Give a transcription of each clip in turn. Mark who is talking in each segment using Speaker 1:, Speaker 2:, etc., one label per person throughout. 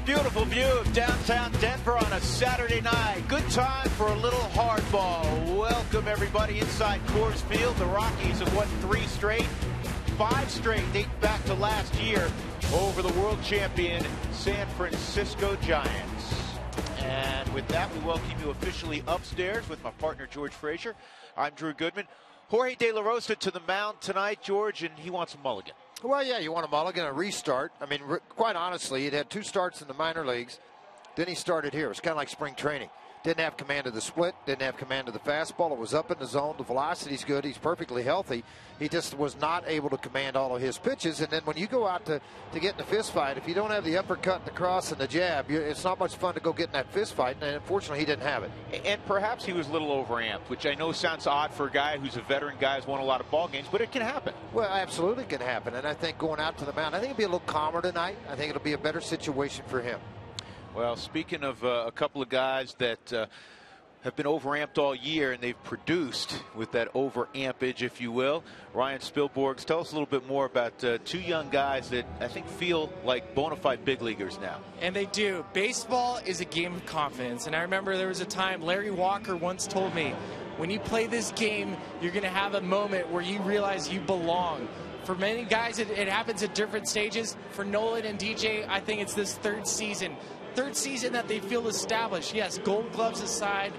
Speaker 1: Beautiful view of downtown Denver on a Saturday night. Good time for a little hardball. Welcome everybody inside Coors Field. The Rockies have won 3 straight, 5 straight dating back to last year over the world champion San Francisco Giants. And with that, we welcome you officially upstairs with my partner George Frazier. I'm Drew Goodman. Jorge De La Rosa to the mound tonight, George, and he wants a mulligan.
Speaker 2: Well, yeah, you want a mulligan, a restart. I mean, quite honestly, he'd had 2 starts in the minor leagues. Then he started here. It was kind of like spring training. Didn't have command of the split, didn't have command of the fastball. It was up in the zone. The velocity's good. He's perfectly healthy. He just was not able to command all of his pitches. And then when you go out to get in a fist fight, if you don't have the uppercut, the cross, and the jab, it's not much fun to go get in that fist fight. And unfortunately, he didn't have it.
Speaker 1: And perhaps he was a little overamped, which I know sounds odd for a guy who's a veteran guy who's won a lot of ball games, but it can happen.
Speaker 2: Well, absolutely can happen. And I think going out to the mound, I think it'll be a little calmer tonight. I think it'll be a better situation for him.
Speaker 1: Well, speaking of a couple of guys that have been overamped all year, and they've produced with that overampage, if you will. Ryan Spilborghs, tell us a little bit more about 2 young guys that I think feel like bona fide big leaguers now.
Speaker 3: And they do. Baseball is a game of confidence. And I remember there was a time Larry Walker once told me, when you play this game, you're going to have a moment where you realize you belong. For many guys, it happens at different stages. For Nolan and DJ, I think it's this 3rd season. 3rd season that they feel established. Yes, Gold Gloves aside,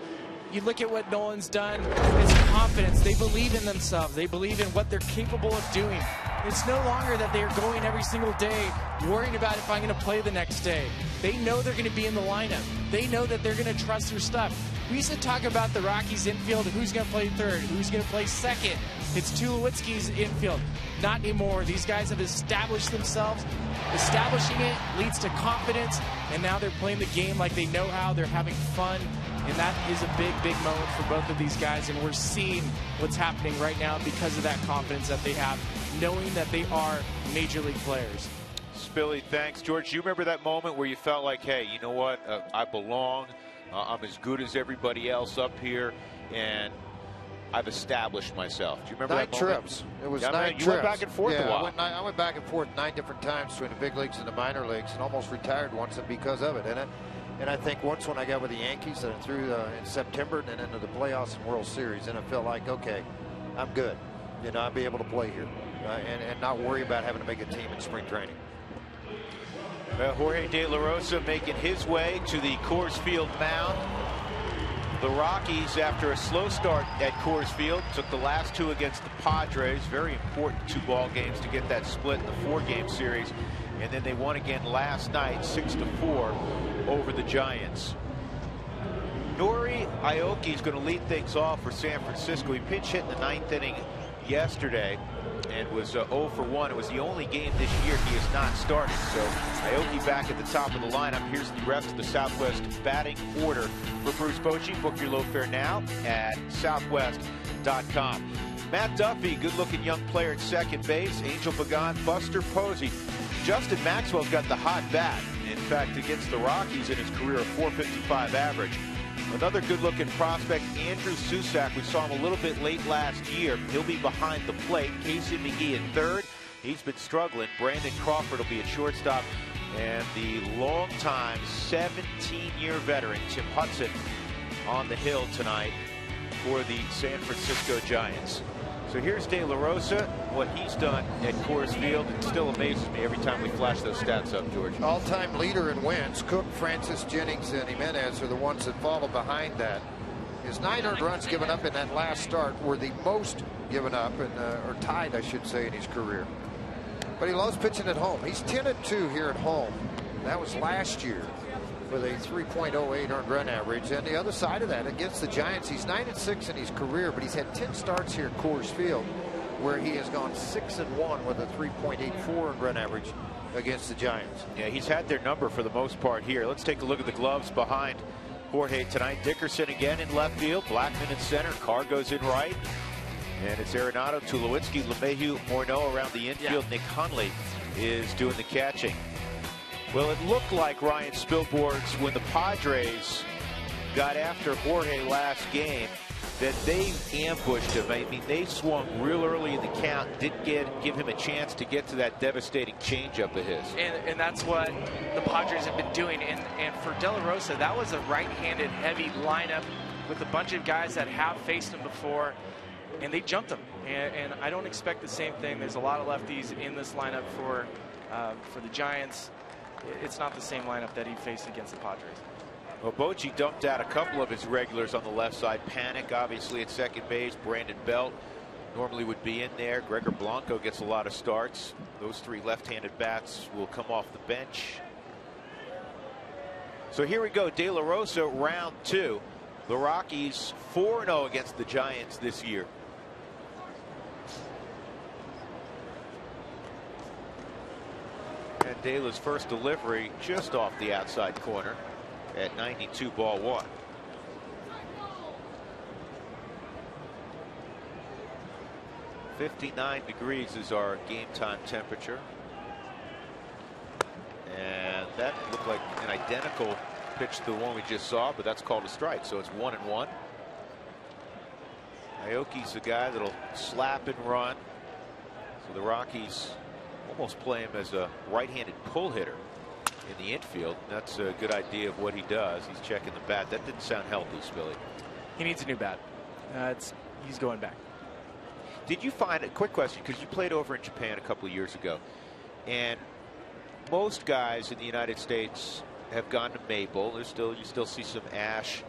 Speaker 3: you look at what Nolan's done, it's confidence. They believe in themselves. They believe in what they're capable of doing. It's no longer that they're going every single day worrying about if I'm going to play the next day. They know they're going to be in the lineup. They know that they're going to trust their stuff. We used to talk about the Rockies infield, who's going to play 3rd, who's going to play 2nd. It's Tulowitzki's infield. Not anymore. These guys have established themselves. Establishing it leads to confidence, and now they're playing the game like they know how. They're having fun, and that is a big, big moment for both of these guys, and we're seeing what's happening right now because of that confidence that they have, knowing that they are major league players.
Speaker 1: Spilly, thanks. George, you remember that moment where you felt like, hey, you know what, I belong, I'm as good as everybody else up here, and I've established myself. Do you remember
Speaker 2: 9
Speaker 1: that moment?
Speaker 2: trips. It was
Speaker 1: 9
Speaker 2: trips.
Speaker 1: You went back and forth a while.
Speaker 2: I went back and forth 9 different times between the big leagues and the minor leagues, and almost retired once because of it. And I think once when I got with the Yankees and through in September and then into the playoffs and World Series, and I felt like, okay, I'm good. You know, I'll be able to play here and not worry about having to make a team in spring training.
Speaker 1: Jorge De La Rosa making his way to the Coors Field mound. The Rockies, after a slow start at Coors Field, took the last 2 against the Padres. Very important 2 ball games to get that split in the 4-game series. And then they won again last night, 6-4 over the Giants. Nori Aoki is going to lead things off for San Francisco. He pinch hit in the 9th inning yesterday and was 0 for 1. It was the only game this year he has not started. So Aoki back at the top of the lineup. Here's the rest of the Southwest batting order for Bruce Bochy. Book your low fare now at southwest.com. Matt Duffy, good-looking young player at second base. Angel Pagan, Buster Posey. Justin Maxwell's got the hot bat. In fact, against the Rockies in his career, a .455 average. Another good-looking prospect, Andrew Susak. We saw him a little bit late last year. He'll be behind the plate. Casey McGee at 3rd. He's been struggling. Brandon Crawford will be at shortstop. And the longtime 17-year veteran, Tim Hudson, on the hill tonight for the San Francisco Giants. So here's De La Rosa, what he's done at Coors Field. It still amazes me every time we flash those stats up, George.
Speaker 2: All-time leader in wins. Cook, Francis, Jennings, and Jimenez are the ones that follow behind that. His 9 earned runs given up in that last start were the most given up, or tied, I should say, in his career. But he loves pitching at home. He's 10-2 here at home. That was last year with a 3.08 earned run average. And the other side of that, against the Giants, he's 9-6 in his career, but he's had 10 starts here at Coors Field where he has gone 6-1 with a 3.84 earned run average against the Giants.
Speaker 1: Yeah, he's had their number for the most part here. Let's take a look at the gloves behind Jorge tonight. Dickerson again in left field, Blackman in center, Carr goes in right. And it's Arenado, Tulowitzki, LeMahieu, Morneau around the infield. Nick Hundley is doing the catching. Well, it looked like Ryan Spilborghs when the Padres got after Jorge last game that they ambushed him. I mean, they swung real early in the count, didn't give him a chance to get to that devastating changeup of his.
Speaker 3: And that's what the Padres have been doing. And for De La Rosa, that was a right-handed heavy lineup with a bunch of guys that have faced him before, and they jumped him. And I don't expect the same thing. There's a lot of lefties in this lineup for the Giants. It's not the same lineup that he faced against the Padres.
Speaker 1: Well, Bochy dumped out a couple of his regulars on the left side. Panic, obviously, at second base. Brandon Belt normally would be in there. Gregor Blanco gets a lot of starts. Those three left-handed bats will come off the bench. So here we go. De La Rosa, round 2. The Rockies 4-0 against the Giants this year. And De La's first delivery just off the outside corner at 92 ball 1. -59 is our game time temperature. And that looked like an identical pitch to the one we just saw, but that's called a strike, so it's 1-1. Aoki's the guy that'll slap and run. So the Rockies almost play him as a right-handed pull hitter in the infield. That's a good idea of what he does. He's checking the bat. That didn't sound healthy, Spilly.
Speaker 3: He needs a new bat. He's going back.
Speaker 1: Did you find a quick question, because you played over in Japan a couple of years ago, and most guys in the United States have gone to maple. You still see some ash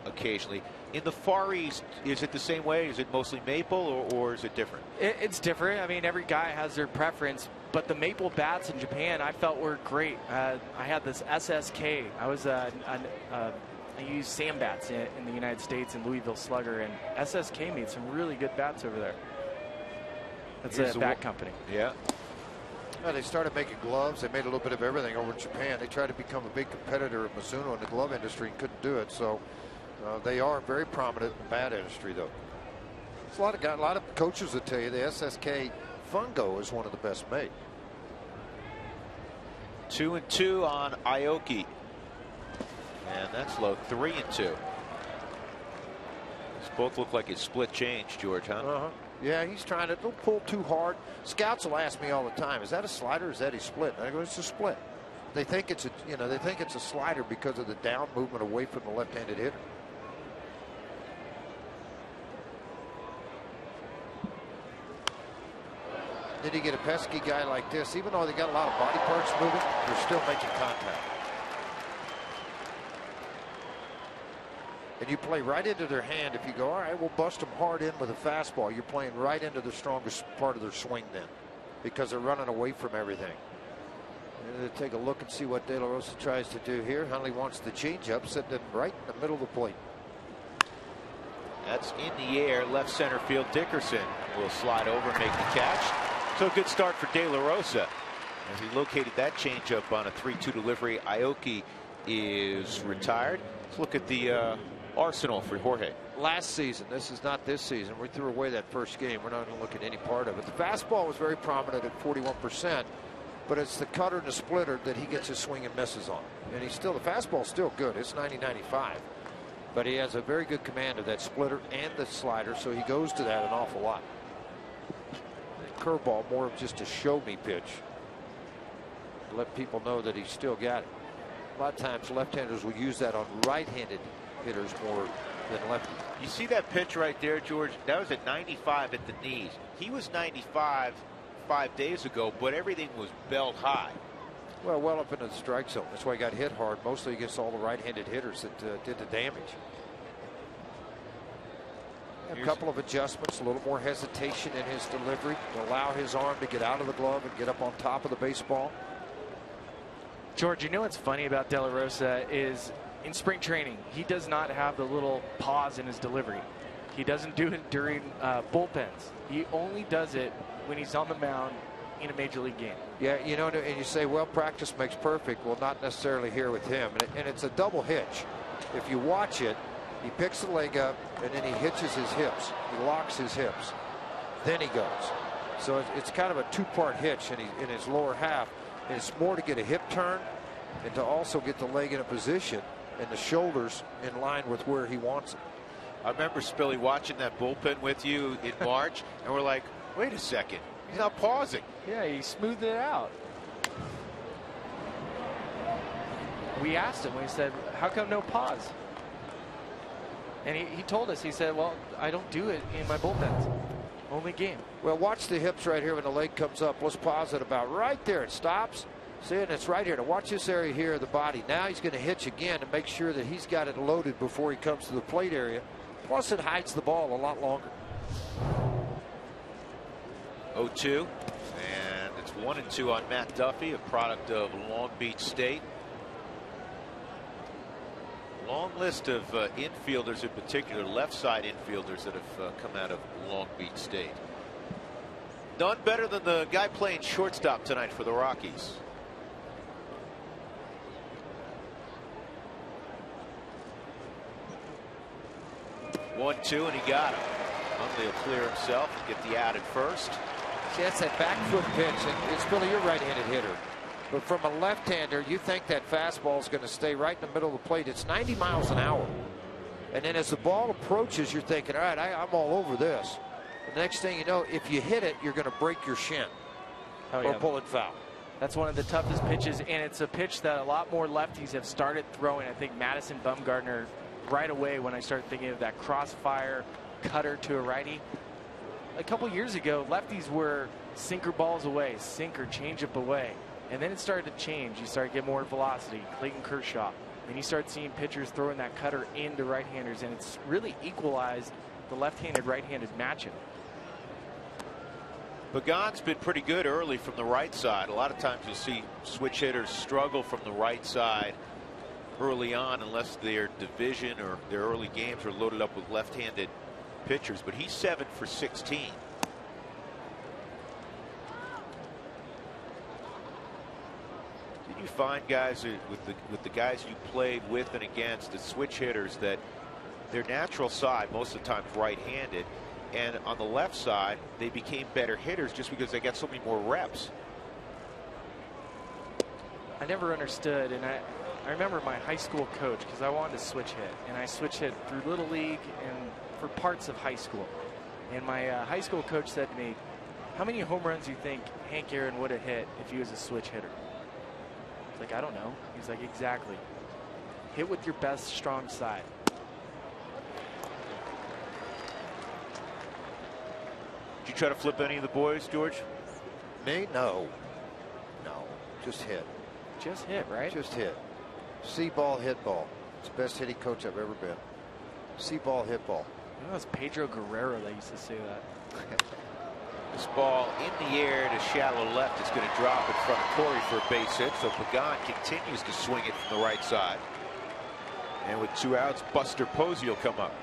Speaker 1: occasionally. In the Far East, is it the same way? Is it mostly maple, or is it different?
Speaker 3: It's different. I mean, every guy has their preference, but the maple bats in Japan I felt were great. I had this SSK. I used sand bats in the United States in Louisville Slugger, and SSK made some really good bats over there. That's a bat company.
Speaker 1: Yeah.
Speaker 2: Well, they started making gloves. They made a little bit of everything over in Japan. They tried to become a big competitor of Mizuno in the glove industry and couldn't do it. So they are very prominent in the bat industry, though. There's a lot of coaches that tell you the SSK Fungo is one of the best made.
Speaker 1: 2-2 on Aoki. And that's low. 3-2. These both look like a split change, George, huh?
Speaker 2: Yeah, he's trying to don't pull too hard. Scouts will ask me all the time, is that a slider or is that a split? And I go, it's a split. They think it's a slider because of the down movement away from the left-handed hitter. Then you get a pesky guy like this, even though they got a lot of body parts moving, they're still making contact. And you play right into their hand. If you go, all right, we'll bust them hard in with a fastball, you're playing right into the strongest part of their swing then, because they're running away from everything. Take a look and see what De La Rosa tries to do here. Hundley wants the changeup, sitting right in the middle of the plate.
Speaker 1: That's in the air, left center field. Dickerson will slide over and make the catch. So a good start for De La Rosa as he located that changeup on a 3-2 delivery. Aoki is retired. Let's look at the arsenal for Jorge.
Speaker 2: Last season, this is not this season. We threw away that first game. We're not going to look at any part of it. The fastball was very prominent at 41%, but it's the cutter and the splitter that he gets his swing and misses on. And the fastball's still good. It's 90-95, but he has a very good command of that splitter and the slider, so he goes to that an awful lot. Curveball more of just a show me pitch to let people know that he's still got it. A lot of times left-handers will use that on right-handed hitters more than lefties.
Speaker 1: You see that pitch right there, George? That was at 95 at the knees. He was 95 5 days ago, but everything was belt high.
Speaker 2: Well up into the strike zone. That's why he got hit hard, mostly against all the right-handed hitters that did the damage. A couple of adjustments, a little more hesitation in his delivery to allow his arm to get out of the glove and get up on top of the baseball.
Speaker 3: George, you know what's funny about De La Rosa is in spring training, he does not have the little pause in his delivery. He doesn't do it during bullpens. He only does it when he's on the mound in a major league game.
Speaker 2: Yeah, you know, and you say, well, practice makes perfect. Well, not necessarily here with him. And it's a double hitch. If you watch it, he picks the leg up and then he hitches his hips. He locks his hips. Then he goes. So it's kind of a two-part hitch in his lower half. And it's more to get a hip turn and to also get the leg in a position and the shoulders in line with where he wants it.
Speaker 1: I remember, Spilly, watching that bullpen with you in March, and we're like, wait a second, he's not pausing.
Speaker 3: Yeah, he smoothed it out. We asked him, we said, how come no pause? And he told us, he said, well, I don't do it in my bullpens. Only game.
Speaker 2: Well, watch the hips right here when the leg comes up. Let's pause it about right there. It stops. See, and it's right here. Now watch this area here of the body. Now he's going to hitch again to make sure that he's got it loaded before he comes to the plate area. Plus, it hides the ball a lot longer.
Speaker 1: 0-2, and it's 1-2 on Matt Duffy, a product of Long Beach State. Long list of infielders, in particular left side infielders, that have come out of Long Beach State. None better than the guy playing shortstop tonight for the Rockies. One, two, and he got him. Huntley will clear himself and get the out at first.
Speaker 2: See, that's that back foot pitch, and it's Billy, you're a right-handed hitter. But from a left-hander, you think that fastball is going to stay right in the middle of the plate. It's 90 miles an hour. And then as the ball approaches, you're thinking, all right, I'm all over this. The next thing you know, if you hit it, you're going to break your shin or pull it foul.
Speaker 3: That's one of the toughest pitches, and it's a pitch that a lot more lefties have started throwing. I think Madison Bumgarner right away when I started thinking of that crossfire cutter to a righty. A couple years ago, lefties were sinker balls away, sinker, changeup away. And then it started to change. You started to get more velocity. Clayton Kershaw. And you start seeing pitchers throwing that cutter into right-handers, and it's really equalized the left-handed, right-handed matchup.
Speaker 1: Pagan's been pretty good early from the right side. A lot of times you'll see switch hitters struggle from the right side early on unless their division or their early games are loaded up with left-handed pitchers. But he's 7 for 16. You find guys with the guys you played with and against, the switch hitters, that their natural side most of the time is right-handed, and on the left side they became better hitters just because they got so many more reps.
Speaker 3: I never understood, and I remember my high school coach, because I wanted to switch hit, and I switch hit through Little League and for parts of high school. And my high school coach said to me, how many home runs do you think Hank Aaron would have hit if he was a switch hitter? Like, I don't know. He's like, exactly. Hit with your best strong side.
Speaker 1: Did you try to flip any of the boys, George?
Speaker 2: Me? No. Just hit.
Speaker 3: Just hit, right?
Speaker 2: Just hit. See ball, hit ball. It's the best hitting coach I've ever been. See ball, hit ball.
Speaker 3: You know, it was Pedro Guerrero that used to say that.
Speaker 1: This ball in the air to shallow left. It's going to drop in front of Corey for a base hit. So Pagan continues to swing it from the right side. And with 2 outs, Buster Posey will come up.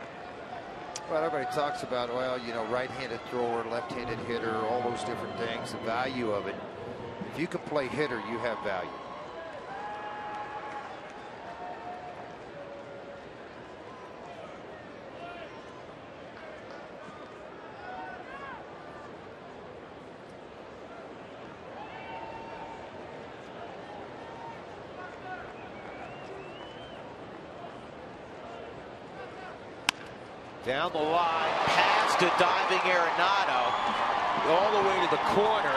Speaker 2: Well, everybody talks about, well, you know, right-handed thrower, left-handed hitter, all those different things, the value of it. If you can play hitter, you have value.
Speaker 1: Down the line, pass to diving Arenado, all the way to the corner.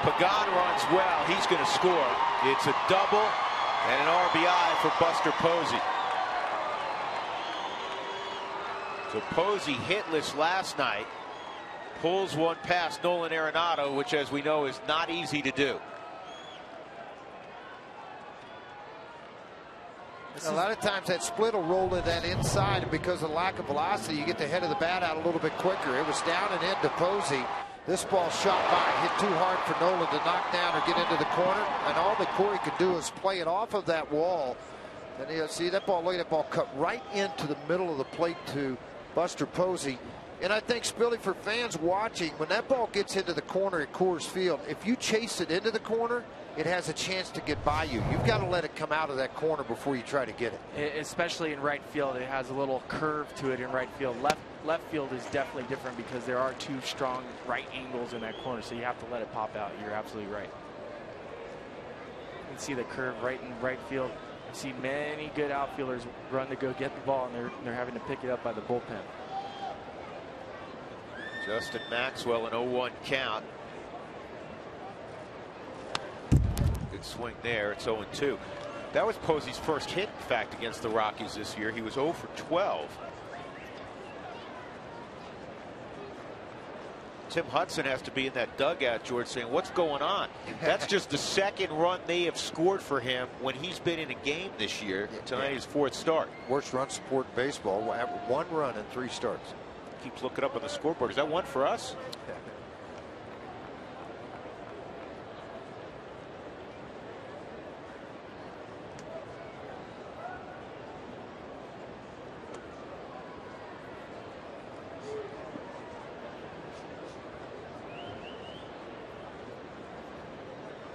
Speaker 1: Pagan runs well. He's going to score. It's a double and an RBI for Buster Posey. So Posey hitless last night, pulls one past Nolan Arenado, which, as we know, is not easy to do.
Speaker 2: A lot of times that split will roll to that inside, and because of lack of velocity, you get the head of the bat out a little bit quicker. It was down and into Posey. This ball shot by, hit too hard for Nolan to knock down or get into the corner, and all that Corey could do is play it off of that wall. And you see that ball, look at that ball cut right into the middle of the plate to Buster Posey. And I think, Spilly, for fans watching, when that ball gets into the corner at Coors Field, if you chase it into the corner, it has a chance to get by you. You've got to let it come out of that corner before you try to get it.
Speaker 3: Especially in right field, it has a little curve to it in right field. Left field is definitely different because there are 2 strong right angles in that corner, so you have to let it pop out. You're absolutely right. You can see the curve right in right field. I've seen many good outfielders run to go get the ball, and they're having to pick it up by the bullpen.
Speaker 1: Justin Maxwell, an 0-1 count. Good swing there. It's 0-2. That was Posey's first hit, in fact, against the Rockies this year. He was 0 for 12. Tim Hudson has to be in that dugout, George, saying, what's going on? That's just the second run they have scored for him when he's been in a game this year. Tonight his fourth start.
Speaker 2: Worst run support in baseball. 1 run in 3 starts.
Speaker 1: Keeps looking up on the scoreboard. Is that one for us?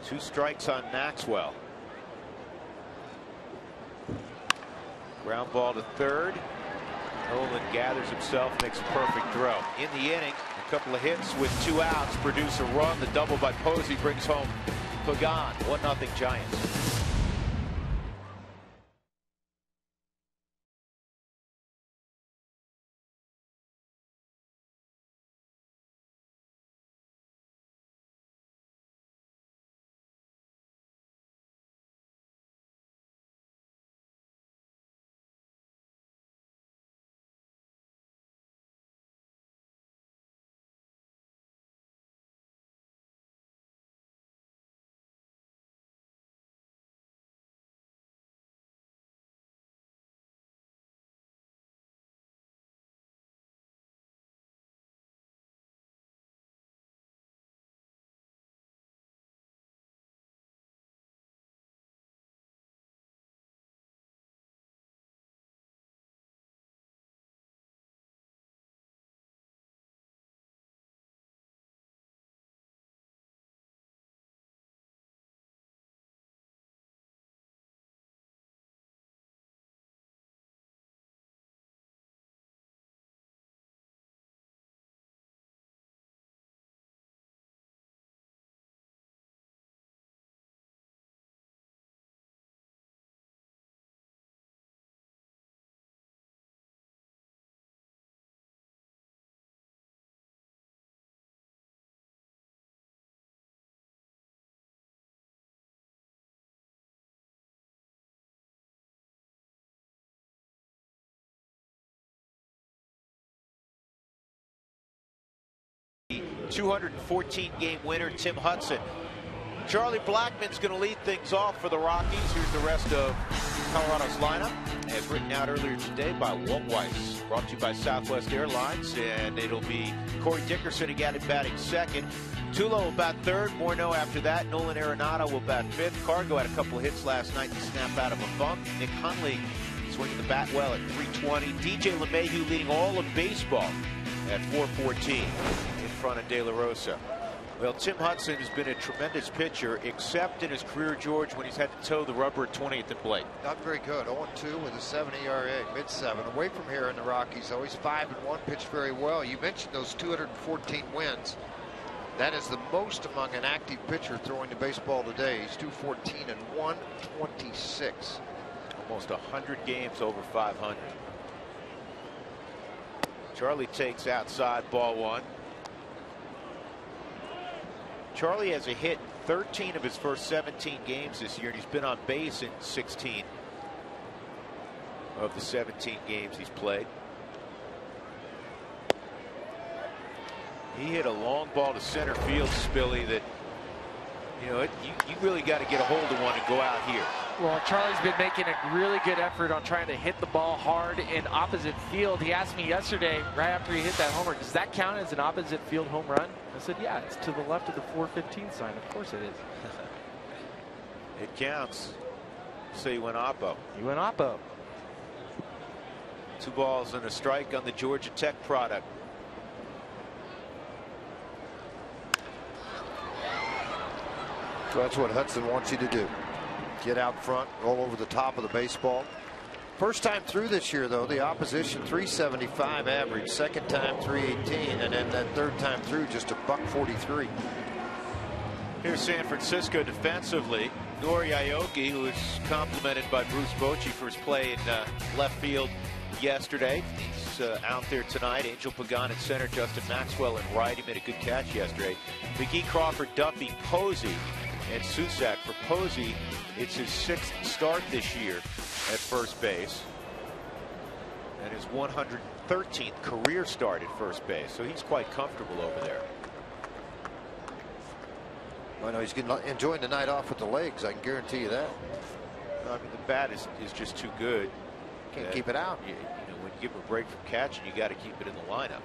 Speaker 1: Two strikes on Maxwell. Ground ball to third. Nolan gathers himself, makes a perfect throw. In the inning, a couple of hits with 2 outs produce a run. The double by Posey brings home Pagan. 1-0 Giants. The 214-game winner, Tim Hudson. Charlie Blackmon's going to lead things off for the Rockies. Here's the rest of Colorado's lineup, as written out earlier today by Walt Weiss. Brought to you by Southwest Airlines, and it'll be Corey Dickerson again at batting second. Tulo will bat third. Morneau after that. Nolan Arenado will bat fifth. Cargo had a couple of hits last night to snap out of a funk. Nick Hundley swinging the bat well at 320. DJ LeMahieu leading all of baseball at 414 in front of De La Rosa. Well, Tim Hudson has been a tremendous pitcher, except in his career, George, when he's had to toe the rubber at 20th and plate.
Speaker 2: Not very good. 0-2 with a 7 ERA, mid-7. Away from here in the Rockies, though, he's 5-1, pitched very well. You mentioned those 214 wins. That is the most among an active pitcher throwing the baseball today. He's 214 and 126.
Speaker 1: Almost 100 games over 500. Charlie takes outside, ball one. Charlie has a hit in 13 of his first 17 games this year, and he's been on base in 16 of the 17 games he's played. He hit a long ball to center field, Spilly, that, you know, you really got to get a hold of one and go out here.
Speaker 3: Well, Charlie's been making a really good effort on trying to hit the ball hard in opposite field. He asked me yesterday, right after he hit that homer, does that count as an opposite field home run? I said, yeah, it's to the left of the 415 sign. Of course it is.
Speaker 1: It counts. So he went oppo.
Speaker 3: He went oppo.
Speaker 1: 2 balls and a strike on the Georgia Tech product.
Speaker 2: So that's what Hudson wants you to do. Get out front, roll over the top of the baseball. First time through this year, though, the opposition 375 average. Second time 318, and then that third time through just a $143.
Speaker 1: Here's San Francisco defensively. Nori Aoki, who is complimented by Bruce Bochy for his play in left field yesterday. He's out there tonight. Angel Pagan at center, Justin Maxwell in right. He made a good catch yesterday. McGee, Crawford, Duffy, Posey, and Susac. For Posey, it's his 6th start this year at first base and his 113th career start at first base. So he's quite comfortable over there.
Speaker 2: I know he's enjoying the night off with the legs. I can guarantee you that.
Speaker 1: I mean, the bat is just too good.
Speaker 2: Can't keep it out.
Speaker 1: You know, when you give him a break from catching, you got to keep it in the lineup.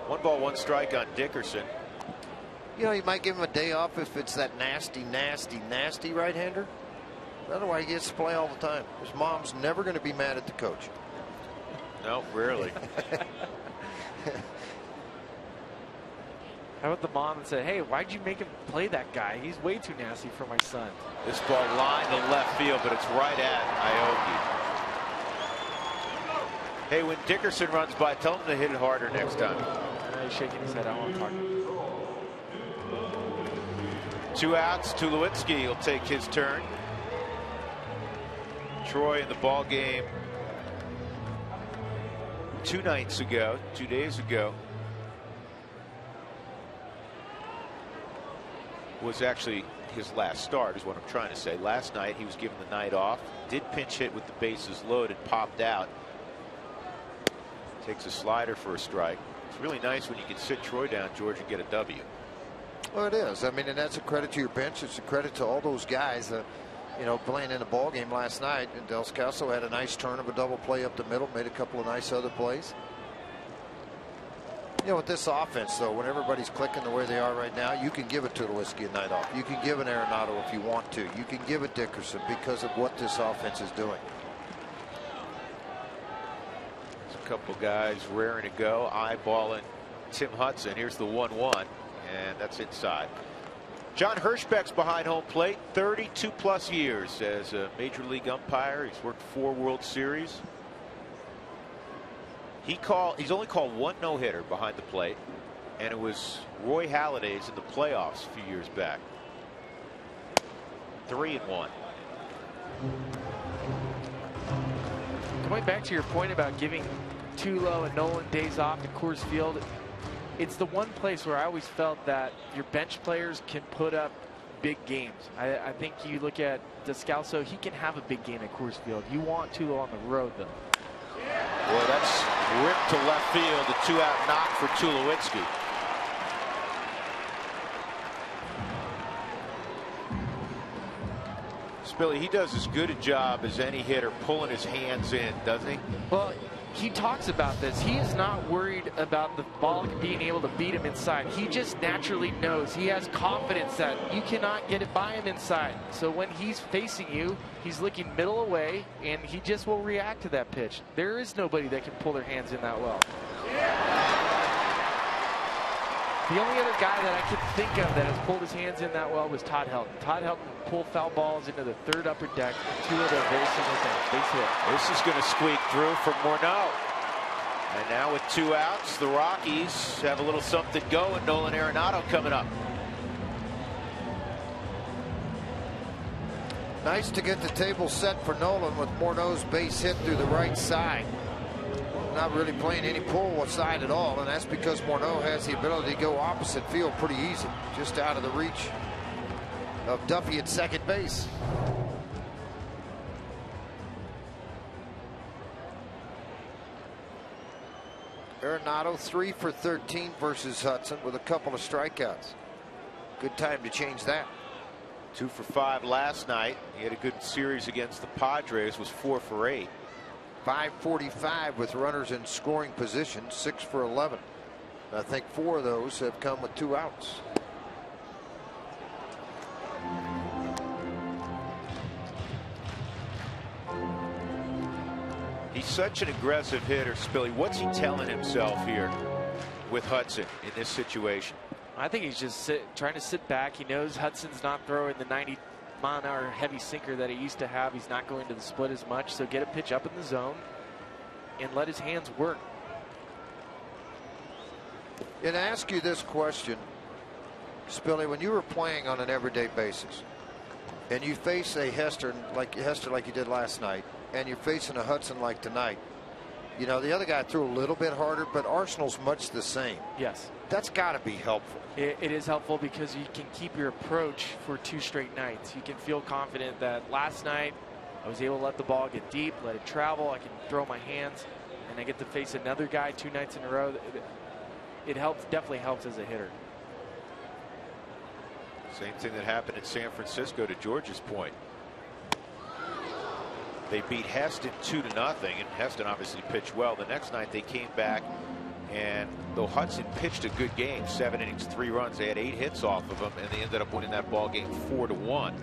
Speaker 1: 1 ball, 1 strike on Dickerson.
Speaker 2: You know, you might give him a day off if it's that nasty right-hander. Otherwise, he gets to play all the time. His mom's never going to be mad at the coach.
Speaker 1: No, rarely.
Speaker 3: How about the mom and say, hey, why'd you make him play that guy? He's way too nasty for my son.
Speaker 1: This ball lined to left field, but it's right at Aoki. Hey, when Dickerson runs by, tell him to hit it harder next time.
Speaker 3: He's shaking his head. I don't want to talk to him.
Speaker 1: 2 outs. Tulowitzki will take his turn. Troy in the ball game 2 days ago. Was actually his last start, is what I'm trying to say. Last night he was given the night off, did pinch hit with the bases loaded, popped out, takes a slider for a strike. It's really nice when you can sit Troy down, George, and get a W.
Speaker 2: Well, it is. I mean, and that's a credit to your bench. It's a credit to all those guys you know, playing in the ball game last night. And Del Scasso had a nice turn of a double play up the middle, made a couple of nice other plays. You know, with this offense, though, when everybody's clicking the way they are right now, you can give a Tulowitzki a night off. You can give an Arenado if you want to. You can give a Dickerson because of what this offense is doing.
Speaker 1: There's a couple guys raring to go, eyeballing Tim Hudson. Here's the 1-1, and that's inside. John Hirschbeck's behind home plate, 32+ years as a major league umpire. He's worked 4 World Series. He's only called 1 no-hitter behind the plate, and it was Roy Halladay's in the playoffs a few years back. 3-1.
Speaker 3: Going back to your point about giving Tulo and Nolan days off at Coors Field, it's the one place where I always felt that your bench players can put up big games. I think you look at Descalso, he can have a big game at Coors Field. You want Tulo on the road, though.
Speaker 1: Well, that's ripped to left field. A 2-out knock for Tulowitzki. Billy, he does as good a job as any hitter pulling his hands in, doesn't he?
Speaker 3: Well, he talks about this. He is not worried about the ball being able to beat him inside. He just naturally knows. He has confidence that you cannot get it by him inside. So when he's facing you, he's looking middle away, and he just will react to that pitch. There is nobody that can pull their hands in that well. The only other guy that I could think of that has pulled his hands in that well was Todd Helton. Todd Helton pulled foul balls into the 3rd upper deck. 2 of them very similar things. Base hit.
Speaker 1: This is going to squeak through for Morneau. And now with 2 outs, the Rockies have a little something going. Nolan Arenado coming up.
Speaker 2: Nice to get the table set for Nolan with Morneau's base hit through the right side. Not really playing any pull side at all, and that's because Morneau has the ability to go opposite field pretty easy, just out of the reach of Duffy at second base. Arenado 3 for 13 versus Hudson with a couple of strikeouts. Good time to change that.
Speaker 1: 2 for 5 last night. He had a good series against the Padres, was 4 for 8.
Speaker 2: 545 with runners in scoring position, 6 for 11. I think 4 of those have come with 2 outs.
Speaker 1: He's such an aggressive hitter, Spilly. What's he telling himself here with Hudson in this situation?
Speaker 3: I think he's just trying to sit back. He knows Hudson's not throwing the 90-mile-an-hour heavy sinker that he used to have. He's not going to the split as much, so get a pitch up in the zone and let his hands work.
Speaker 2: And I ask you this question, Spilly, when you were playing on an everyday basis and you face a Hester like you did last night, and you're facing a Hudson like tonight, you know, the other guy threw a little bit harder, but Arsenal's much the same.
Speaker 3: Yes.
Speaker 2: That's got to be helpful.
Speaker 3: It is helpful because you can keep your approach for 2 straight nights. You can feel confident that last night I was able to let the ball get deep, let it travel. I can throw my hands, and I get to face another guy 2 nights in a row. It helps, definitely helps as a hitter.
Speaker 1: Same thing that happened in San Francisco, to George's point. They beat Heston 2-0, and Heston obviously pitched well. The next night they came back, and though Hudson pitched a good game, 7 innings, 3 runs, they had 8 hits off of him, and they ended up winning that ball game 4-1.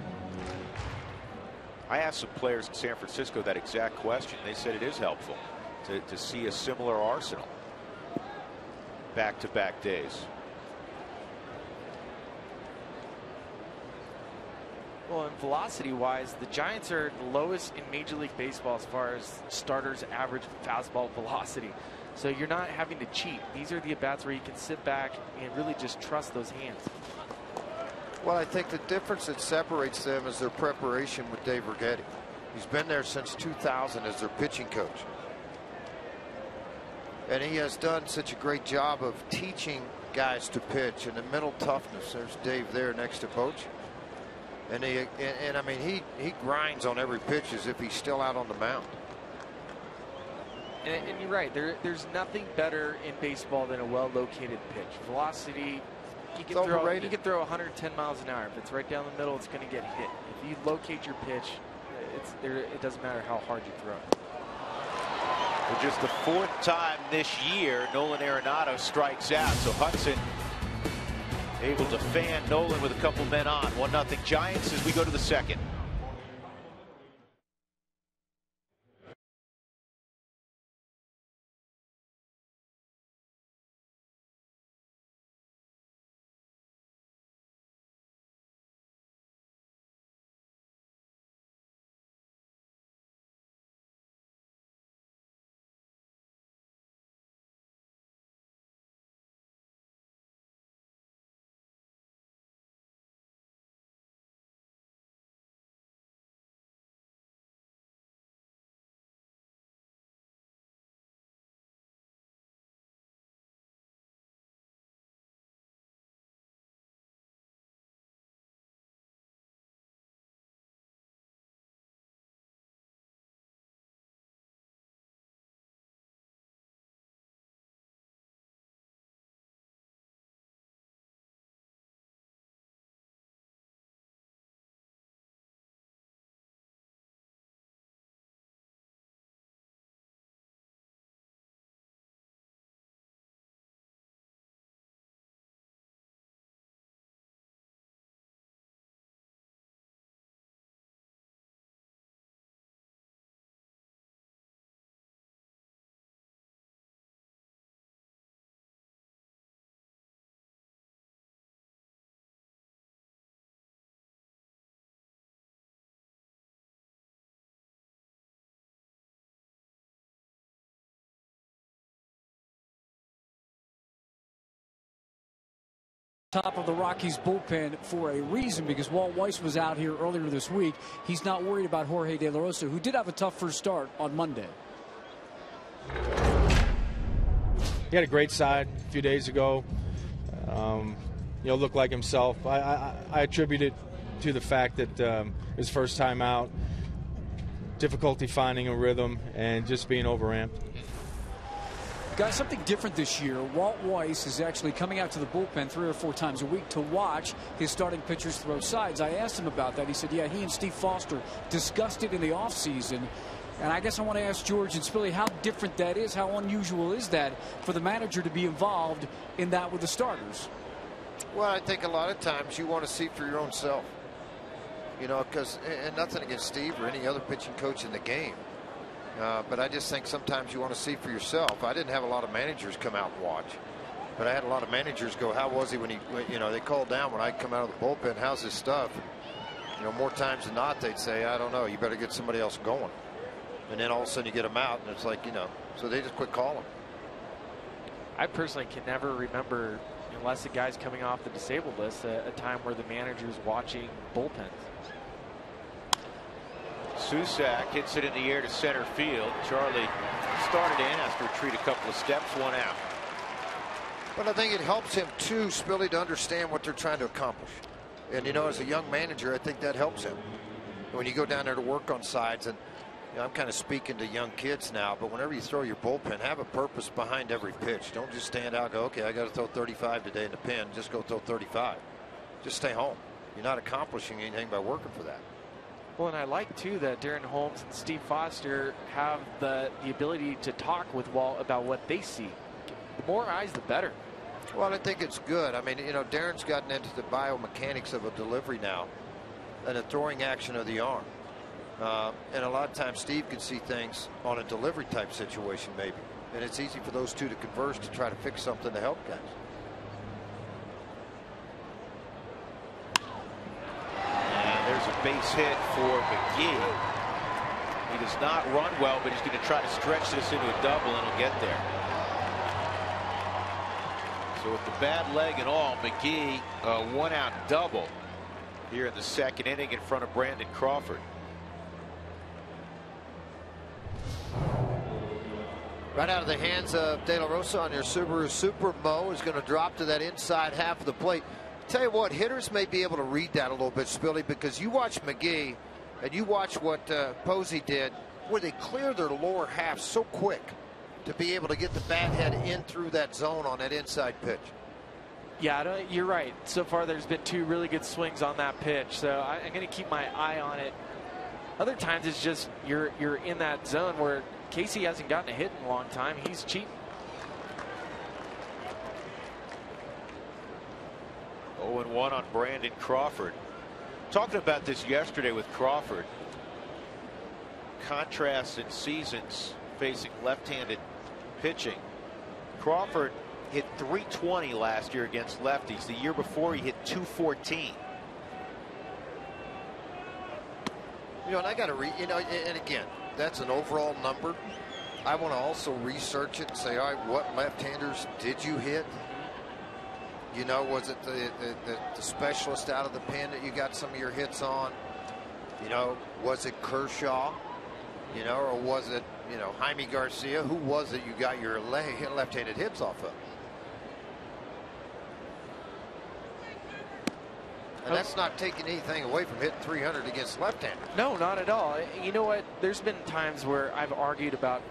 Speaker 1: I asked some players in San Francisco that exact question. They said it is helpful to see a similar arsenal back-to-back days.
Speaker 3: Well, and velocity-wise, the Giants are the lowest in Major League Baseball as far as starters' average fastball velocity. So you're not having to cheat. These are the at-bats where you can sit back and really just trust those hands.
Speaker 2: Well, I think the difference that separates them is their preparation with Dave Righetti. He's been there since 2000 as their pitching coach. And he has done such a great job of teaching guys to pitch and the mental toughness. There's Dave there next to Boch. And I mean, he grinds on every pitch as if he's still out on the mound.
Speaker 3: And you're right. There's nothing better in baseball than a well-located pitch. Velocity, you can throw 110 miles an hour. If it's right down the middle, it's going to get hit. If you locate your pitch, it doesn't matter how hard you throw it.
Speaker 1: For just the 4th time this year, Nolan Arenado strikes out. So Hudson able to fan Nolan with a couple men on. 1-0 Giants as we go to the 2nd.
Speaker 4: Top of the Rockies bullpen for a reason, because Walt Weiss was out here earlier this week. He's not worried about Jorge De La Rosa, who did have a tough first start on Monday.
Speaker 5: He had a great side a few days ago. Looked like himself. I attribute it to the fact that his first time out, difficulty finding a rhythm, and just being overamped.
Speaker 4: Guys, something different this year. Walt Weiss is actually coming out to the bullpen 3 or 4 times a week to watch his starting pitchers throw sides. I asked him about that. He said, yeah, he and Steve Foster discussed it in the offseason. And I guess I want to ask George and Spilly how different that is. How unusual is that for the manager to be involved in that with the starters?
Speaker 2: Well, I think a lot of times you want to see for your own self. You know, because, and nothing against Steve or any other pitching coach in the game. But I just think sometimes you want to see for yourself. I didn't have a lot of managers come out and watch, but I had a lot of managers go, how was he when they called down when I come out of the bullpen, how's his stuff? And, more times than not, they'd say, I don't know, you better get somebody else going. And then all of a sudden you get them out, and it's like, so they just quit calling.
Speaker 3: I personally can never remember, unless the guy's coming off the disabled list, a time where the manager's watching bullpens.
Speaker 1: Susak hits it in the air to center field. Charlie started in, has to retreat a couple of steps, 1 out.
Speaker 2: But I think it helps him too, Spilly, to understand what they're trying to accomplish. And, you know, as a young manager, I think that helps him. When you go down there to work on sides, and you know, I'm kind of speaking to young kids now, but whenever you throw your bullpen, have a purpose behind every pitch. Don't just stand out and go, okay, I got to throw 35 today in the pen. Just go throw 35. Just stay home. You're not accomplishing anything by working for that.
Speaker 3: Well, and I like, too, that Darren Holmes and Steve Foster have the ability to talk with Walt about what they see. The more eyes, the better.
Speaker 2: Well, I think it's good. I mean, you know, Darren's gotten into the biomechanics of a delivery now and a throwing action of the arm. And a lot of times Steve can see things on a delivery type situation maybe. And it's easy for those two to converse to try to fix something to help guys.
Speaker 1: And there's a base hit for McGee. He does not run well, but he's going to try to stretch this into a double, and he'll get there. So with the bad leg and all, McGee, 1 out double here in the 2nd inning in front of Brandon Crawford.
Speaker 2: Right out of the hands of De La Rosa on your Subaru Super Mo is going to drop to that inside half of the plate. Tell you what, hitters may be able to read that a little bit, Spilly, because you watch McGee and you watch what Posey did, where they clear their lower half so quick to be able to get the bat head in through that zone on that inside pitch.
Speaker 3: Yeah, you're right. So far, there's been 2 really good swings on that pitch, so I'm going to keep my eye on it. Other times, it's just you're in that zone where Casey hasn't gotten a hit in a long time. He's cheating.
Speaker 1: 0-1 on Brandon Crawford. Talking about this yesterday with Crawford. Contrast in seasons facing left-handed pitching. Crawford hit .320 last year against lefties. The year before, he hit .214.
Speaker 2: You know, and I got to you know, and again, that's an overall number. I want to also research it and say, all right, what left-handers did you hit? You know, was it the specialist out of the pen that you got some of your hits on? You know, was it Kershaw? You know, or was it, you know, Jaime Garcia? Who was it you got your left-handed hits off of? And that's not taking anything away from hitting 300 against left-handers.
Speaker 3: No, not at all. You know what? There's been times where I've argued about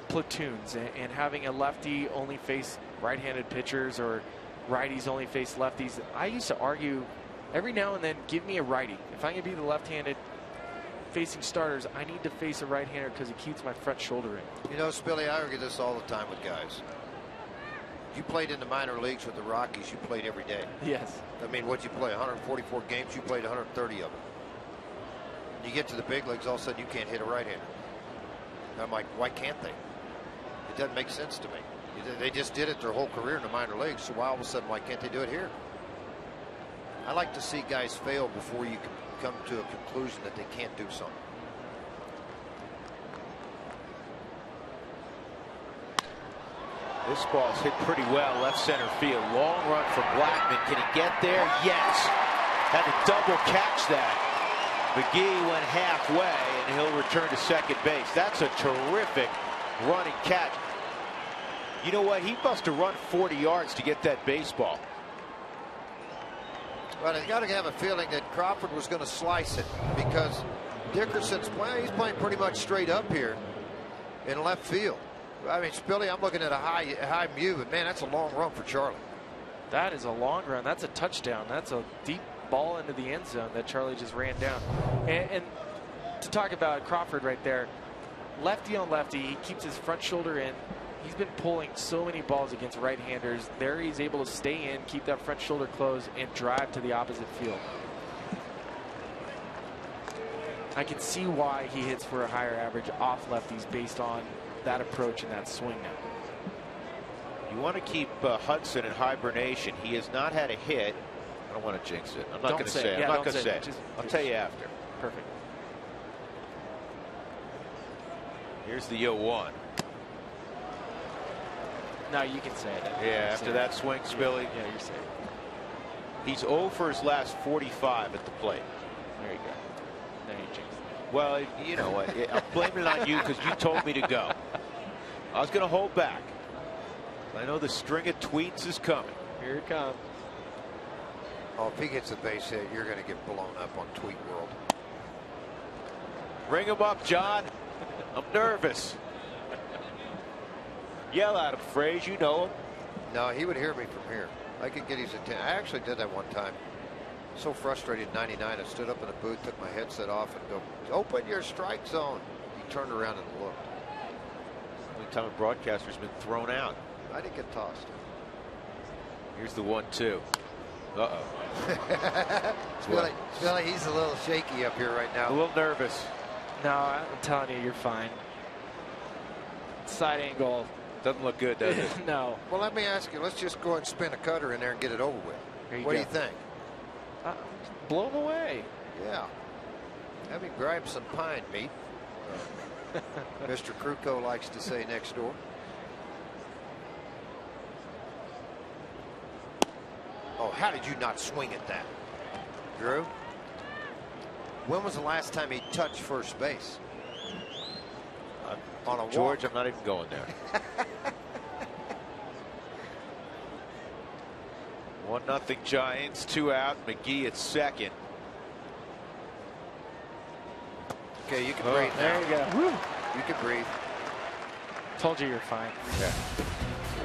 Speaker 3: platoons and having a lefty only face right-handed pitchers or righties only face lefties. I used to argue every now and then, give me a righty. If I'm going to be the left-handed facing starters, I need to face a right-hander because it keeps my front shoulder in.
Speaker 2: You know, Spilly, I argue this all the time with guys. You played in the minor leagues with the Rockies. You played every day.
Speaker 3: Yes.
Speaker 2: I mean, what'd you play? 144 games. You played 130 of them. You get to the big leagues, all of a sudden you can't hit a right-hander. I'm like, why can't they? It doesn't make sense to me. They just did it their whole career in the minor leagues. So why all of a sudden, why can't they do it here? I like to see guys fail before you can come to a conclusion that they can't do something.
Speaker 1: This ball's hit pretty well left center field. Long run for Blackman. Can he get there? Yes. Had to double catch that. McGee went halfway and he'll return to second base. That's a terrific running catch. You know what? He must have run 40 yards to get that baseball.
Speaker 2: Well, I got to have a feeling that Crawford was going to slice it because Dickerson's playing. He's playing pretty much straight up here in left field. I mean, Spilly, I'm looking at a high view, but man, that's a long run for Charlie.
Speaker 3: That is a long run. That's a touchdown. That's a deep ball into the end zone that Charlie just ran down. And to talk about Crawford right there, lefty on lefty, he keeps his front shoulder in. He's been pulling so many balls against right-handers. There he's able to stay in, keep that front shoulder closed, and drive to the opposite field. I can see why he hits for a higher average off lefties based on that approach and that swing now.
Speaker 1: You want to keep Hudson in hibernation. He has not had a hit. I don't want to jinx it. I'm not going to say it.
Speaker 3: Yeah,
Speaker 1: I'm not going to say
Speaker 3: it.
Speaker 1: it. I'll tell you after.
Speaker 3: Perfect.
Speaker 1: Here's the 0-1.
Speaker 3: No, you can say it.
Speaker 1: Yeah, after that swing, Spilly.
Speaker 3: Yeah, you're safe.
Speaker 1: He's 0 for his last 45 at the plate.
Speaker 3: There you go. Now you jinxed it.
Speaker 1: Well, you know what? I'm blaming it on you because you told me to go. I was going to hold back. I know the string of tweets is coming.
Speaker 3: Here it comes.
Speaker 2: Oh, if he gets a base hit, you're going to get blown up on Tweet World.
Speaker 1: Ring him up, John. I'm nervous. Yell at him, Fraze. You know him.
Speaker 2: No, he would hear me from here. I could get his attention. I actually did that one time. So frustrated in '99, I stood up in the booth, took my headset off, and go, "Open your strike zone." He turned around and looked.
Speaker 1: Only time a broadcaster's been thrown out.
Speaker 2: I didn't get tossed.
Speaker 1: Here's the 1-2. Uh-oh.
Speaker 2: Feel like he's a little shaky up here right now.
Speaker 1: A little nervous.
Speaker 3: No, I'm telling you, you're fine. Side angle.
Speaker 1: Doesn't look good, does it?
Speaker 3: No.
Speaker 2: Well, let me ask you. Let's just go ahead and spin a cutter in there and get it over with. What do you think?
Speaker 3: Blow him away.
Speaker 2: Yeah. Have him grab some pine meat. Mr. Kruko likes to say next door. Oh, how did you not swing at that, Drew? When was the last time he touched first base? On a
Speaker 1: George,
Speaker 2: walk.
Speaker 1: I'm not even going there. 1-0 Giants, 2 out. McGee at second.
Speaker 2: Okay, you can breathe
Speaker 3: There
Speaker 2: now.
Speaker 3: you go. Woo.
Speaker 2: You can breathe.
Speaker 3: Told you you're fine.
Speaker 1: Yeah.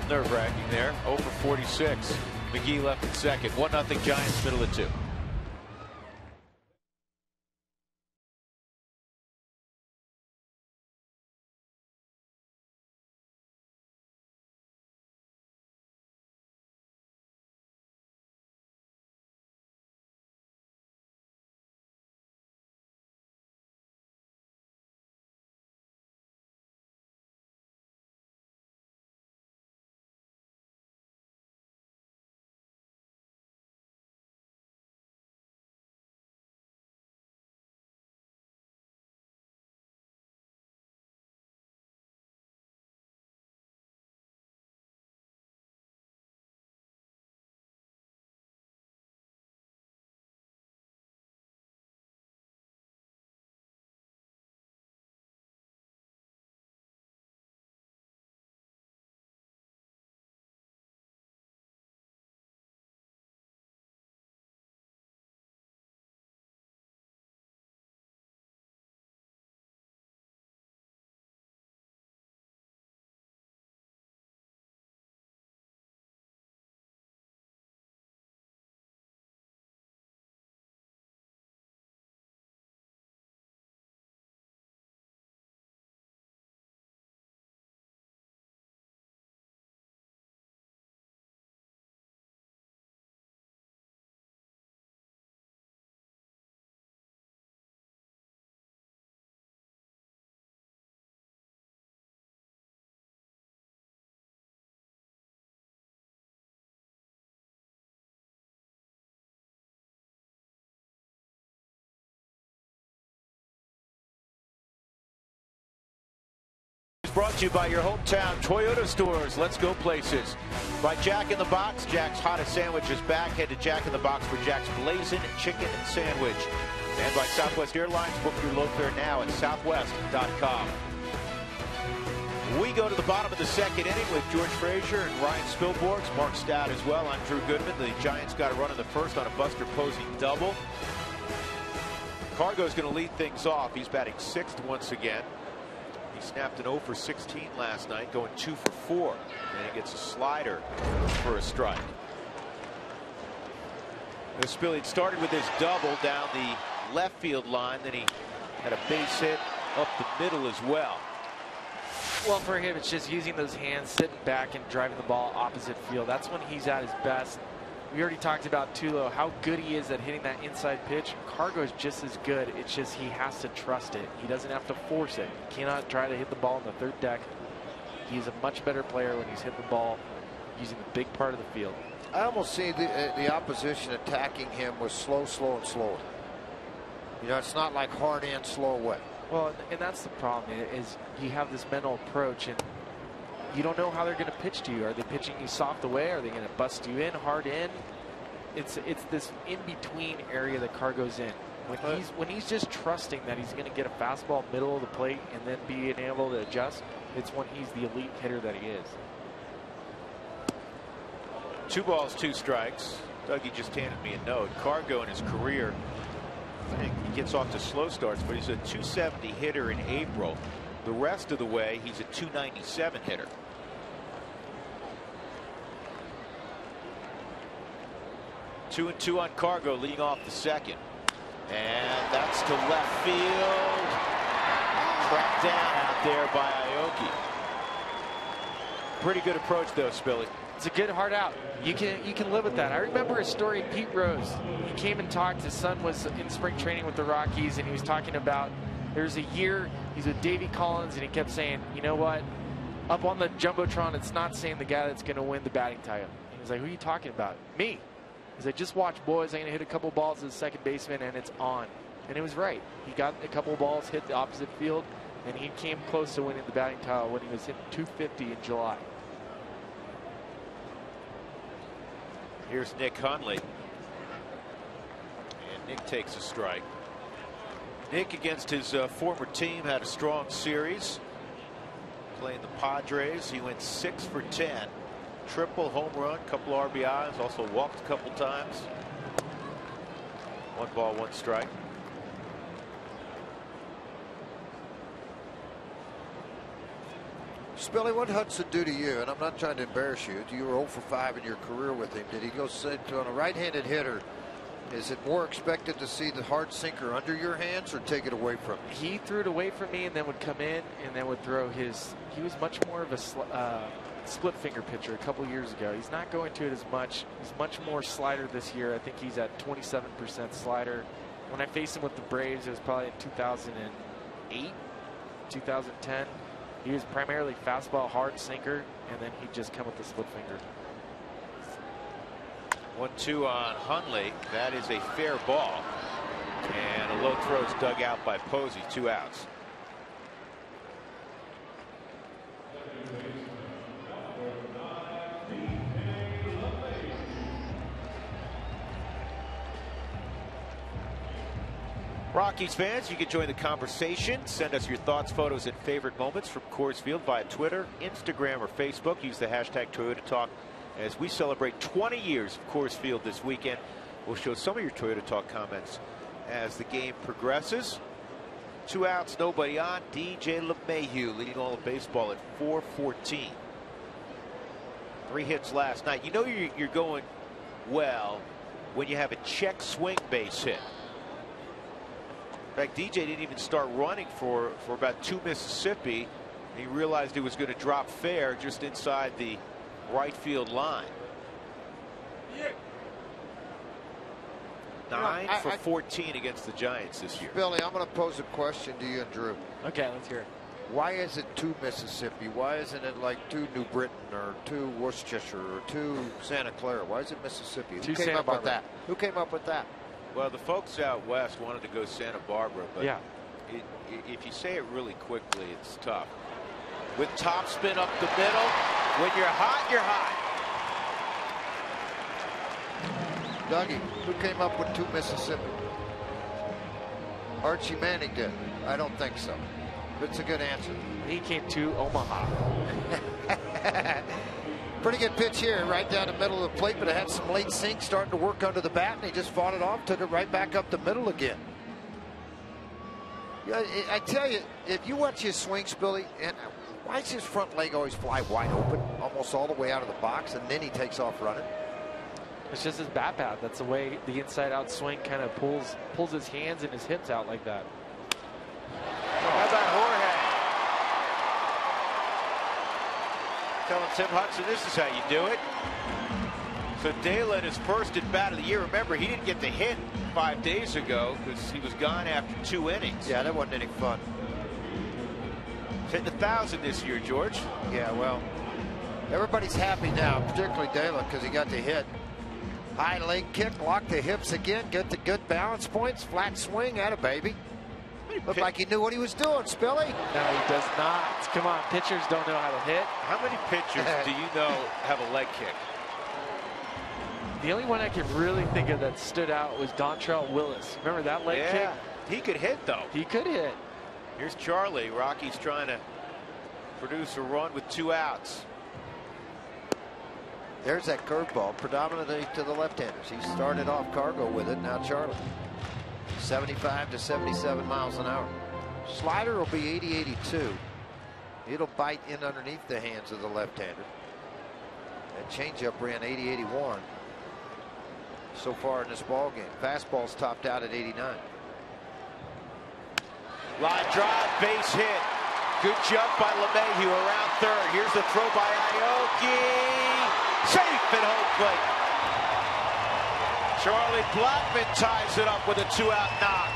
Speaker 1: Nerve-wracking there. 0 for 46. McGee left at second. 1-0 Giants, middle of 2. Brought to you by your hometown Toyota stores. Let's go places. By Jack in the Box. Jack's hottest sandwich is back. Head to Jack in the Box for Jack's Blazing Chicken Sandwich. And by Southwest Airlines. Book your low fare now at southwest.com. We go to the bottom of the second inning with George Frazier and Ryan Spilborghs. Mark Stout as well. I'm Drew Goodman. The Giants got a run in the first on a Buster Posey double. Cargo's going to lead things off. He's batting sixth once again. He snapped an 0 for 16 last night, going 2 for 4. And he gets a slider for a strike. This Billy started with his double down the left field line. Then he had a base hit up the middle as well.
Speaker 3: Well, for him, it's just using those hands, sitting back and driving the ball opposite field. That's when he's at his best. We already talked about Tulo, how good he is at hitting that inside pitch. Cargo is just as good. It's just he has to trust it. He doesn't have to force it. He cannot try to hit the ball in the third deck. He's a much better player when he's hitting the ball using the big part of the field.
Speaker 2: I almost see the opposition attacking him with slow, and slower. You know, it's not like hard in, slow away.
Speaker 3: Well, and that's the problem is you have this mental approach and you don't know how they're going to pitch to you. Are they pitching you soft away? Are they going to bust you in, hard in? It's this in-between area that Cargo's in. When he's just trusting that he's going to get a fastball middle of the plate and then being able to adjust, it's when he's the elite hitter that he is.
Speaker 1: 2 balls, 2 strikes. Dougie just handed me a note. Cargo in his career, he gets off to slow starts, but he's a 270 hitter in April. The rest of the way, he's a 297 hitter. Two and 2 on Cargo, leading off the second. And that's to left field. Trapped down out there by Aoki. Pretty good approach, though, Spilly.
Speaker 3: It's a good hard out. You can live with that. I remember a story of Pete Rose. He came and talked. His son was in spring training with the Rockies, and he was talking about there's a year he's with Davey Collins, and he kept saying, you know what? Up on the Jumbotron, it's not saying the guy that's going to win the batting title. He was like, who are you talking about? Me. He's like, just watch, boys. I'm going to hit a couple balls to the second baseman, and it's on. And it was right. He got a couple balls, hit the opposite field, and he came close to winning the batting title when he was hitting 250 in July.
Speaker 1: Here's Nick Hundley. And Nick takes a strike. Nick, against his former team, had a strong series. Playing the Padres, he went 6 for 10. Triple, home run, couple RBIs, also walked a couple times. 1 ball, 1 strike.
Speaker 2: Spilly, what Hudson do to you? And I'm not trying to embarrass you. You were 0 for 5 in your career with him. Did he go sit on a right-handed hitter? Is it more expected to see the hard sinker under your hands or take it away from you?
Speaker 3: He threw it away from me and then would come in and then would throw his. He was much more of a split finger pitcher a couple years ago. He's not going to it as much. He's much more slider this year. I think he's at 27% slider. When I faced him with the Braves, it was probably in 2008, 2010. He was primarily fastball, hard sinker, and then he'd just come with the split finger.
Speaker 1: 1-2 on Hundley. That is a fair ball. And a low throw is dug out by Posey. 2 outs. Rockies fans, you can join the conversation. Send us your thoughts, photos, and favorite moments from Coors Field via Twitter, Instagram, or Facebook. Use the hashtag Toyota Talk as we celebrate 20 years of Coors Field this weekend. We'll show some of your Toyota Talk comments as the game progresses. 2 outs, nobody on. DJ LeMahieu leading all of baseball at 414. 3 hits last night. You know you're going well when you have a check swing base hit. In fact, DJ didn't even start running for about 2 Mississippi. He realized he was going to drop fair just inside the right field line. 9 for 14 against the Giants this year.
Speaker 2: Billy, I'm going to pose a question to you and Drew.
Speaker 3: Okay, let's hear it.
Speaker 2: Why is it 2 Mississippi? Why isn't it like 2 New Britain or 2 Worcestershire or 2 Santa Clara? Why is it Mississippi? Who came up with that? Who came up with that?
Speaker 1: Well, the folks out west wanted to go Santa Barbara, but
Speaker 3: yeah,
Speaker 1: if you say it really quickly, it's tough. With top spin up the middle, when you're hot, you're hot.
Speaker 2: Dougie, who came up with 2 Mississippi? Archie Manning did. I don't think so. But it's a good answer.
Speaker 3: He came to Omaha.
Speaker 2: Pretty good pitch here, right down the middle of the plate, but it had some late sink starting to work under the bat, and he just fought it off, took it right back up the middle again. Yeah, I tell you, if you watch his swings, Billy, and why does his front leg always fly wide open, almost all the way out of the box, and then he takes off running?
Speaker 3: It's just his bat path. That's the way the inside-out swing kind of pulls his hands and his hips out like that.
Speaker 1: How about Jorge? Telling Tim Hudson this is how you do it. So Dela in his first at bat of the year. Remember, he didn't get the hit 5 days ago because he was gone after 2 innings.
Speaker 2: Yeah, that wasn't any fun.
Speaker 1: He's hitting 1,000 this year, George.
Speaker 2: Yeah, well, everybody's happy now, particularly Dela, because he got the hit. High leg kick, lock the hips again, get the good balance points, flat swing, atta baby. Looked like he knew what he was doing, Spilly.
Speaker 3: No, he does not. Come on, pitchers don't know how to hit.
Speaker 1: How many pitchers do you know have a leg kick?
Speaker 3: The only one I can really think of that stood out was Dontrell Willis. Remember that leg kick?
Speaker 1: He could hit, though.
Speaker 3: He could hit.
Speaker 1: Here's Charlie. Rockies trying to produce a run with 2 outs.
Speaker 2: There's that curveball, predominantly to the left-handers. He started off Cargo with it. Now Charlie. 75 to 77 miles an hour. Slider will be 80-82. It'll bite in underneath the hands of the left-hander. That changeup ran 80-81 so far in this ball game. Fastball's topped out at 89.
Speaker 1: Line drive, base hit. Good jump by LeMahieu around third. Here's the throw by Aoki. Safe at home plate. Charlie Blackmon ties it up with a 2-out knock.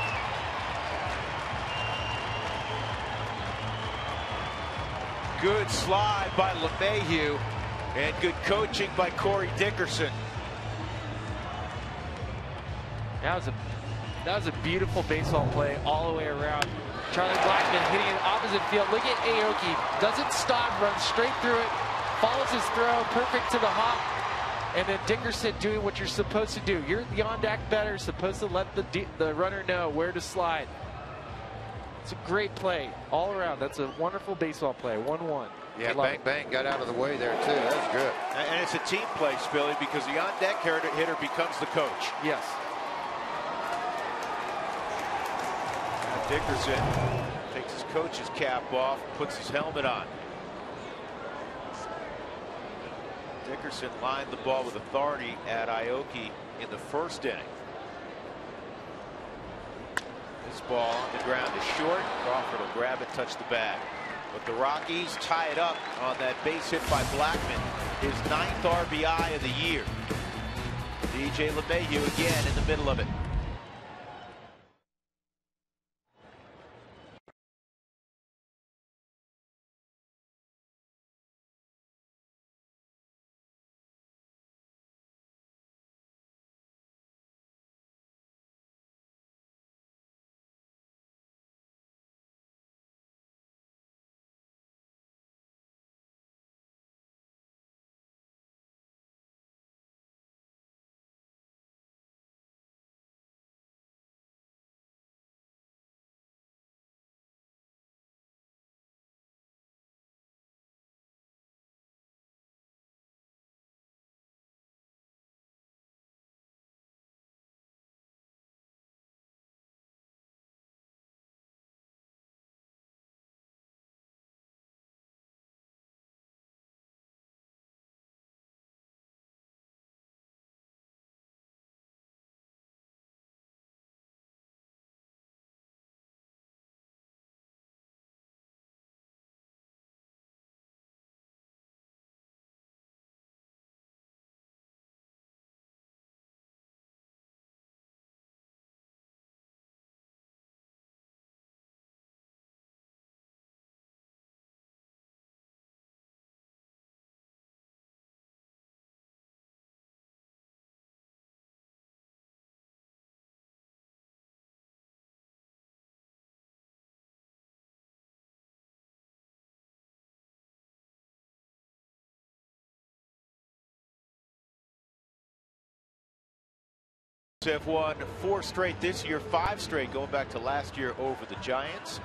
Speaker 1: Good slide by LeMahieu and good coaching by Corey Dickerson.
Speaker 3: That was a beautiful baseball play all the way around. Charlie Blackmon hitting it opposite field. Look at Aoki. Doesn't stop, runs straight through it. Follows his throw, perfect to the hop. And then Dickerson doing what you're supposed to do. You're the on-deck batter, supposed to let the runner know where to slide. It's a great play all around. That's a wonderful baseball play. 1-1.
Speaker 2: Yeah, bang, bang, got out of the way there, too. That's good.
Speaker 1: And it's a team play, Spilly, because the on-deck hitter becomes the coach.
Speaker 3: Yes.
Speaker 1: Dickerson takes his coach's cap off, puts his helmet on. Dickerson lined the ball with authority at Aoki in the first inning. This ball on the ground is short. Crawford will grab it, touch the bag. But the Rockies tie it up on that base hit by Blackmon, his 9th RBI of the year. DJ LeMahieu again in the middle of it. Have won 4 straight this year, 5 straight going back to last year over the Giants.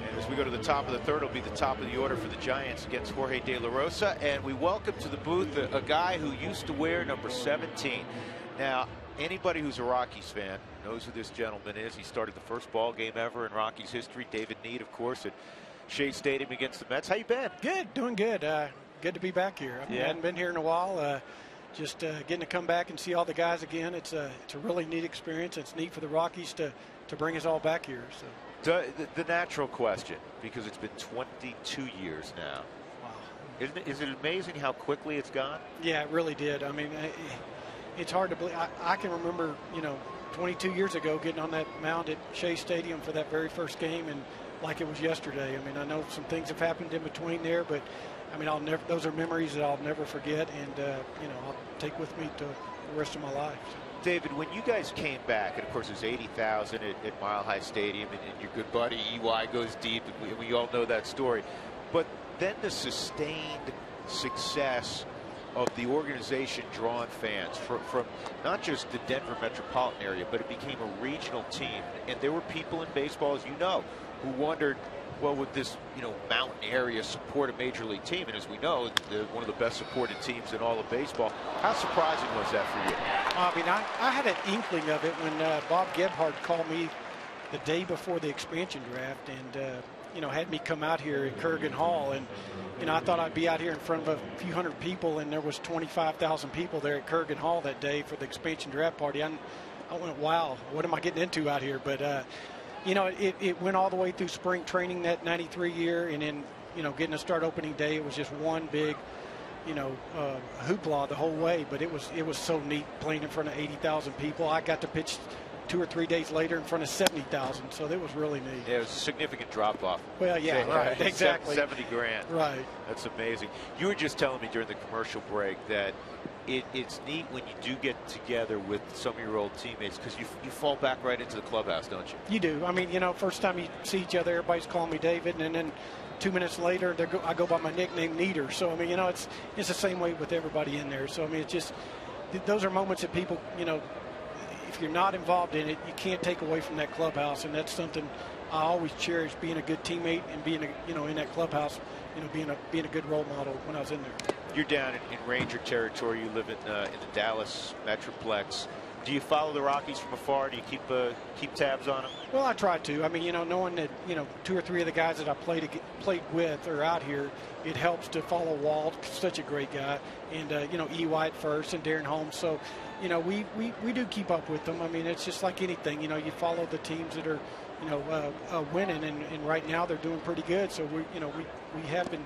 Speaker 1: And as we go to the top of the third, it'll be the top of the order for the Giants against Jorge De La Rosa. And we welcome to the booth a guy who used to wear number 17. Now, anybody who's a Rockies fan knows who this gentleman is. He started the first ball game ever in Rockies history. David Need, of course, at Shea Stadium against the Mets. How you been?
Speaker 6: Good, doing good. Good to be back here. I hadn't been here in a while. Just getting to come back and see all the guys again. It's a really neat experience. It's neat for the Rockies to bring us all back here. So
Speaker 1: the natural question, because it's been 22 years now.
Speaker 6: Wow.
Speaker 1: Is it amazing how quickly it's gone?
Speaker 6: Yeah, it really did. I mean, it's hard to believe. I can remember, 22 years ago getting on that mound at Shea Stadium for that very first game, and like it was yesterday. I mean, I know some things have happened in between there, but I mean, those are memories that I'll never forget, and I'll take with me to the rest of my life. So.
Speaker 1: David, when you guys came back, and of course it was 80,000 at Mile High Stadium, and your good buddy EY goes deep, and we all know that story. But then the sustained success of the organization drawing fans from not just the Denver metropolitan area, but it became a regional team. And there were people in baseball, as you know, who wondered, well, would this, mountain area support a major league team? And as we know, one of the best supported teams in all of baseball. How surprising was that for you?
Speaker 6: I mean, I had an inkling of it when Bob Gebhardt called me the day before the expansion draft and, had me come out here at Kurgan Hall. And, I thought I'd be out here in front of a few hundred people, and there was 25,000 people there at Kurgan Hall that day for the expansion draft party. I went, wow, what am I getting into out here? But, it went all the way through spring training that 93 year, and then, getting to start opening day, it was just one big, hoopla the whole way. But it was so neat playing in front of 80,000 people. I got to pitch 2 or 3 days later in front of 70,000, so that was really neat.
Speaker 1: Yeah, it was a significant drop off.
Speaker 6: Well, yeah, right, exactly.
Speaker 1: 70 grand.
Speaker 6: Right.
Speaker 1: That's amazing. You were just telling me during the commercial break that it's neat when you do get together with some of your old teammates, because you fall back right into the clubhouse, don't you?
Speaker 6: You do. I mean, first time you see each other, everybody's calling me David, and then 2 minutes later, I go by my nickname, Neater. So, I mean, it's the same way with everybody in there. So, I mean, it's just, those are moments that people, if you're not involved in it, you can't take away from that clubhouse, and that's something I always cherish, being a good teammate and being in that clubhouse, being a good role model when I was in there.
Speaker 1: You're down in Ranger territory. You live in the Dallas Metroplex. Do you follow the Rockies from afar? Do you keep tabs on them?
Speaker 6: Well, I try to. I mean, knowing that 2 or 3 of the guys that I played with are out here, it helps to follow Walt, such a great guy, and E.Y. at first and Darren Holmes. So, we do keep up with them. I mean, it's just like anything. You follow the teams that are winning, and right now they're doing pretty good. So we have been,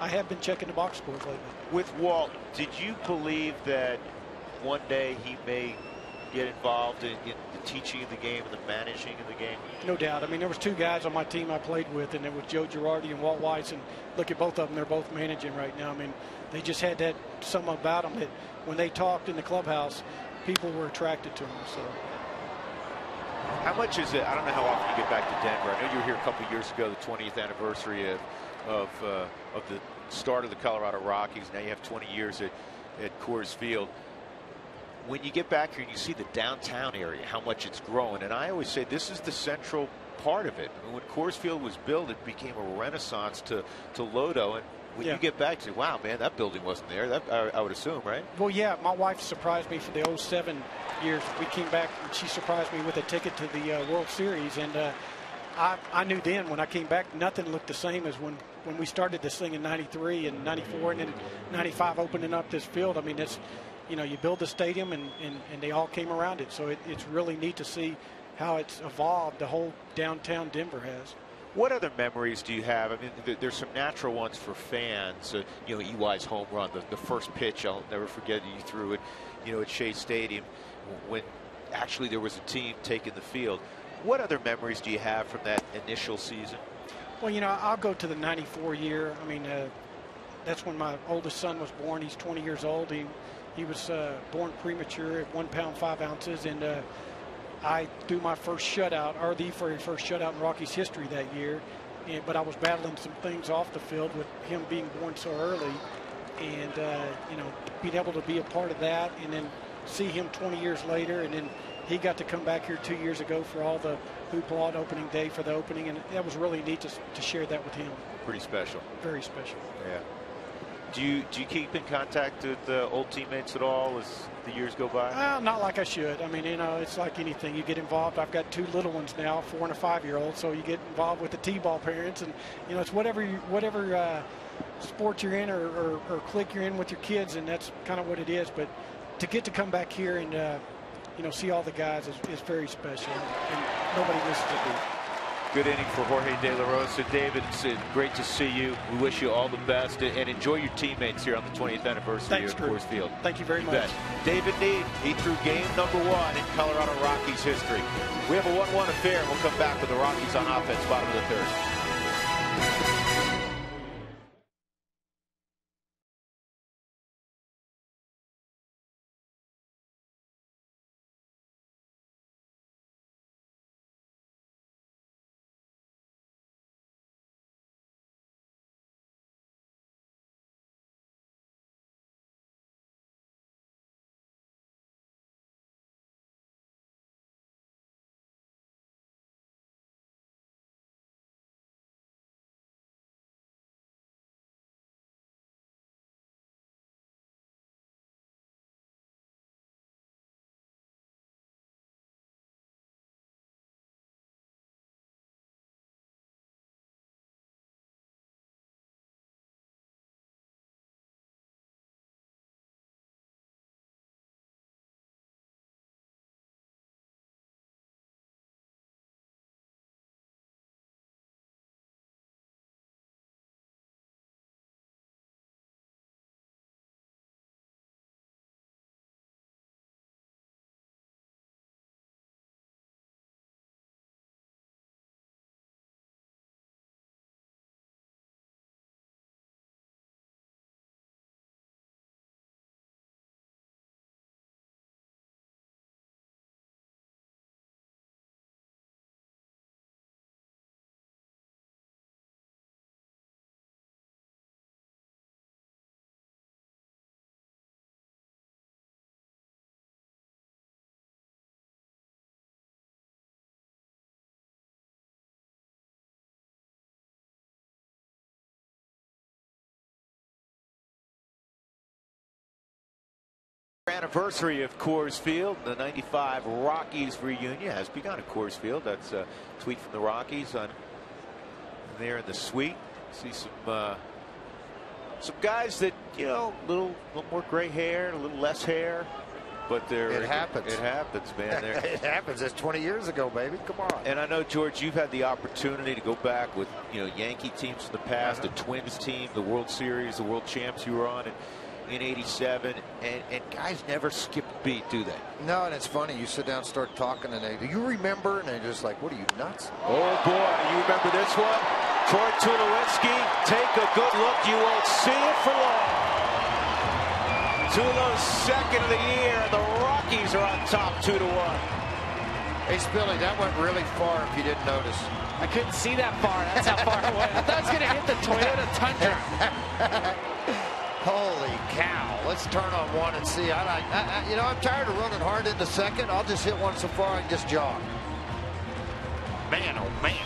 Speaker 6: I have been checking the box scores lately.
Speaker 1: With Walt, did you believe that one day he may get involved in the teaching of the game and the managing of the game?
Speaker 6: No doubt. I mean, there was 2 guys on my team I played with, and it was Joe Girardi and Walt Weiss, and look at both of them. They're both managing right now. I mean, they just had that something about them that when they talked in the clubhouse, people were attracted to them. So.
Speaker 1: How much is it? I don't know how often you get back to Denver. I know you were here a couple of years ago, the 20th anniversary of the start of the Colorado Rockies. Now you have 20 years at Coors Field. When you get back here and you see the downtown area, how much it's growing, and I always say this is the central part of it. When Coors Field was built, it became a renaissance to Lodo, and when you get back, you say, wow, man, that building wasn't there. That I would assume, right?
Speaker 6: Well, yeah, my wife surprised me for the 07 years. We came back, and she surprised me with a ticket to the World Series, and I knew then when I came back, nothing looked the same as when we started this thing in 93 and 94 and then 95 opening up this field. I mean, it's, you build the stadium and they all came around it. So it's really neat to see how it's evolved, the whole downtown Denver has.
Speaker 1: What other memories do you have? I mean, there's some natural ones for fans. EY's home run, the first pitch, I'll never forget you threw it, at Shea Stadium when actually there was a team taking the field. What other memories do you have from that initial season?
Speaker 6: Well, I'll go to the 94 year. I mean, that's when my oldest son was born. He's 20 years old. He was born premature at 1 pound 5 ounces, and I threw my first shutout, or the very first shutout in Rockies history that year. But I was battling some things off the field with him being born so early, and being able to be a part of that, and then see him 20 years later, and then he got to come back here 2 years ago for all the hoopla on opening day for the opening, and that was really neat to share that with him.
Speaker 1: Pretty special.
Speaker 6: Very special.
Speaker 1: Yeah. Do you keep in contact with old teammates at all as the years go by?
Speaker 6: Not like I should. I mean, it's like anything. You get involved. I've got 2 little ones now, 4 and a 5-year-old. So you get involved with the T-ball parents, and it's whatever sport you're in or clique you're in with your kids, and that's kind of what it is. But to get to come back here and see all the guys is very special, and nobody misses a beat.
Speaker 1: Good inning for Jorge De La Rosa. David, it's great to see you. We wish you all the best, and enjoy your teammates here on the 20th anniversary of Coors Field.
Speaker 6: Thank you very much.
Speaker 1: Bet. David Need, he threw game number 1 in Colorado Rockies history. We have a 1-1 affair, and we'll come back with the Rockies on offense, bottom of the 3rd. Anniversary of Coors Field. The '95 Rockies reunion has begun at Coors Field. That's a tweet from the Rockies on there in the suite. See some guys that, you know, a little more gray hair, a little less hair, but
Speaker 2: it happens.
Speaker 1: It happens, man.
Speaker 2: It happens. It's 20 years ago, baby. Come on.
Speaker 1: And I know, George, you've had the opportunity to go back with, you know, Yankee teams in the past, the Twins team, the World Series, the World Champs you were on in '87, and guys never skip a beat, do they?
Speaker 2: No, and it's funny. You sit down and start talking, and they, do you remember? And they're just like, what are you, nuts?
Speaker 1: Oh, boy. You remember this one? Troy Tulowitzki, take a good look. You won't see it for long. Tulo's second of the year, and the Rockies are on top 2-1.
Speaker 2: Hey, Spilly, that went really far if you didn't notice.
Speaker 3: I couldn't see that far. That's how far it went. I thought it was going to hit the Toyota Tundra.
Speaker 2: Holy cow. Let's turn on one and see. You know, I'm tired of running hard into second. I'll just hit one so far and just jog. Man, oh, man.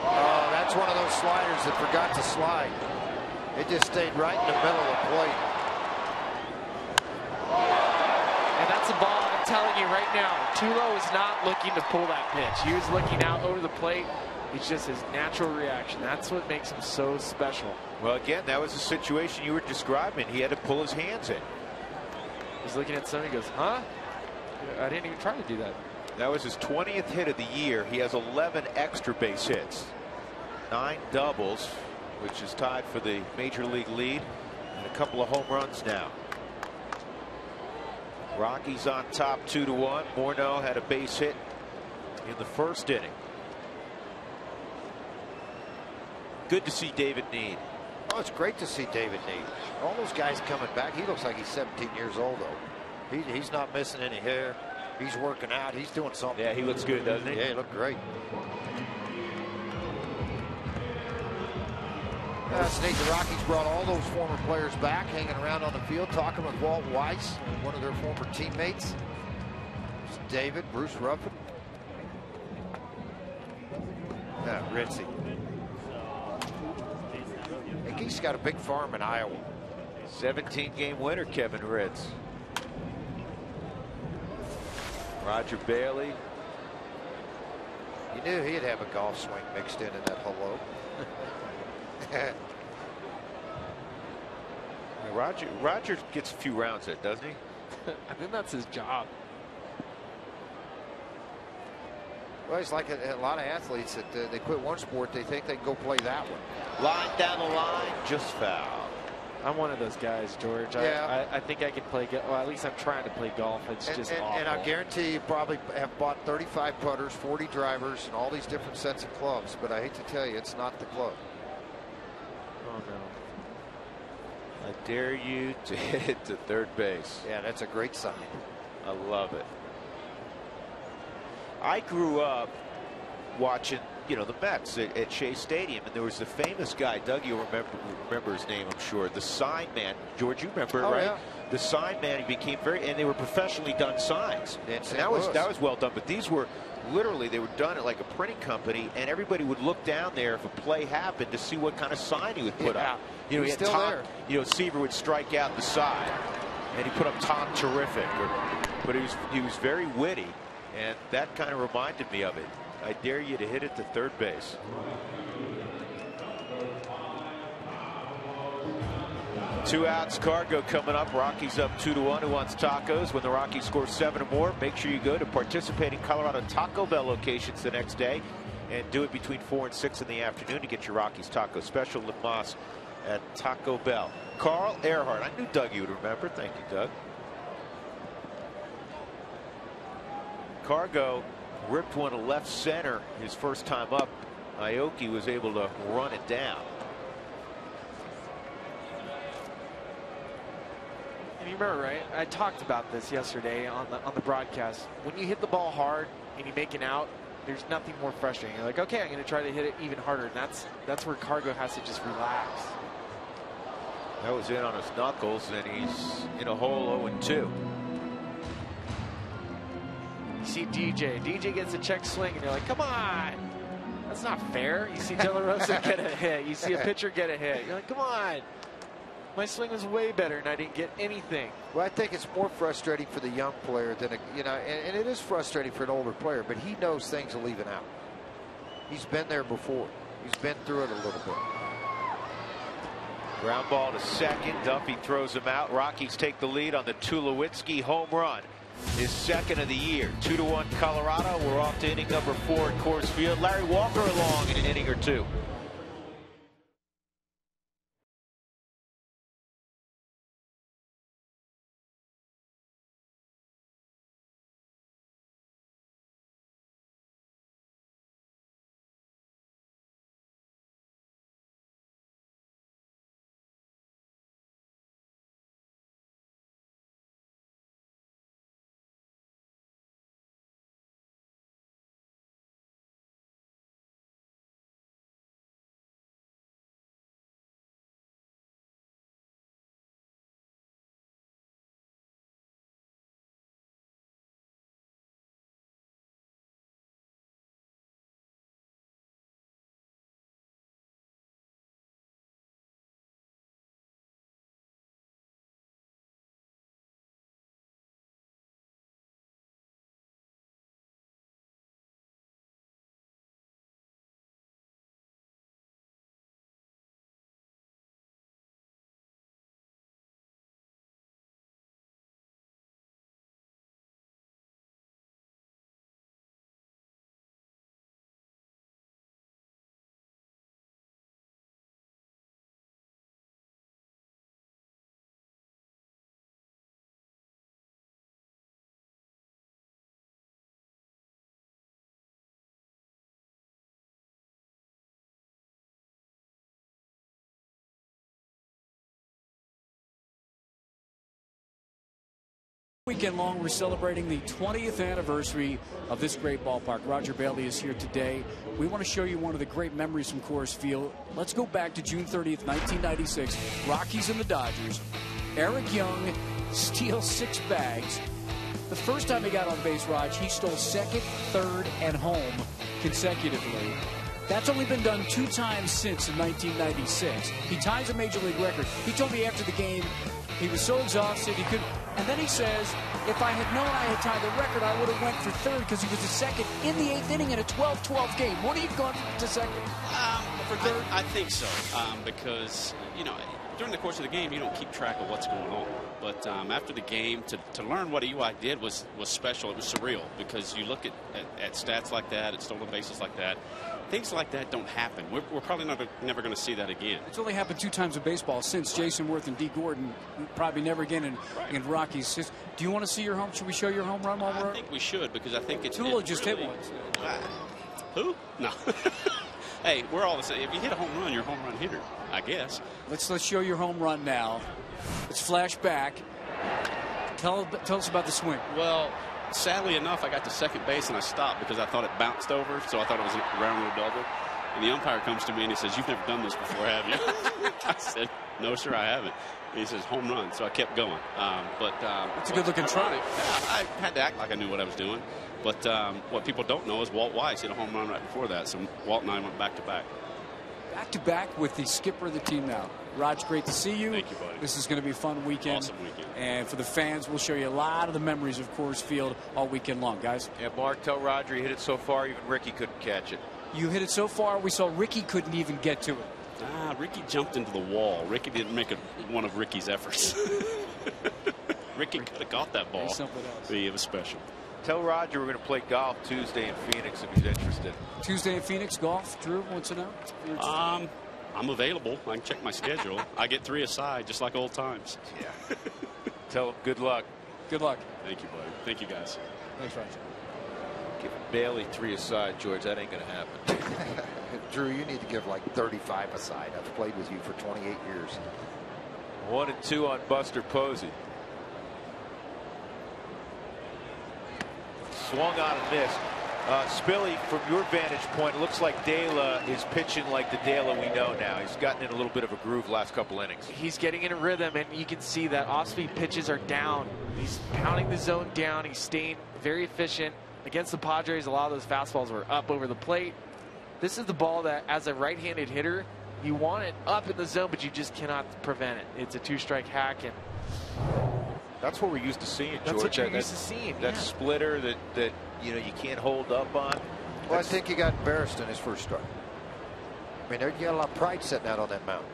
Speaker 2: Oh, that's one of those sliders that forgot to slide. It just stayed right in the middle of the plate.
Speaker 3: And that's a ball, I'm telling you right now, Tulo is not looking to pull that pitch. He was looking out over the plate. It's just his natural reaction. That's what makes him so special.
Speaker 1: Well, again, that was the situation you were describing. He had to pull his hands in.
Speaker 3: He's looking at somebody, he goes, huh? I didn't even try to do that.
Speaker 1: That was his 20th hit of the year. He has 11 extra base hits, 9 doubles, which is tied for the major league lead, and a couple of home runs now. Rockies on top 2-1. Morneau had a base hit in the first inning. Good to see David Need.
Speaker 2: Oh, it's great to see David Need. All those guys coming back. He looks like he's 17 years old, though. He's not missing any hair. He's working out. He's doing something.
Speaker 1: Yeah, he looks good, doesn't he?
Speaker 2: Yeah, he looked great. That's neat. The Rockies brought all those former players back, hanging around on the field, talking with Walt Weiss, one of their former teammates. It's David, Bruce Ruffin. Ritzy. He's got a big farm in Iowa.
Speaker 1: 17-game winner, Kevin Ritz. Roger Bailey.
Speaker 2: You knew he'd have a golf swing mixed in that hello.
Speaker 1: Roger gets a few rounds in, doesn't he?
Speaker 3: I think that's his job.
Speaker 2: Well, he's like a lot of athletes that they quit one sport, they think they can go play that one.
Speaker 1: Line down the line, just foul.
Speaker 3: I'm one of those guys, George.
Speaker 2: Yeah.
Speaker 3: I think I can play. Well, at least I'm trying to play golf. It's just awful.
Speaker 2: And I guarantee you probably have bought 35 putters, 40 drivers, and all these different sets of clubs. But I hate to tell you, it's not the club.
Speaker 3: Oh no!
Speaker 1: I dare you to hit it to third base.
Speaker 2: Yeah, that's a great sign.
Speaker 1: I love it. I grew up watching, you know, the Mets at Shea Stadium, and there was the famous guy, Doug, you'll remember his name, I'm sure, the sign man. George, you remember, right? Yeah. The sign man, he became and they were professionally done signs. And that was well done, but these were literally, they were done at like a printing company, and everybody would look down there if a play happened to see what kind of sign he would put up. You know, he had
Speaker 2: still
Speaker 1: Tom,
Speaker 2: there.
Speaker 1: You know, Seaver would strike out the side, and he put up Tom Terrific, but he was very witty. And that kind of reminded me of it. I dare you to hit it to third base. Two outs, Cargo coming up. Rockies up 2-1. Who wants tacos? When the Rockies score 7 or more, make sure you go to participating Colorado Taco Bell locations the next day and do it between 4 and 6 in the afternoon to get your Rockies taco special. Lip Moss at Taco Bell. Carl Earhart. I knew Doug you would remember. Thank you, Doug. Cargo ripped one to left center his first time up. Aoki was able to run it down.
Speaker 3: And you remember, right? I talked about this yesterday on the broadcast. When you hit the ball hard and you make an out, there's nothing more frustrating. You're like, okay, I'm going to try to hit it even harder, and that's where Cargo has to just relax.
Speaker 1: That was in on his knuckles, and he's in a hole 0-2.
Speaker 3: You see DJ gets a check swing, and you're like, come on, that's not fair. You see De La Rosa get a hit, you see a pitcher get a hit, you're like, come on.
Speaker 7: my swing was way better and I didn't get anything.
Speaker 2: Well, I think it's more frustrating for the young player than, and it is frustrating for an older player, but he knows things will even out. He's been there before. He's been through it a little bit.
Speaker 1: Ground ball to second. Duffy throws him out. Rockies take the lead on the Tulowitzki home run. His second of the year. 2-1 Colorado. We're off to inning number 4 at Coors Field. Larry Walker along in an inning or two.
Speaker 4: Weekend long, we're celebrating the 20th anniversary of this great ballpark. Roger Bailey is here today. We want to show you one of the great memories from Coors Field. Let's go back to June 30th, 1996. Rockies and the Dodgers. Eric Young steals 6 bags. The first time he got on base, Raj, he stole second, third, and home consecutively. That's only been done 2 times since in 1996. He ties a major league record. He told me after the game he was so exhausted he couldn't. And then he says, if I had known I had tied the record, I would have went for third because he was the second in the 8th inning in a 12-12 game. What are you going to second?
Speaker 8: For third? I think so, because, during the course of the game, you don't keep track of what's going on. But after the game, to learn what a UI did was special. It was surreal because you look at stats like that, at stolen bases like that. Things like that don't happen. We're probably never going to see that again.
Speaker 4: It's only happened 2 times in baseball since Jason Worth and D. Gordon. Probably never again in Rockies. Do you want to see your home? Should we show your home run?
Speaker 8: I think we should because I think it's.
Speaker 4: Tulo just
Speaker 8: really,
Speaker 4: hit one.
Speaker 8: Who? No. Hey, we're all the same. If you hit a home run, you're a home run hitter, I guess.
Speaker 4: Let's show your home run now. Let's flash back. Tell us about the swing.
Speaker 8: Well, sadly enough, I got to second base and I stopped because I thought it bounced over, so I thought it was a round little double. And the umpire comes to me and he says, "You've never done this before, have you?" I said, "No, sir, I haven't." And he says, "Home run." So I kept going.
Speaker 4: It's a good-looking try.
Speaker 8: Yeah, I had to act like I knew what I was doing. But what people don't know is Walt Weiss hit a home run right before that. So Walt and I went back-to-back.
Speaker 4: Back-to-back with the skipper of the team now. Raj, great to see you.
Speaker 8: Thank you, buddy.
Speaker 4: This is going to be a fun weekend.
Speaker 8: Awesome weekend.
Speaker 4: And for the fans, we'll show you a lot of the memories of Coors Field all weekend long, guys.
Speaker 1: Yeah, Mark, tell Roger he hit it so far, even Ricky couldn't catch it.
Speaker 4: You hit it so far, we saw Ricky couldn't even get to it.
Speaker 8: Ricky jumped into the wall. Ricky didn't make one of Ricky's efforts. Ricky could have got that ball.
Speaker 4: Something else.
Speaker 8: But it was special.
Speaker 1: Tell Roger we're going to play golf Tuesday in Phoenix if he's interested.
Speaker 4: Tuesday in Phoenix, golf. Drew wants to know.
Speaker 8: I'm available. I can check my schedule. I get 3 aside, just like old times.
Speaker 1: Yeah. Tell him good luck.
Speaker 4: Good luck.
Speaker 8: Thank you, buddy. Thank you, guys.
Speaker 4: Thanks, Roger.
Speaker 1: Give Bailey 3 aside, George. That ain't going to happen.
Speaker 2: Drew, you need to give like 35 aside. I've played with you for 28 years.
Speaker 1: 1-2 on Buster Posey. Swung on and missed. Spilly, from your vantage point, it looks like Dela is pitching like the Dela we know now. He's gotten in a little bit of a groove last couple innings.
Speaker 7: He's getting in a rhythm, and you can see that off-speed pitches are down. He's pounding the zone down. He's staying very efficient. Against the Padres, a lot of those fastballs were up over the plate. This is the ball that, as a right-handed hitter, You want it up in the zone, but you just cannot prevent it. It's a 2-strike hack, and
Speaker 1: that's what we're used to seeing, George.
Speaker 7: That's what you're used to seeing.
Speaker 1: That splitter that you can't hold up on.
Speaker 2: Well, I think he got embarrassed in his first start. I mean, he got a lot of pride sitting out on that mound.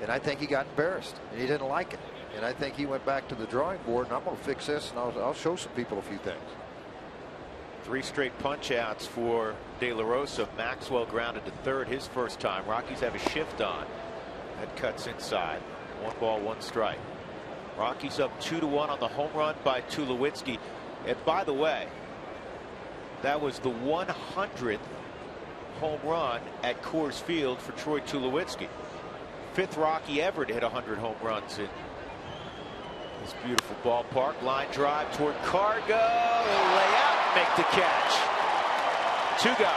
Speaker 2: And I think he got embarrassed, and he didn't like it. And I think he went back to the drawing board, and I'm going to fix this, and I'll show some people a few things.
Speaker 1: 3 straight punch outs for De La Rosa. Maxwell grounded to third his first time. Rockies have a shift on. That cuts inside. 1 ball, 1 strike. Rockies up 2-1 on the home run by Tulowitzki. And by the way, that was the 100th home run at Coors Field for Troy Tulowitzki. 5th Rocky ever to hit 100 home runs in this beautiful ballpark. Line drive toward Cargo. Lay out, make the catch. 2 gone.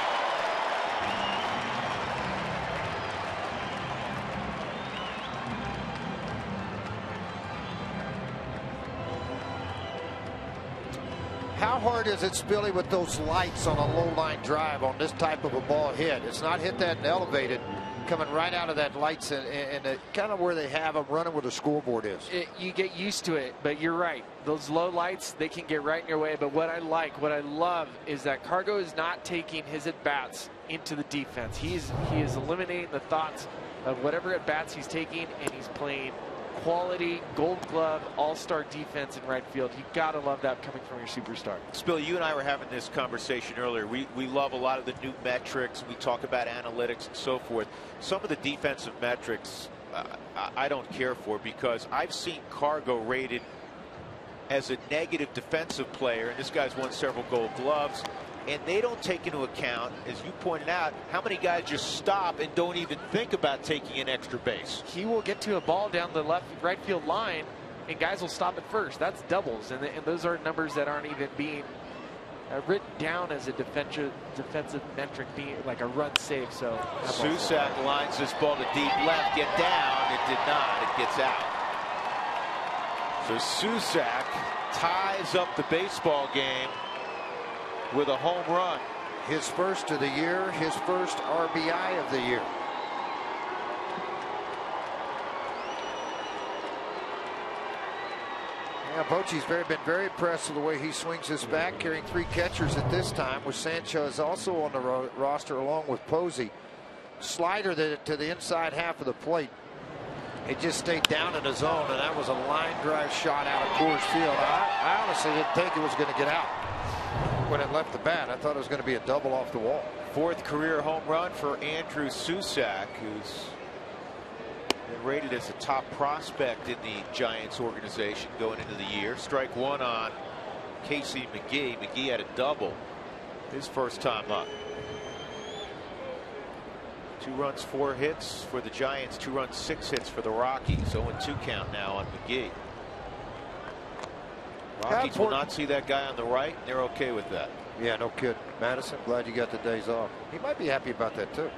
Speaker 2: How hard is it, Spilly, with those lights on a low line drive on this type of a ball hit? It's not hit that and elevated, coming right out of that lights and kind of where they have them running where the scoreboard is.
Speaker 7: You get used to it, but you're right. Those low lights, they can get right in your way. But what I love is that Cargo is not taking his at-bats into the defense. He is eliminating the thoughts of whatever at-bats he's taking, and he's playing quality Gold Glove all-star defense in right field. You gotta love that coming from your superstar.
Speaker 1: Spill, you and I were having this conversation earlier. We love a lot of the new metrics. We talk about analytics and so forth. Some of the defensive metrics I don't care for, because I've seen Cargo rated as a negative defensive player, and this guy's won several Gold Gloves, and they don't take into account, as you pointed out, how many guys just stop and don't even think about taking an extra base.
Speaker 7: He will get to a ball down the right field line, and guys will stop at first. That's doubles, and those are numbers that aren't even being written down as a defensive metric, being like a run save. So
Speaker 1: Susak lines this ball to deep left. Get down. It did not. It gets out. So Susak ties up the baseball game with a home run.
Speaker 2: His first of the year, his first RBI of the year. Yeah, Bochy's been very impressed with the way he swings his bat, carrying 3 catchers at this time, with Sanchez also on the roster along with Posey. Slider to the inside half of the plate. It just stayed down in the zone, and that was a line drive shot out of Coors Field. I honestly didn't think it was going to get out when it left the bat. I thought it was going to be a double off the wall.
Speaker 1: 4th career home run for Andrew Susak, who's been rated as a top prospect in the Giants organization going into the year. Strike 1 on Casey McGee. McGee had a double his first time up. 2 runs, 4 hits for the Giants. 2 runs, 6 hits for the Rockies. 0-2 count now on McGee. Rockies will not see that guy on the right. They're okay with that.
Speaker 2: Yeah, no kidding. Madison, glad you got the days off. He might be happy about that too.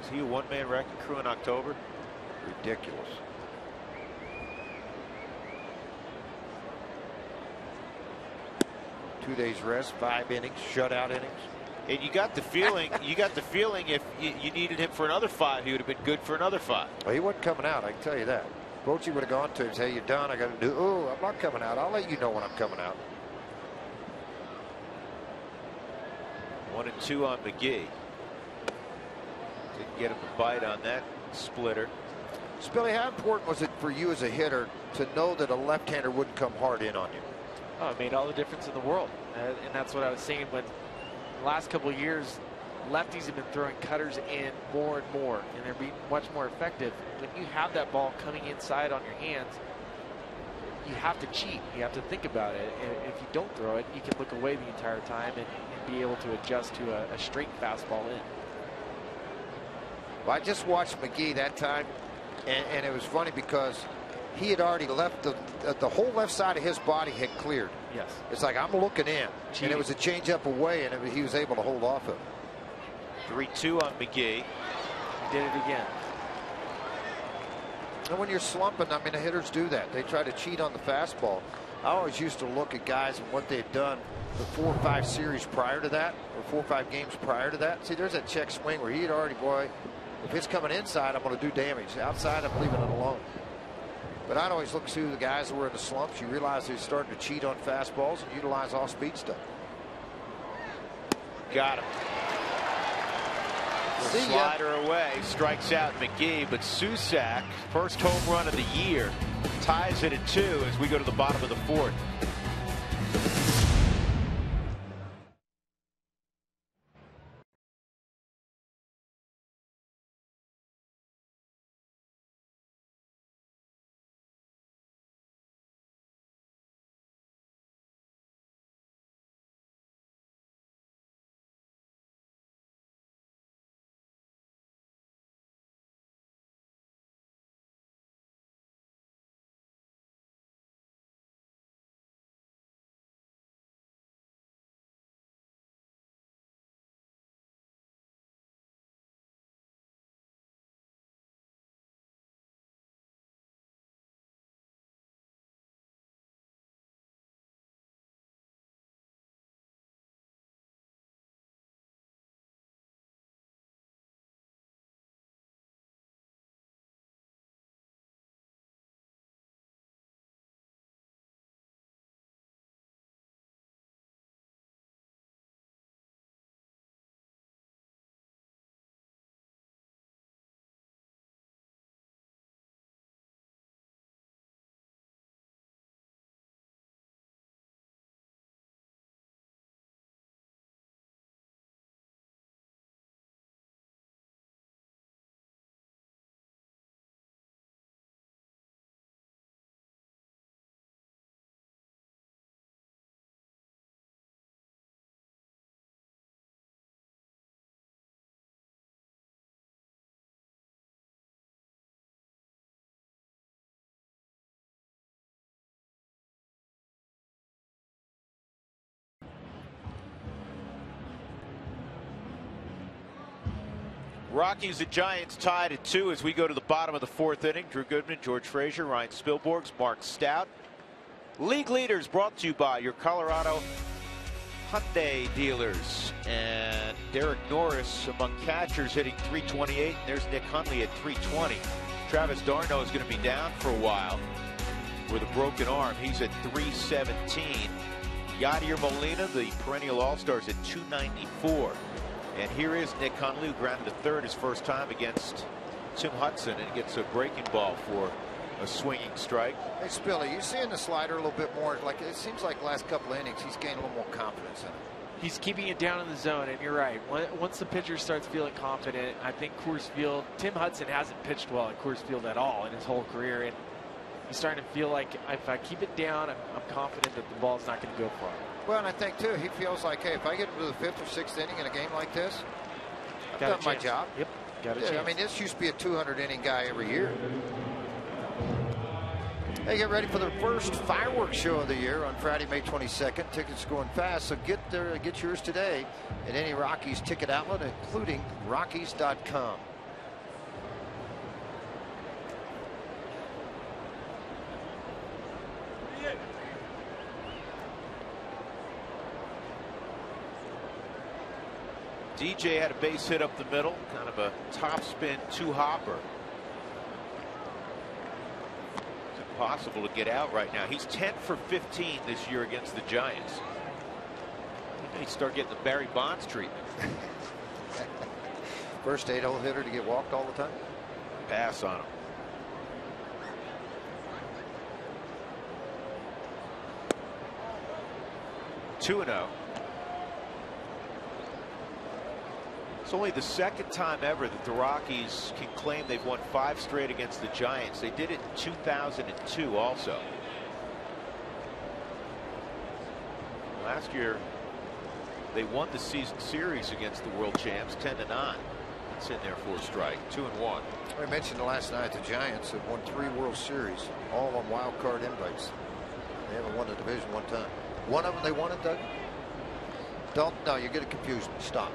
Speaker 1: Is he a one-man wrecking crew in October?
Speaker 2: Ridiculous. Two days rest, 5 innings, shutout innings.
Speaker 1: And you got the feeling, if you needed him for another 5, he would have been good for another 5.
Speaker 2: Well, he wasn't coming out, I can tell you that. Bochy would have gone to him and said, hey, you're done. I got to do. Oh, I'm not coming out. I'll let you know when I'm coming out.
Speaker 1: 1-2 on McGee. Didn't get him a bite on that splitter.
Speaker 2: Spilly, how important was it for you as a hitter to know that a left-hander wouldn't come hard in on you?
Speaker 7: Oh, it made all the difference in the world. And that's what I was saying when the last couple of years, lefties have been throwing cutters in more and more, and they're being much more effective. When you have that ball coming inside on your hands, you have to cheat. You have to think about it. And if you don't throw it, you can look away the entire time and be able to adjust to a straight fastball in.
Speaker 2: Well, I just watched McGee that time, and it was funny because he had already left the whole left side of his body had cleared.
Speaker 7: Yes.
Speaker 2: It's like, I'm looking in.
Speaker 7: Cheating.
Speaker 2: And it was a changeup away, and he was able to hold off of it.
Speaker 1: 3-2 on McGee.
Speaker 7: He did it again.
Speaker 2: And when you're slumping, I mean, the hitters do that. They try to cheat on the fastball. I always used to look at guys and what they'd done the 4 or 5 series prior to that, or 4 or 5 games prior to that. See, there's that check swing where he'd already, boy, if it's coming inside, I'm going to do damage. Outside, I'm leaving it alone. But I'd always look to the guys that were in the slumps. You realize they're starting to cheat on fastballs and utilize off-speed stuff.
Speaker 1: Got him. Slider away, strikes out McGee, but Susac, first home run of the year, ties it at 2 as we go to the bottom of the 4th. Rockies and Giants tied at 2 as we go to the bottom of the 4th inning. Drew Goodman, George Frazier, Ryan Spilborghs, Mark Stout. League leaders brought to you by your Colorado Hyundai dealers. And Derek Norris among catchers hitting .328. There's Nick Hundley at .320. Travis d'Arnaud is going to be down for a while with a broken arm. He's at .317. Yadier Molina, the perennial All-Stars, at .294. And here is Nick Hundley, who grounded to third his first time against Tim Hudson, and gets a breaking ball for a swinging strike.
Speaker 2: Hey, Spilly, you seeing the slider a little bit more? Like, it seems like last couple of innings he's gained a little more confidence in it.
Speaker 7: He's keeping it down in the zone, and you're right. Once the pitcher starts feeling confident, I think Coors Field, Tim Hudson hasn't pitched well at Coors Field at all in his whole career, and he's starting to feel like if I keep it down, I'm confident that the ball's not going to go far.
Speaker 2: Well, and I think, too, he feels like, hey, if I get into the 5th or 6th inning in a game like this, I've done my job.
Speaker 7: Yep, got a
Speaker 2: chance.
Speaker 7: chance.
Speaker 2: I mean, this used to be a 200-inning guy every year. Hey, get ready for the first fireworks show of the year on Friday, May 22nd. Tickets going fast, so get there, get yours today at any Rockies ticket outlet, including Rockies.com.
Speaker 1: DJ had a base hit up the middle, kind of a topspin 2-hopper. It's impossible to get out right now. He's 10 for 15 this year against the Giants. He may start getting the Barry Bonds treatment.
Speaker 2: First 8-hole hitter to get walked all the time.
Speaker 1: Pass on him. Two 2-0. It's only the second time ever that the Rockies can claim they've won 5 straight against the Giants. They did it in 2002 also. Last year they won the season series against the world champs 10-9. It's in there for a strike. 2-1.
Speaker 2: I mentioned last night the Giants have won 3 World Series, all on wild card invites. They haven't won the division one time. One of them they won it, Doug? No, you're going to confuse me. Stop.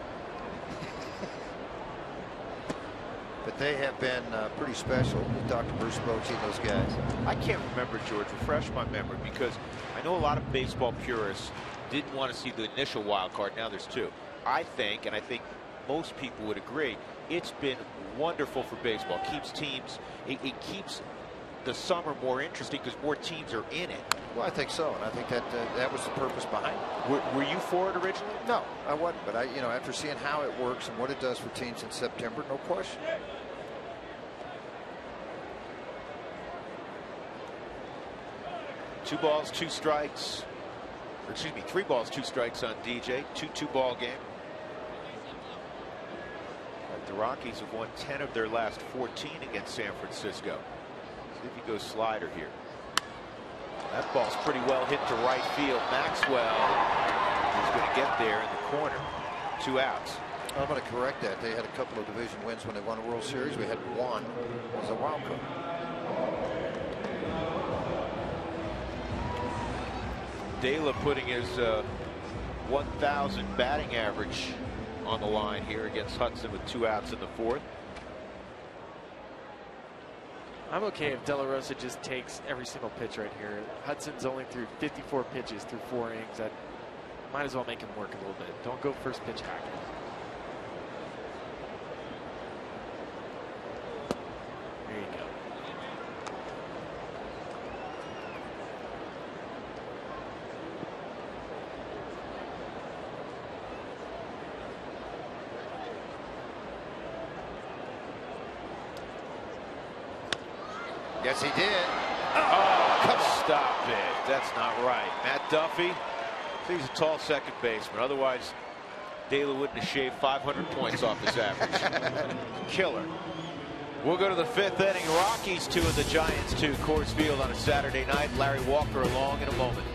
Speaker 2: But they have been pretty special. We talked to Bruce Bochy and those guys.
Speaker 1: I can't remember, George. Refresh my memory, because I know a lot of baseball purists didn't want to see the initial wild card. Now there's two. I think, and I think most people would agree, it's been wonderful for baseball. It keeps teams, it keeps the summer more interesting because more teams are in it.
Speaker 2: Well, I think so, and I think that that was the purpose behind it.
Speaker 1: Were you for it originally?
Speaker 2: No, I wasn't. But after seeing how it works and what it does for teams in September, no question.
Speaker 1: Two balls, two strikes. Or excuse me, 3 balls, 2 strikes on DJ. 2-2 ball game. The Rockies have won 10 of their last 14 against San Francisco. See if he goes slider here. That ball's pretty well hit to right field. Maxwell is going to get there in the corner. 2 outs.
Speaker 2: I'm going to correct that. They had a couple of division wins when they won the World Series. We had one as a wild card.
Speaker 1: Dela putting his 1,000 batting average on the line here against Hudson with 2 outs in the 4th.
Speaker 7: I'm okay if De La Rosa just takes every single pitch right here. Hudson's only threw 54 pitches through 4 innings. I might as well make him work a little bit. Don't go first pitch hacking. There you go.
Speaker 2: Yes, he did.
Speaker 1: Oh, come on. Stop it. That's not right. Matt Duffy, he's a tall second baseman. Otherwise, Dela wouldn't have shaved 500 points off his average. Killer. We'll go to the 5th inning. Rockies 2 and the Giants 2. Coors Field on a Saturday night. Larry Walker along in a moment.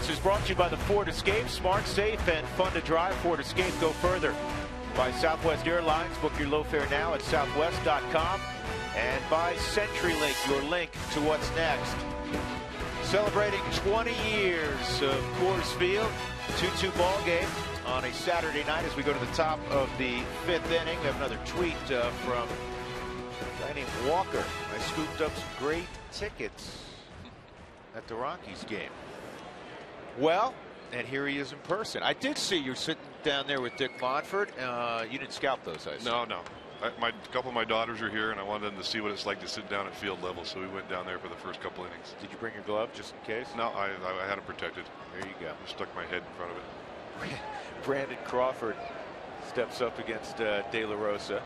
Speaker 1: Is brought to you by the Ford Escape. Smart, safe, and fun to drive. Ford Escape, go further. By Southwest Airlines. Book your low fare now at southwest.com. And by CenturyLink, your link to what's next. Celebrating 20 years of Coors Field. 2-2 ball game on a Saturday night as we go to the top of the 5th inning. We have another tweet from a guy named Walker. I scooped up some great tickets at the Rockies game. Well, and here he is in person. I did see you sitting down there with Dick Monfort. You didn't scout those, I assume.
Speaker 9: No. A couple of my daughters are here, and I wanted them to see what it's like to sit down at field level, so we went down there for the first couple innings.
Speaker 1: Did you bring your glove just in case?
Speaker 9: No, I had them protected.
Speaker 1: There you go.
Speaker 9: I stuck my head in front of it.
Speaker 1: Brandon Crawford steps up against De La Rosa.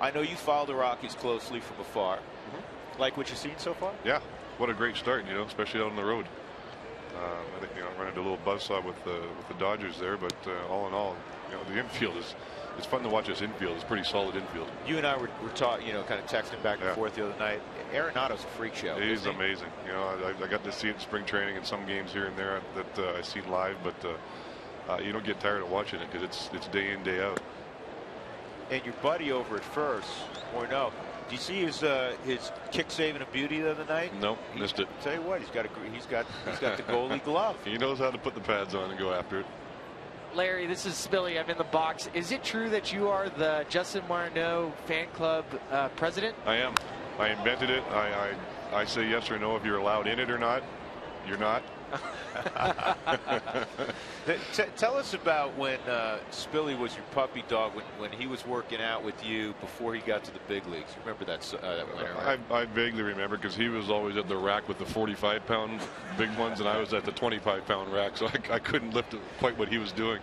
Speaker 1: I know you follow the Rockies closely from afar. Like what you've seen so far?
Speaker 9: Yeah, what a great start, especially out on the road. I think I ran into a little buzzsaw with the Dodgers there, but all in all, the infield it's fun to watch this infield. It's pretty solid infield.
Speaker 1: You and I were were kind of texting back and forth the other night. Arenado's a freak show.
Speaker 9: He's amazing. You know, I got to see it in spring training and some games here and there that I seen live, but you don't get tired of watching it because it's day in, day out.
Speaker 1: And your buddy over at first, Morneau, do you see his kick saving a beauty the other night?
Speaker 9: Nope, missed it.
Speaker 1: Tell you what, he's got the goalie glove.
Speaker 9: He knows how to put the pads on and go after it.
Speaker 7: Larry, this is Spilly. I'm in the box. Is it true that you are the Justin Morneau fan club president?
Speaker 9: I am. I invented it. I say yes or no if you're allowed in it or not. You're not.
Speaker 1: Tell us about when Spilly was your puppy dog, when he was working out with you before he got to the big leagues. You remember that winter, right?
Speaker 9: I vaguely remember because he was always at the rack with the 45-pound big ones, and I was at the 25-pound rack, so I couldn't lift quite what he was doing.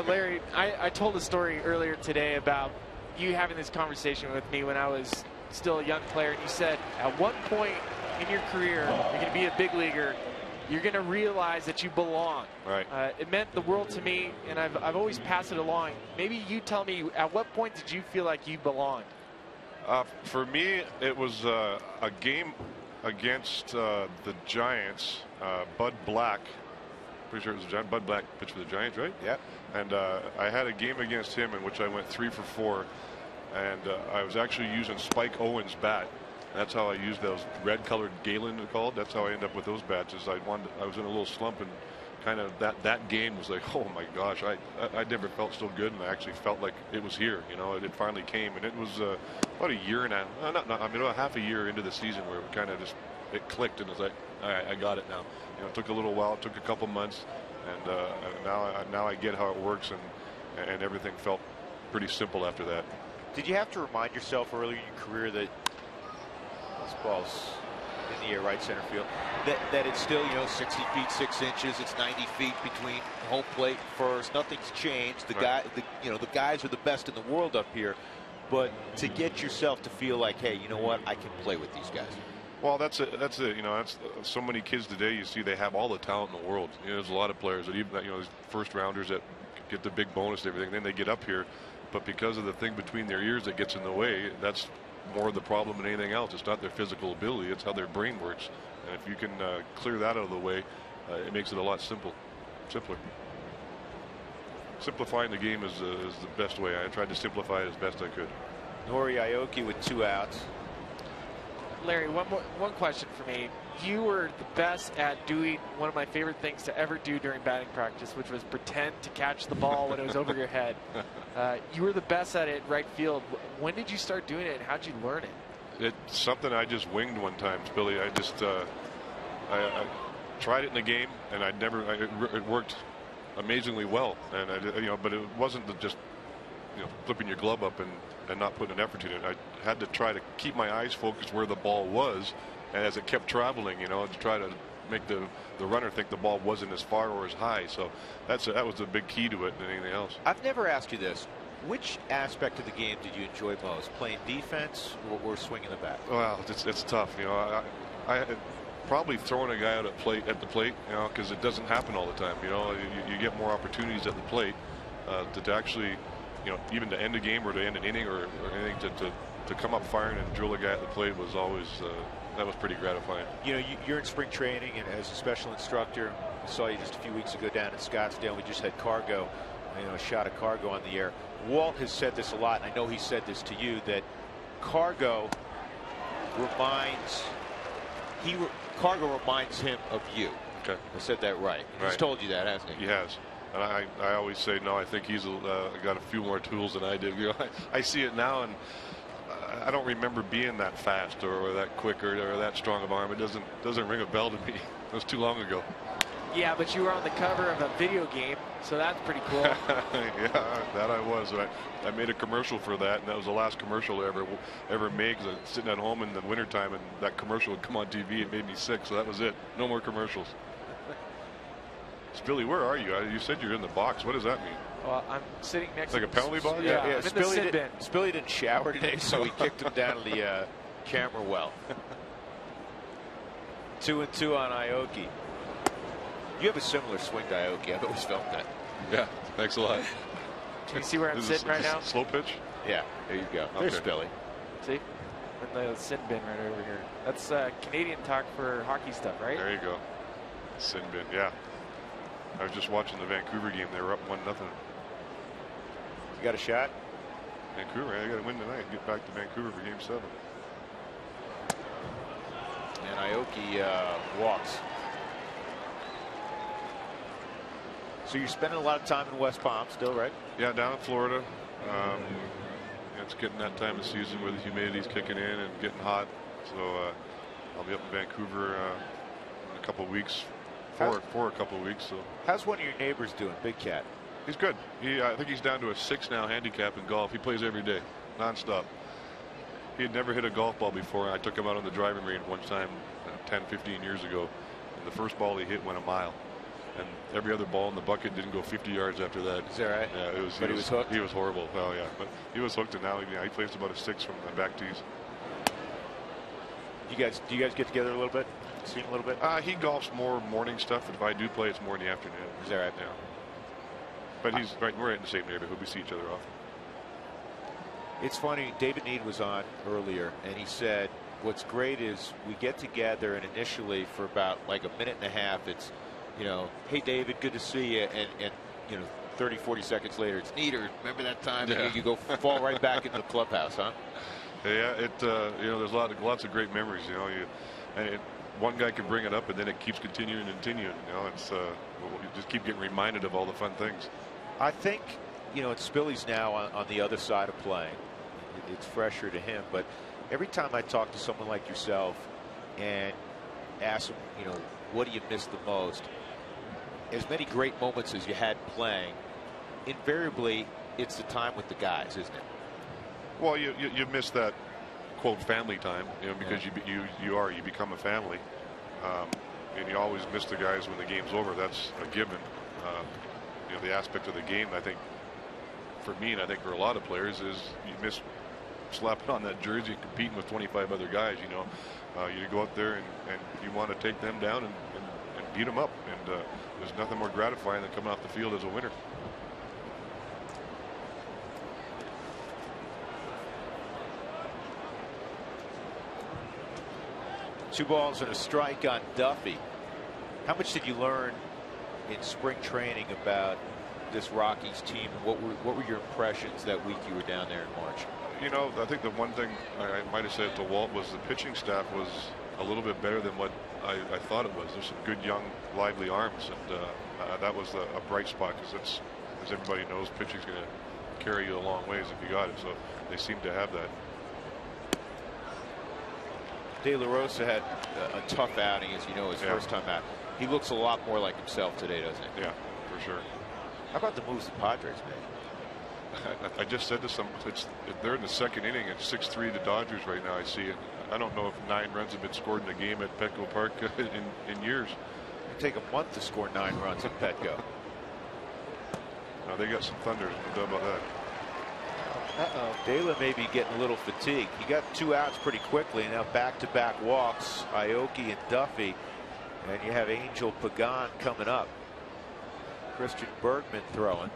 Speaker 7: Larry, I told a story earlier today about you having this conversation with me when I was still a young player, and you said at one point in your career you're going to be a big leaguer. You're going to realize that you belong.
Speaker 9: Right.
Speaker 7: It meant the world to me, and I've always passed it along. Maybe you tell me, at what point did you feel like you belonged?
Speaker 9: For me, it was a game against the Giants. Bud Black, pretty sure it was Bud Black pitched for the Giants, right?
Speaker 1: Yep.
Speaker 9: And I had a game against him in which I went 3 for 4, and I was actually using Spike Owens' bat. That's how I used those red-colored Galen, they're called. That's how I ended up with those bats. I was in a little slump, and kind of that game was like, oh my gosh, I never felt so good, and I actually felt like it was here. You know, it finally came, and it was about a year and a half a year into the season where it kind of just clicked, and it was like, all right, I got it now. You know, it took a little while, it took a couple months, and now I get how it works, and everything felt pretty simple after that.
Speaker 1: Did you have to remind yourself earlier in your career that this ball's in the air, right center field, that it's still 60 feet 6 inches, it's 90 feet between home plate and first, nothing's changed, the guys are the best in the world up here, but to get yourself to feel like, hey, you know what, I can play with these guys?
Speaker 9: Well, that's so many kids today, you see they have all the talent in the world. You know, there's a lot of players that even these first rounders that get the big bonus and everything, then they get up here, but because of the thing between their ears that gets in the way, that's more of the problem than anything else. It's not their physical ability, it's how their brain works, and if you can clear that out of the way, it makes it a lot simpler. Simplifying the game is the best way. I tried to simplify it as best I could.
Speaker 1: Nori Aoki with 2 outs.
Speaker 7: Larry, one question for me. You were the best at doing one of my favorite things to ever do during batting practice, which was pretend to catch the ball when it was over your head. You were the best at it right field. When did you start doing it, and how did you learn it?
Speaker 9: It's something I just winged one time, Billy. I just I tried it in a game, and it worked amazingly well. And but it wasn't just flipping your glove up and not putting an effort in it. I had to try to keep my eyes focused where the ball was, and as it kept traveling, to try to make the runner think the ball wasn't as far or as high. So that was a big key to it than anything else.
Speaker 1: I've never asked you this. Which aspect of the game did you enjoy most? Playing defense or swinging the bat?
Speaker 9: Well, it's tough. I probably throwing a guy out at the plate, because it doesn't happen all the time. You get more opportunities at the plate to actually, even to end a game or to end an inning or anything to come up firing and drill a guy at the plate was always that was pretty gratifying.
Speaker 1: You're in spring training and as a special instructor. I saw you just a few weeks ago down in Scottsdale. We just had Cargo, a shot of Cargo on the air. Walt has said this a lot, and I know he said this to you, that Cargo reminds him of you.
Speaker 9: Okay.
Speaker 1: I said that right. He's told you that, hasn't he?
Speaker 9: He has. And I always say, no, I think he's got a few more tools than I did. I see it now, and I don't remember being that fast or that quick or that strong of arm. It doesn't ring a bell to me. It was too long ago.
Speaker 7: Yeah, but you were on the cover of a video game, so that's pretty cool.
Speaker 9: Yeah, that I was. I made a commercial for that, and that was the last commercial I ever made, because I was sitting at home in the wintertime, and that commercial would come on TV. It made me sick, so that was it. No more commercials. Billy, where are you? You said you're in the box. What does that mean?
Speaker 7: Well, I'm sitting next to
Speaker 9: like a penalty box?
Speaker 7: Yeah, I'm in the sit bin.
Speaker 1: Spilly didn't shower today, so he kicked him down to the camera well. 2-2 on Aoki. You have a similar swing to Aoki. I've always felt that.
Speaker 9: Yeah, thanks a lot.
Speaker 7: Can you see where I'm sitting right now?
Speaker 9: Slow pitch?
Speaker 1: Yeah, there you go. There's Billy.
Speaker 7: See? And the sin bin right over here. That's Canadian talk for hockey stuff, right?
Speaker 9: There you go. Sin bin, yeah. I was just watching the Vancouver game. They were up 1-0.
Speaker 1: You got a shot?
Speaker 9: Vancouver, they got to win tonight. Get back to Vancouver for Game 7.
Speaker 1: And Aoki walks. So you're spending a lot of time in West Palm still, right?
Speaker 9: Yeah, down in Florida. It's getting that time of season where the humidity's kicking in and getting hot. So I'll be up in Vancouver in a couple of weeks, for a couple of weeks. So
Speaker 1: how's one of your neighbors doing, Big Cat?
Speaker 9: He's good. I think he's down to a 6 now handicap in golf. He plays every day, nonstop. He had never hit a golf ball before, and I took him out on the driving range one time 10, 15 years ago, and the first ball he hit went a mile. And every other ball in the bucket didn't go 50 yards after that.
Speaker 1: Is that right?
Speaker 9: Yeah, he was hooked. He was horrible. Well, yeah, but he was hooked, and now he plays about a 6 from the back tees.
Speaker 1: Do you guys get together a little bit? See him a little bit?
Speaker 9: He golfs more morning stuff. If I do play, it's more in the afternoon.
Speaker 1: Is that right?
Speaker 9: Yeah. But we're in the same neighborhood. We see each other often.
Speaker 1: It's funny. David Need was on earlier, and he said, "What's great is we get together, and initially for about like a minute and a half, it's." Hey, David, good to see you. And 30, 40 seconds later, it's Neater. Remember that time?
Speaker 9: Yeah.
Speaker 1: And you go fall right back into the clubhouse, huh?
Speaker 9: Yeah, there's lots of great memories. One guy can bring it up, and then it keeps continuing and continuing. You just keep getting reminded of all the fun things.
Speaker 1: I think, it's Billy's now on the other side of playing. It's fresher to him. But every time I talk to someone like yourself and ask them, what do you miss the most? As many great moments as you had playing, invariably it's the time with the guys, isn't it?
Speaker 9: Well, you miss that quote family time, because you become a family, and you always miss the guys when the game's over. That's a given. The aspect of the game, I think, for me, and I think for a lot of players, is you miss slapping on that jersey and competing with 25 other guys. You go out there and you want to take them down and beat them up, and there's nothing more gratifying than coming off the field as a winner.
Speaker 1: Two balls and a strike on Duffy. How much did you learn in spring training about this Rockies team? What were your impressions that week you were down there in March?
Speaker 9: I think the one thing I might have said to Walt was the pitching staff was a little bit better than what I thought it was. There's some good, young, lively arms, and that was a bright spot, because as everybody knows, pitching's going to carry you a long ways if you got it. So they seem to have that.
Speaker 1: De La Rosa had a tough outing, as you know, his first time out. He looks a lot more like himself today, doesn't he?
Speaker 9: Yeah, for sure.
Speaker 1: How about the moves the Padres made?
Speaker 9: I just said to some, they're in the second inning at 6-3 the Dodgers right now. I see it. I don't know if 9 runs have been scored in a game at Petco Park in years.
Speaker 1: It'd take a month to score 9 runs at Petco.
Speaker 9: Now they got some thunders, no doubt about that.
Speaker 1: De La may be getting a little fatigued. He got 2 outs pretty quickly. Now back-to-back walks, Aoki and Duffy, and you have Angel Pagan coming up. Christian Bergman throwing.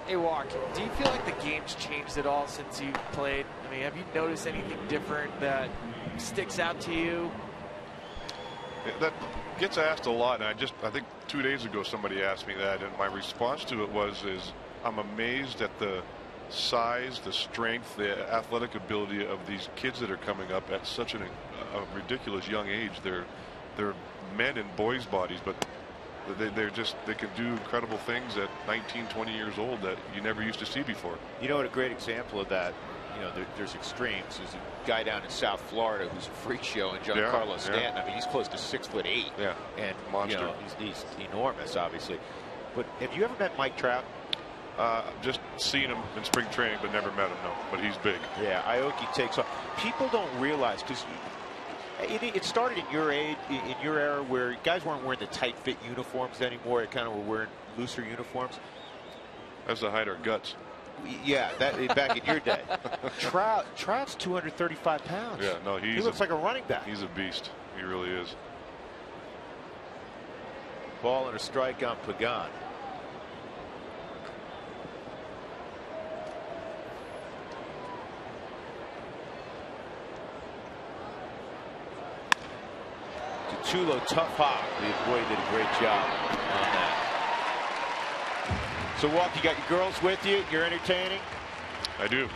Speaker 7: Hey, Walk, do you feel like the game's changed at all since you played? I mean, have you noticed anything different that sticks out to you?
Speaker 9: That gets asked a lot, and I think 2 days ago somebody asked me that, and my response to it is I'm amazed at the size, the strength, the athletic ability of these kids that are coming up at such a ridiculous young age. They're men in boys' bodies, but they can do incredible things at 19, 20 years old that you never used to see before.
Speaker 1: You know what, a great example of that, there's extremes. There's a guy down in South Florida who's a freak show, and Giancarlo Stanton. I mean, he's close to 6'8".
Speaker 9: Yeah.
Speaker 1: And
Speaker 9: monster.
Speaker 1: He's enormous, obviously. But have you ever met Mike Trout?
Speaker 9: Just seen him in spring training, but never met him. No, but he's big.
Speaker 1: Yeah, Aoki takes off. People don't realize, because it started in your age, in your era, where guys weren't wearing the tight fit uniforms anymore. It kind of were wearing looser uniforms.
Speaker 9: That's to hide our guts.
Speaker 1: Yeah, that back in your day. Trout's 235 pounds.
Speaker 9: Yeah, no,
Speaker 1: he looks like a running back.
Speaker 9: He's a beast. He really is.
Speaker 1: Ball and a strike on Pagan. Chulo, tough hop. The boy did a great job on that. So, Walk, you got your girls with you. You're entertaining.
Speaker 9: I do.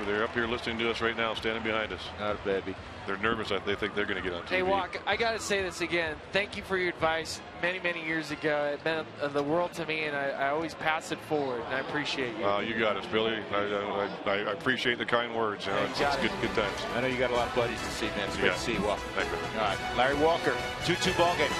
Speaker 9: They're up here listening to us right now, standing behind us.
Speaker 1: Not a baby.
Speaker 9: They're nervous. They think they're going to get on TV.
Speaker 7: Hey, Walk, I got to say this again. Thank you for your advice many, many years ago. It meant the world to me, and I always pass it forward, and I appreciate you.
Speaker 9: You got us, Billy. I appreciate the kind words. It's good times.
Speaker 1: I know you got a lot of buddies to see, man. It's great to see you, Walker.
Speaker 9: Thank you.
Speaker 1: All right, Larry Walker, 2-2 ball game.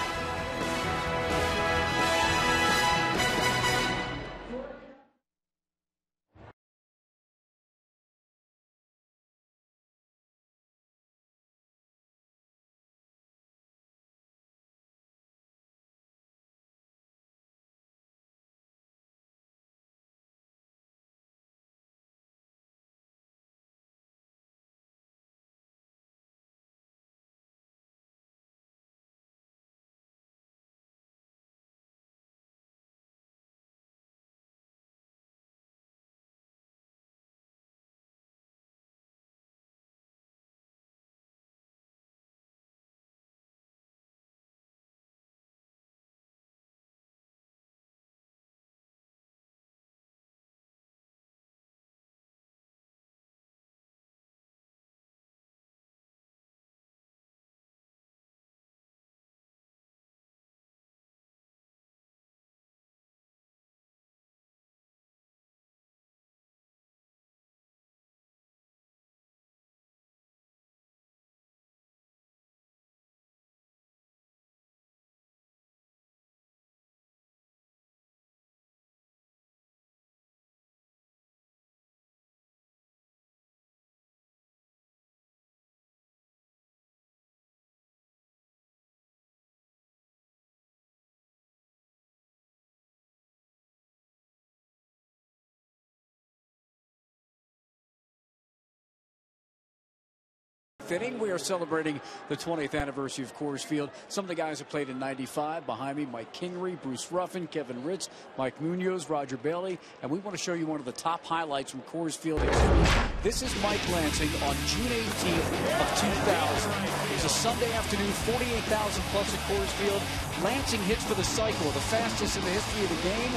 Speaker 4: Inning. We are celebrating the 20th anniversary of Coors Field. Some of the guys have played in '95. Behind me, Mike Kingery, Bruce Ruffin, Kevin Ritz, Mike Munoz, Roger Bailey, and we want to show you one of the top highlights from Coors Field history. This is Mike Lansing on June 18th of 2000. It was a Sunday afternoon, 48,000 plus at Coors Field. Lansing hits for the cycle, the fastest in the history of the game.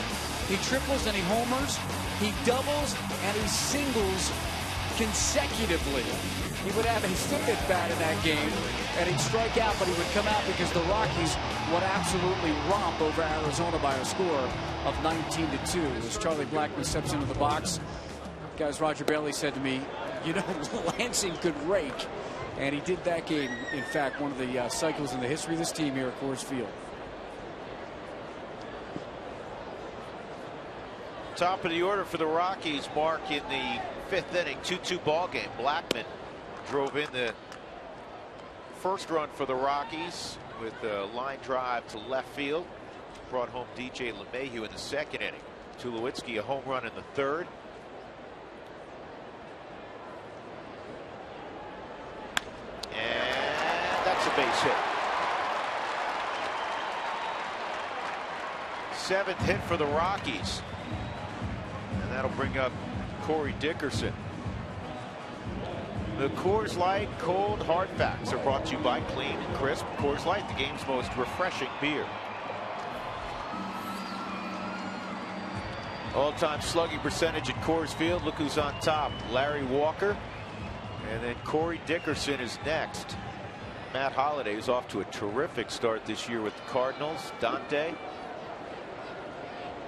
Speaker 4: He triples and he homers, he doubles and he singles consecutively. He would have a flip at bat in that game, and he'd strike out, but he would come out because the Rockies would absolutely romp over Arizona by a score of 19-2. As Charlie Blackmon steps into the box, guys, Roger Bailey said to me, you know, Lansing could rake, and he did that game. In fact, one of the cycles in the history of this team here at Coors Field.
Speaker 1: Top of the order for the Rockies, Mark, in the 5th inning, 2-2 ball game. Blackmon drove in the first run for the Rockies with a line drive to left field. Brought home DJ LeMahieu in the 2nd inning. Tulowitzki a home run in the 3rd. And that's a base hit. 7th hit for the Rockies. And that'll bring up Corey Dickerson. The Coors Light Cold Hard Facts are brought to you by Clean and Crisp Coors Light, the game's most refreshing beer. All-time slugging percentage at Coors Field. Look who's on top. Larry Walker. And then Corey Dickerson is next. Matt Holliday is off to a terrific start this year with the Cardinals. Dante.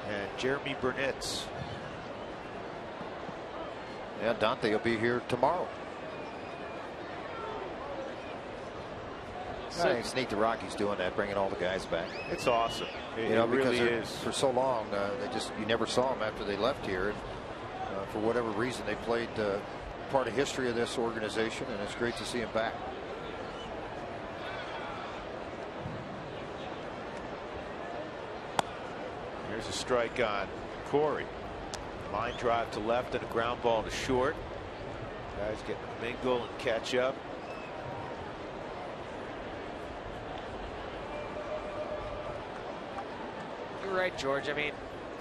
Speaker 1: And Jeremy Burnitz.
Speaker 2: Yeah, Dante will be here tomorrow.
Speaker 1: So,
Speaker 2: it's neat the Rockies doing that, bringing all the guys back.
Speaker 1: It's awesome. It really is.
Speaker 2: For so long, you never saw them after they left here. And, for whatever reason, they played part of history of this organization, and it's great to see them back.
Speaker 1: Here's a strike on Corey. Line drive to left and a ground ball to short. Guys getting to mingle and catch up.
Speaker 7: You're right, George. I mean,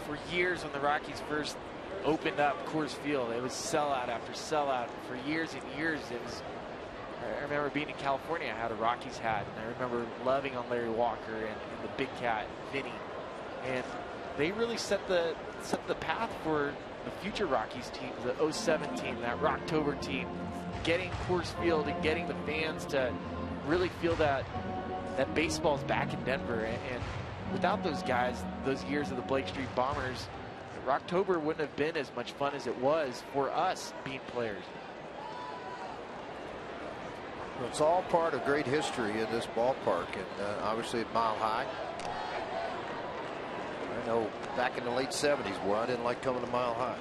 Speaker 7: for years when the Rockies first opened up Coors Field, it was sellout after sellout. For years and years, it was I remember being in California. I had a Rockies hat, and I remember loving on Larry Walker and the Big Cat, Vinny. And they really set the path for the future Rockies teams, the 07 team, that Rocktober team, getting Coors Field and getting the fans to really feel that baseball's back in Denver. And without those guys, those years of the Blake Street Bombers, Rocktober wouldn't have been as much fun as it was for us being players.
Speaker 2: It's all part of great history in this ballpark, and obviously at Mile High. I know back in the late 70s, boy, I didn't like coming to Mile High.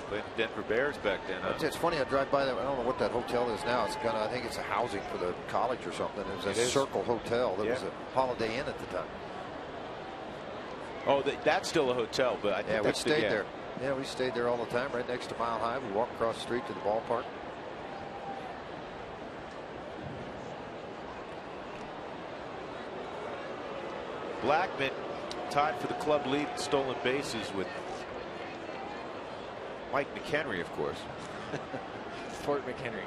Speaker 1: Playing Denver Bears back then. Huh?
Speaker 2: It's funny, I drive by that. I don't know what that hotel is now. It's I think it's a housing for the college or something. It was a Circle Hotel. That was a Holiday Inn at the time.
Speaker 1: Oh, that's still a hotel, but I think
Speaker 2: we stayed there. Yeah, we stayed there all the time, right next to Mile High. We walked across the street to the ballpark.
Speaker 1: Blackman tied for the club lead in stolen bases with Mike McHenry, of course.
Speaker 7: Fort McHenry.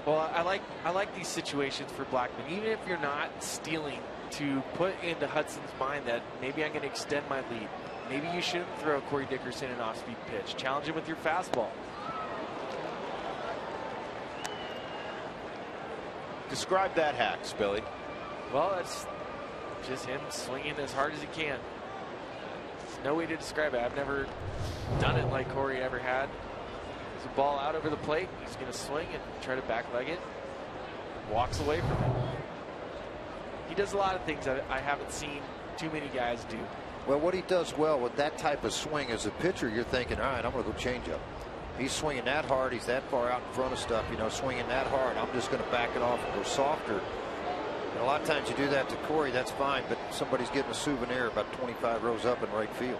Speaker 7: Well, I like these situations for Blackman, even if you're not stealing, to put into Hudson's mind that maybe I'm going to extend my lead. Maybe you shouldn't throw Corey Dickerson an off-speed pitch. Challenge him with your fastball.
Speaker 1: Describe that hack, Billy.
Speaker 7: Well, it's just him swinging as hard as he can. There's no way to describe it. I've never done it like Corey ever had. There's a ball out over the plate. He's going to swing and try to backleg it. Walks away from it. He does a lot of things that I haven't seen too many guys do.
Speaker 2: Well, what he does well with that type of swing as a pitcher, you're thinking, all right, I'm going to go change up. He's swinging that hard. He's that far out in front of stuff, swinging that hard. I'm just going to back it off and go softer. And a lot of times you do that to Corey, that's fine, but somebody's getting a souvenir about 25 rows up in right field.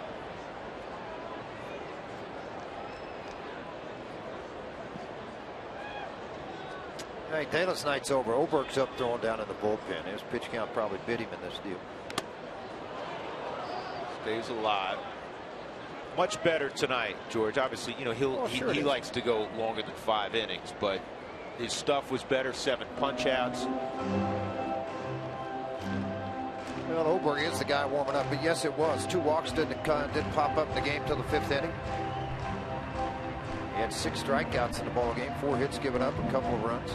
Speaker 2: All right, Daylight night's over. Oberg's up throwing down in the bullpen. His pitch count probably bit him in this deal.
Speaker 1: Stays alive. Much better tonight, George. Obviously, he likes to go longer than 5 innings, but his stuff was better. 7 punch outs.
Speaker 2: Well, Oberg is the guy warming up, but yes, it was. 2 walks didn't pop up in the game till the 5th inning. He had 6 strikeouts in the ball game, 4 hits given up, a couple of runs.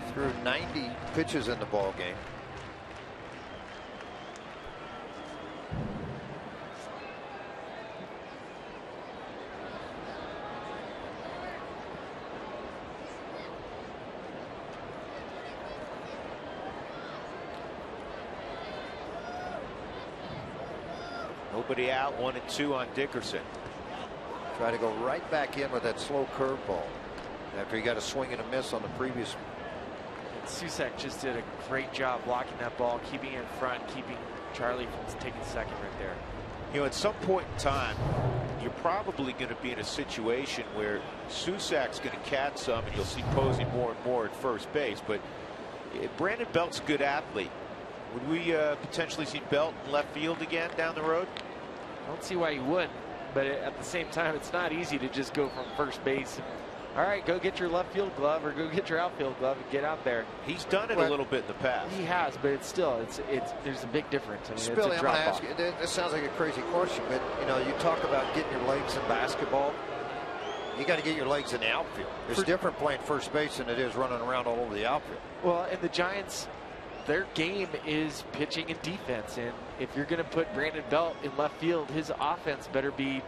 Speaker 2: He threw 90 pitches in the ball game.
Speaker 1: Nobody out, 1 and 2 on Dickerson.
Speaker 2: Try to go right back in with that slow curveball after he got a swing and a miss on the previous one.
Speaker 7: Susak just did a great job blocking that ball, keeping it in front, keeping Charlie from taking second right there.
Speaker 1: At some point in time, you're probably going to be in a situation where Susak's going to catch some, and you'll see Posey more and more at first base. But Brandon Belt's a good athlete. Would we potentially see Belt in left field again down the road?
Speaker 7: I don't see why you wouldn't, but at the same time, it's not easy to just go from first base and, all right, go get your left field glove or go get your outfield glove and get out there.
Speaker 1: He's done it a little bit in the past.
Speaker 7: He has, but it's still there's a big difference. I mean,
Speaker 2: Billy,
Speaker 7: it's
Speaker 2: I'm going to ask you, this sounds like a crazy question, but you talk about getting your legs in basketball. You got to get your legs in the outfield. It's different playing first base than it is running around all over the outfield.
Speaker 7: Well, and the Giants, their game is pitching and defense, and if you're going to put Brandon Belt in left field, his offense better be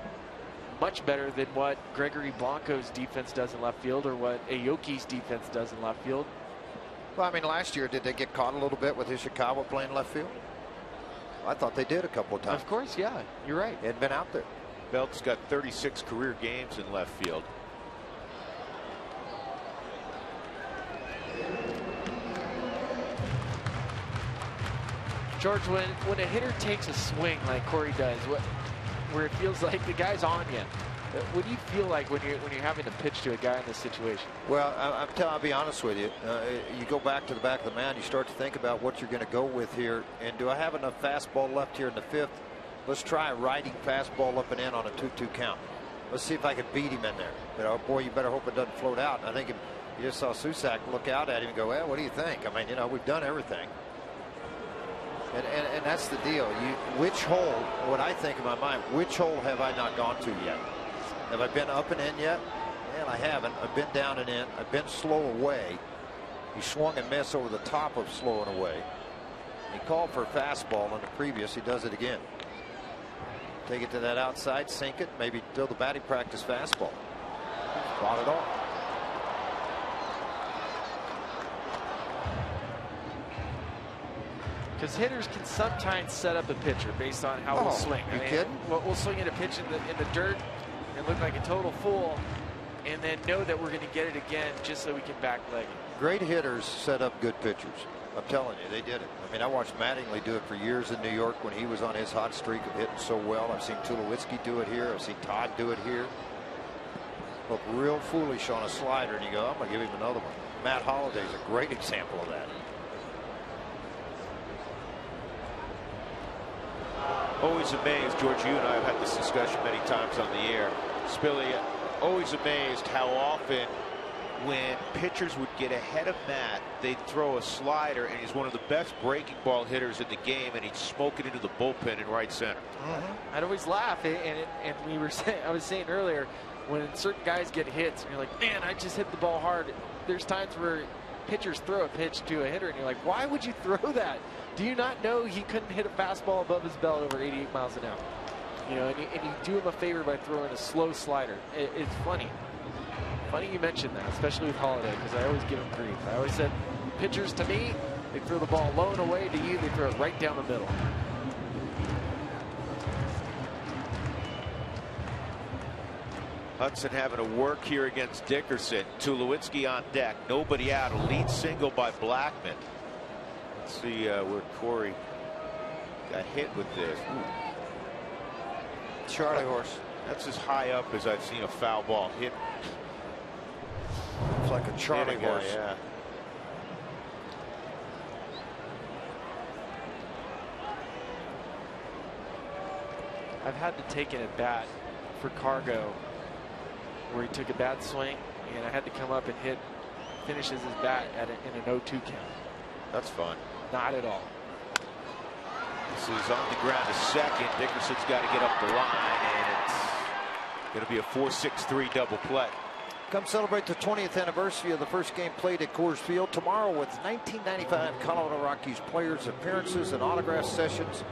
Speaker 7: much better than what Gregory Blanco's defense does in left field or what Aoki's defense does in left field.
Speaker 2: Well, I mean, last year, did they get caught a little bit with Ishikawa playing left field? I thought they did a couple of times.
Speaker 7: Of course, yeah, you're right.
Speaker 2: He hadn't been out there.
Speaker 1: Belt's got 36 career games in left field.
Speaker 7: George, when a hitter takes a swing like Corey does, where it feels like the guy's on you, what do you feel like when you're having to pitch to a guy in this situation?
Speaker 2: Well, I'll be honest with you. You go back to the back of the mound, you start to think about what you're going to go with here, and do I have enough fastball left here in the 5th? Let's try a riding fastball up and in on a 2-2 count. let's see if I can beat him in there. You know, boy, you better hope it doesn't float out. And I think you just saw Susac look out at him and go, well, what do you think? I mean, you know, we've done everything. And that's the deal. Which hole, what I think in my mind, which hole have I not gone to yet? Have I been up and in yet? Well, I haven't. I've been down and in. I've been slow away. He swung and missed over the top of slow and away. He called for a fastball in the previous. He does it again. Take it to that outside, sink it, maybe throw the batting practice fastball. Bought it off.
Speaker 7: Because hitters can sometimes set up a pitcher based on how we'll swing.
Speaker 2: You kidding?
Speaker 7: We'll swing at a pitch in the dirt and look like a total fool, and then know that we're going to get it again just so we can back leg it.
Speaker 2: Great hitters set up good pitchers. I'm telling you, they did it. I mean, I watched Mattingly do it for years in New York when he was on his hot streak of hitting so well. I've seen Tulowitzki do it here. I've seen Todd do it here. Look real foolish on a slider, and you go, I'm going to give him another one. Matt Holliday's a great example of that.
Speaker 1: Always amazed, George, you and I have had this discussion many times on the air. Spilly, always amazed how often when pitchers would get ahead of Matt, they'd throw a slider, and he's one of the best breaking ball hitters in the game, and he'd smoke it into the bullpen in right center.
Speaker 7: I'd always laugh, and we were saying, I was saying earlier, when certain guys get hits, and you're like, man, I just hit the ball hard. There's times where pitchers throw a pitch to a hitter, and you're like, why would you throw that? Do you not know he couldn't hit a fastball above his belt over 88 miles an hour? You know, and you do him a favor by throwing a slow slider. It's funny. Funny you mentioned that, especially with Holiday, because I always give him grief. I always said, pitchers to me, they throw the ball low and away. To you, they throw it right down the middle.
Speaker 1: Hudson having to work here against Dickerson. Tulowitzki on deck. Nobody out. A lead single by Blackman. Let's see where Corey got hit with this.
Speaker 2: Charlie horse.
Speaker 1: That's as high up as I've seen a foul ball hit.
Speaker 2: It's like a Charlie horse.
Speaker 1: Yeah.
Speaker 7: I've had to take an at bat for Cargo where he took a bad swing, and I had to come up and finishes his bat in an 0-2 count.
Speaker 1: That's fun.
Speaker 7: Not at all.
Speaker 1: This is on the ground to second. Dickerson's got to get up the line, and it's going to be a 4-6-3 double play.
Speaker 2: Come celebrate the 20th anniversary of the first game played at Coors Field tomorrow with 1995 Colorado Rockies players' appearances and autograph sessions.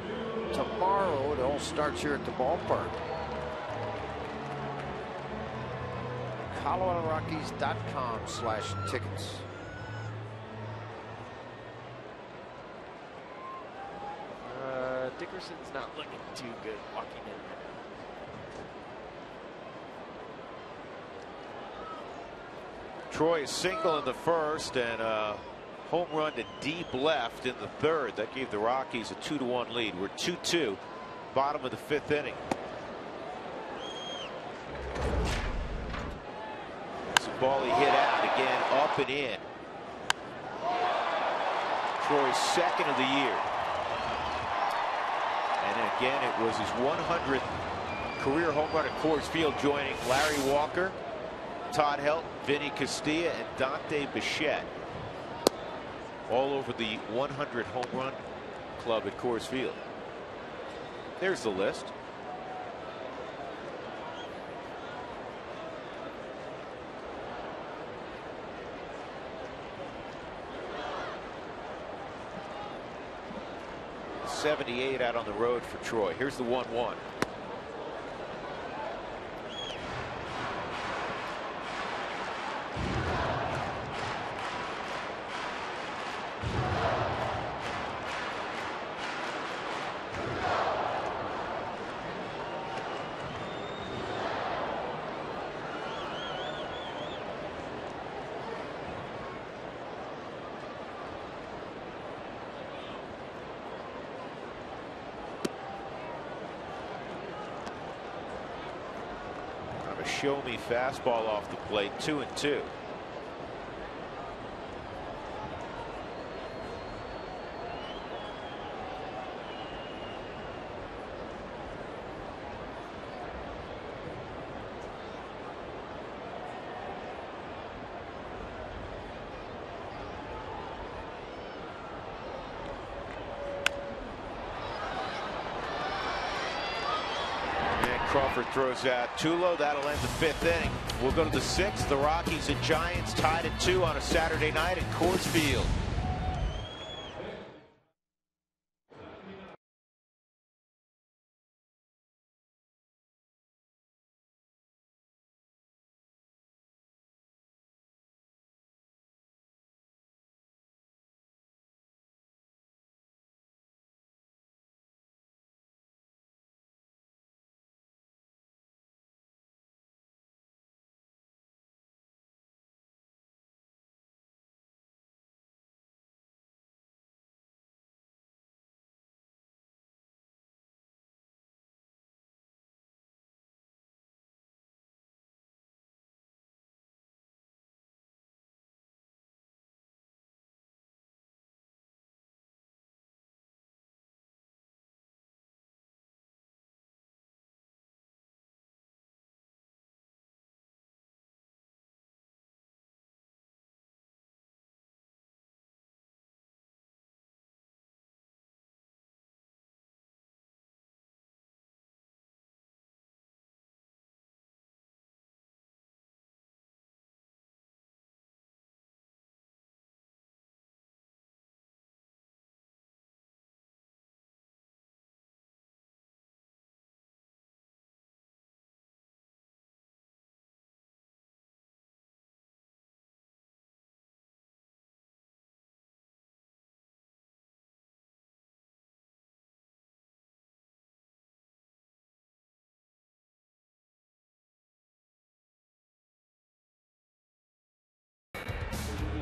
Speaker 2: Tomorrow, it all starts here at the ballpark. ColoradoRockies.com/tickets.
Speaker 7: Dickerson's not looking too good walking in.
Speaker 1: Troy is single in the first and a home run to deep left in the third. That gave the Rockies a 2-1 lead. We're 2-2, bottom of the fifth inning. It's a ball he hit out again, up and in. Troy's second of the year. And again, it was his 100th career home run at Coors Field, joining Larry Walker, Todd Helton, Vinny Castilla, and Dante Bichette. All over the 100 home run club at Coors Field. There's the list. .78 out on the road for Troy. Here's the 1-1. Show me fastball off the plate. 2-2. Crawford throws out Tulo. That'll end the 5th inning. We'll go to the 6th. The Rockies and Giants tied at 2 on a Saturday night at Coors Field.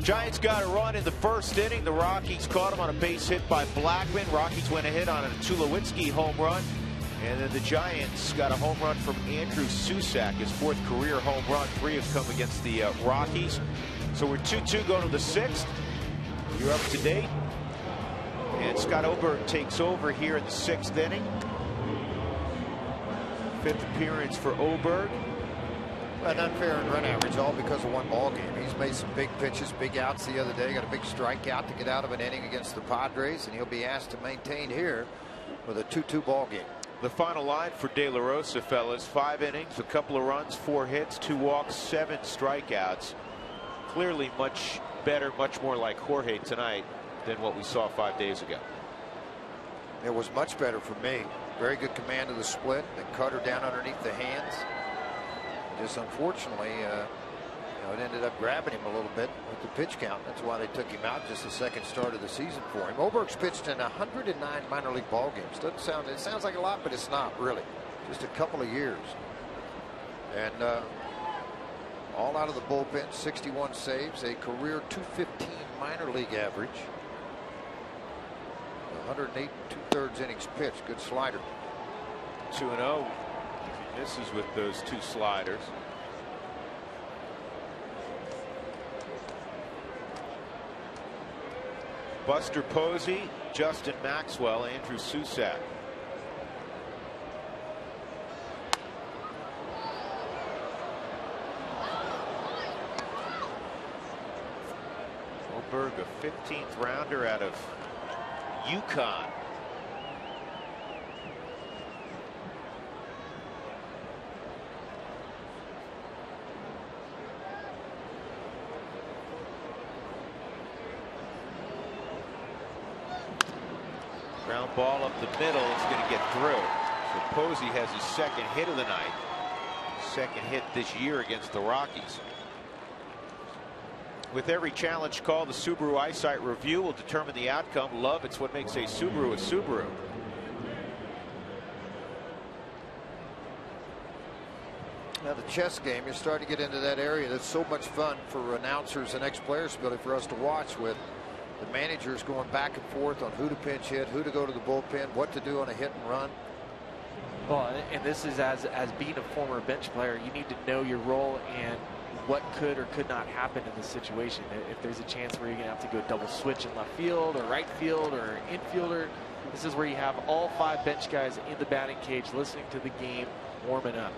Speaker 1: Giants got a run in the 1st inning. The Rockies caught him on a base hit by Blackman. Rockies went ahead on a Tulowitzki home run. And then the Giants got a home run from Andrew Susac, his 4th career home run. 3 have come against the Rockies. So we're 2-2 going to the 6th. You're up to date. And Scott Oberg takes over here in the 6th inning. 5th appearance for Oberg.
Speaker 2: An unfair in run average, all because of one ball game. He's made some big pitches, big outs the other day. Got a big strikeout to get out of an inning against the Padres, and he'll be asked to maintain here with a 2-2 ball game.
Speaker 1: The final line for De La Rosa, fellas: 5 innings, a couple of runs, 4 hits, 2 walks, 7 strikeouts. Clearly much better, much more like Jorge tonight than what we saw 5 days ago.
Speaker 2: It was much better for me. Very good command of the split. They cut her down underneath the hands. Just unfortunately, it ended up grabbing him a little bit with the pitch count. That's why they took him out. Just the 2nd start of the season for him. Oberg's pitched in 109 minor league ball games. It sounds like a lot, but it's not really. Just a couple of years. And all out of the bullpen, 61 saves, a career .215 minor league average. 108 2/3 innings pitched. Good slider.
Speaker 1: 2-0. Misses with those 2 sliders. Buster Posey, Justin Maxwell, Andrew Susac. Oberg, a 15th rounder out of UConn. Ground ball up the middle. It's going to get through. So Posey has his 2nd hit of the night. 2nd hit this year against the Rockies. With every challenge call, the Subaru Eyesight Review will determine the outcome. Love, it's what makes a Subaru a Subaru.
Speaker 2: Now the chess game, you're starting to get into that area that's so much fun for announcers and ex-players, really, for us to watch, with the managers going back and forth on who to pinch hit, who to go to the bullpen, what to do on a hit and run.
Speaker 7: Well, and this is as being a former bench player, you need to know your role and what could or could not happen in this situation. If there's a chance where you're going to have to go double switch in left field or right field or infielder, this is where you have all 5 bench guys in the batting cage listening to the game, warming up.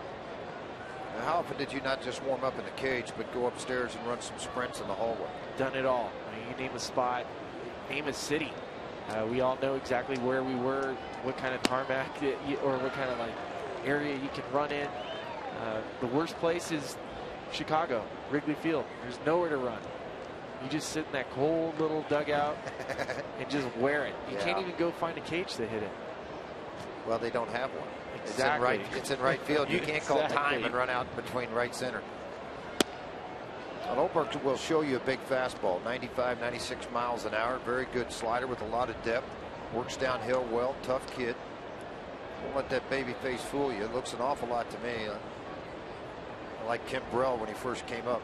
Speaker 2: Now, how often did you not just warm up in the cage, but go upstairs and run some sprints in the hallway?
Speaker 7: Done it all. I mean, you name a spot, name a city. We all know exactly where we were, what kind of tarmac, or what kind of area you can run in. The worst place is Chicago, Wrigley Field. There's nowhere to run. You just sit in that cold little dugout and just wear it. You can't even go find a cage to hit it.
Speaker 2: Well, they don't have one.
Speaker 7: Exactly.
Speaker 2: It's in right field. You can't call time and run out between right center. Well, Oberg will show you a big fastball, 95, 96 miles an hour. Very good slider with a lot of depth. Works downhill well. Tough kid. Don't let that baby face fool you. It looks an awful lot to me. I like Kim Brell when he first came up.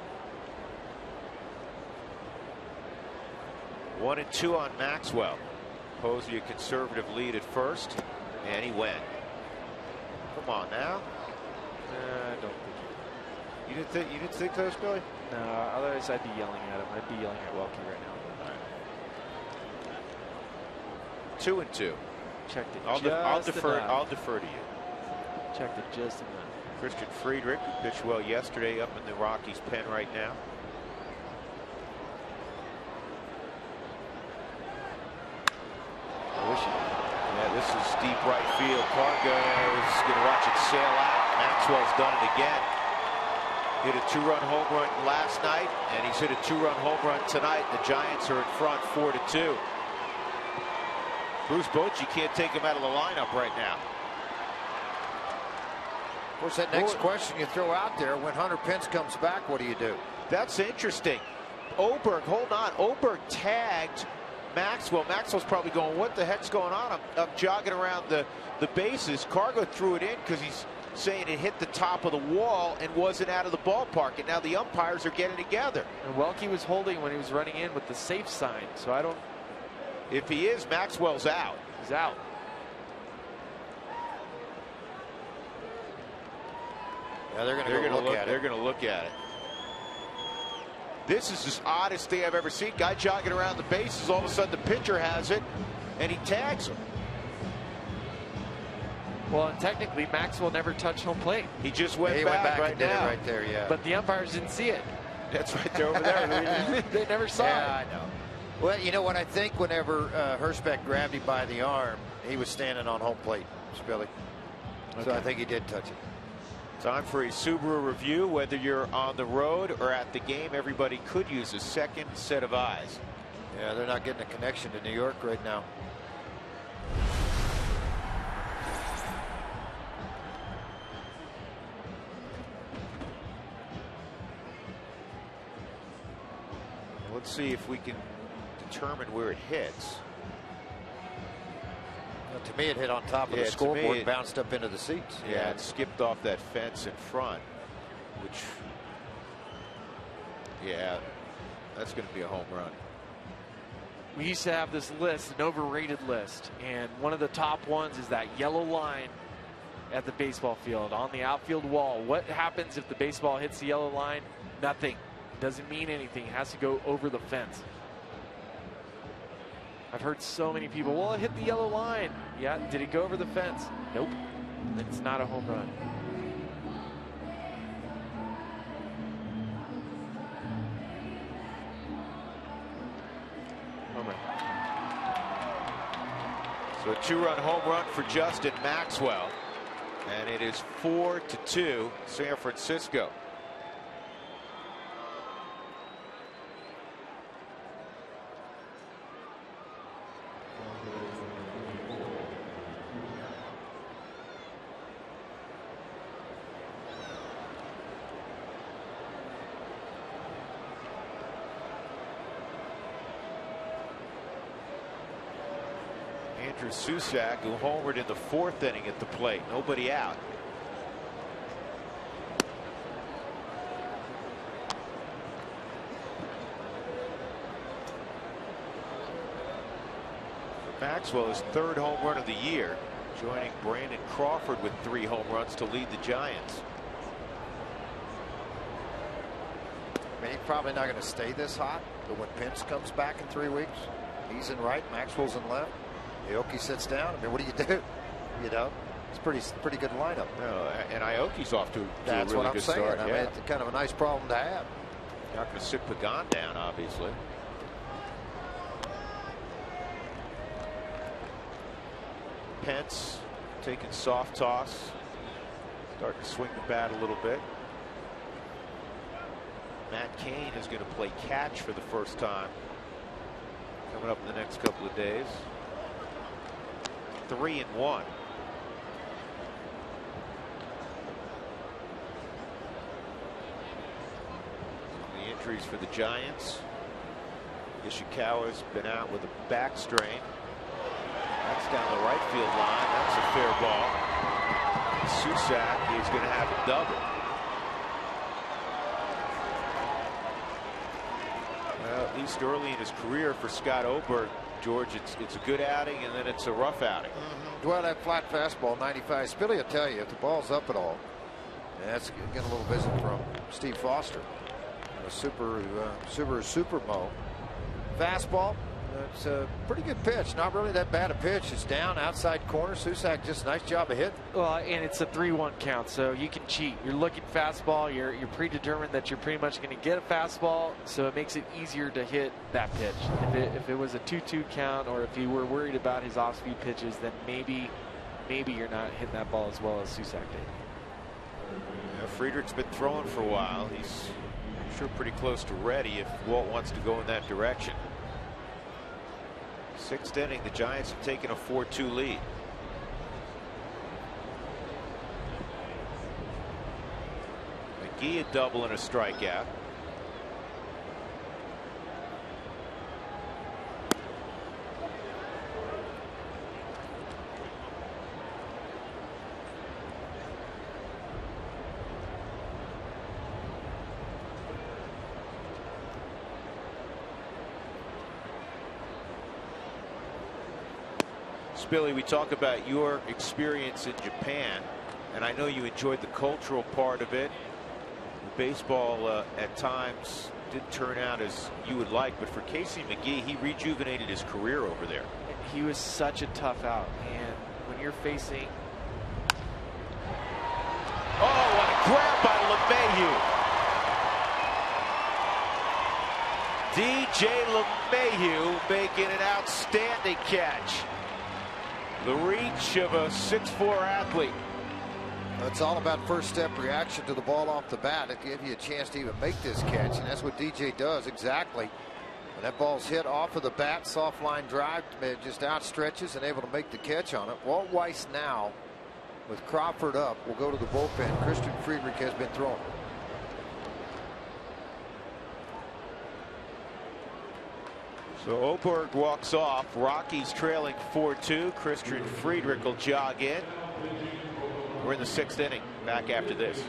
Speaker 1: 1-2 on Maxwell. Posey a conservative lead at first, and he went. Come on now.
Speaker 7: I don't think
Speaker 1: you didn't think those, Billy?
Speaker 7: No, otherwise I'd be yelling at him. I'd be yelling at Welke right now.
Speaker 1: All right. 2-2.
Speaker 7: Checked it.
Speaker 1: I'll defer to you.
Speaker 7: Checked it just enough.
Speaker 1: Christian Friedrich, who pitched well yesterday, up in the Rockies pen right now. Yeah, this is deep right field. Cargo's going to watch it sail out. Maxwell's done it again. Hit a 2-run home run last night, and he's hit a 2-run home run tonight. The Giants are in front 4-2. Bruce Bochy can't take him out of the lineup right now.
Speaker 2: Of course, that next question you throw out there, when Hunter Pence comes back, what do you do?
Speaker 1: That's interesting. Oberg, hold on. Oberg tagged Maxwell. Maxwell's probably going, what the heck's going on? I'm jogging around the bases. Cargo threw it in because he's saying it hit the top of the wall and wasn't out of the ballpark. And now the umpires are getting together.
Speaker 7: And Welke was holding when he was running in with the safe sign. So I don't.
Speaker 1: If he is, Maxwell's out.
Speaker 7: He's out.
Speaker 2: Yeah, they're going to look at it.
Speaker 1: They're going to look at it. This is the oddest thing I've ever seen. Guy jogging around the bases. All of a sudden, the pitcher has it, and he tags him.
Speaker 7: Well, and technically, Maxwell never touched home plate.
Speaker 1: He just went back right
Speaker 2: and did
Speaker 1: now.
Speaker 2: it right there, yeah.
Speaker 7: But the umpires didn't see it.
Speaker 1: That's right there over there.
Speaker 7: They never saw it.
Speaker 2: Yeah, I know. Well, you know what? I think whenever Hirschbeck grabbed him by the arm, he was standing on home plate, Billy. So I think he did touch it.
Speaker 1: Time for a Subaru review. Whether you're on the road or at the game, everybody could use a second set of eyes.
Speaker 2: Yeah, they're not getting a connection to New York right now.
Speaker 1: Let's see if we can determine where it hits.
Speaker 2: Well, to me, it hit on top of the scoreboard and bounced up into the seats.
Speaker 1: Yeah, it skipped off that fence in front, which, yeah, that's going to be a home run.
Speaker 7: We used to have this list, an overrated list, and one of the top ones is that yellow line at the baseball field on the outfield wall. What happens if the baseball hits the yellow line? Nothing. Doesn't mean anything. It has to go over the fence. I've heard so many people, well, it hit the yellow line. Yeah, did it go over the fence? Nope. Then it's not a home run. Home run.
Speaker 1: So a 2-run home run for Justin Maxwell. And it is 4-2 San Francisco. Andrew Susac, who homered in the 4th inning at the plate. Nobody out. Maxwell, his 3rd home run of the year, joining Brandon Crawford with 3 home runs to lead the Giants.
Speaker 2: I mean, he's probably not going to stay this hot, but when Pence comes back in 3 weeks, he's in right, Maxwell's in left. Aoki sits down. I mean, what do you do? You know, it's pretty good lineup.
Speaker 1: No, and Aoki's off to
Speaker 2: That's
Speaker 1: a really
Speaker 2: what I'm
Speaker 1: good
Speaker 2: saying.
Speaker 1: start.
Speaker 2: I mean, it's kind of a nice problem to have.
Speaker 1: Not going to sit Pagan down, obviously. Pence taking soft toss. Starting to swing the bat a little bit. Matt Cain is going to play catch for the first time coming up in the next couple of days. 3-1. The injuries for the Giants. Ishikawa's been out with a back strain. That's down the right field line. That's a fair ball. Susak is going to have a double. Well, at least early in his career for Scott Oberg, George, it's a good outing and then it's a rough outing.
Speaker 2: Well, that flat fastball, 95. Spilly will tell you if the ball's up at all. And that's getting a little visit from Steve Foster. A Super Mo. Fastball. It's a pretty good pitch. Not really that bad a pitch. It's down outside corner. Susak just nice job of hitting.
Speaker 7: Well, and it's a 3-1 count, so you can cheat. You're looking fastball. You're predetermined that you're pretty much going to get a fastball, so it makes it easier to hit that pitch. If it was a 2-2 count, or if you were worried about his off-speed pitches, then maybe you're not hitting that ball as well as Susak did.
Speaker 1: Yeah, Friedrich's been throwing for a while. He's sure pretty close to ready if Walt wants to go in that direction. 6th inning, the Giants have taken a 4-2 lead. McGee a double and a strikeout. Billy, we talk about your experience in Japan, and I know you enjoyed the cultural part of it. Baseball at times didn't turn out as you would like, but for Casey McGee, he rejuvenated his career over there.
Speaker 7: He was such a tough out, and when you're facing...
Speaker 1: Oh, what a grab by LeMahieu. DJ LeMahieu making an outstanding catch. The reach of a 6'4" athlete.
Speaker 2: It's all about first step reaction to the ball off the bat. It gives you a chance to even make this catch, and that's what DJ does exactly. When that ball's hit off of the bat, soft line drive, it just outstretches and able to make the catch on it. Walt Weiss now, with Crawford up, will go to the bullpen. Christian Friedrich has been thrown.
Speaker 1: So Oberg walks off. Rockies trailing 4-2. Christian Friedrich will jog in. We're in the 6th inning. Back after this.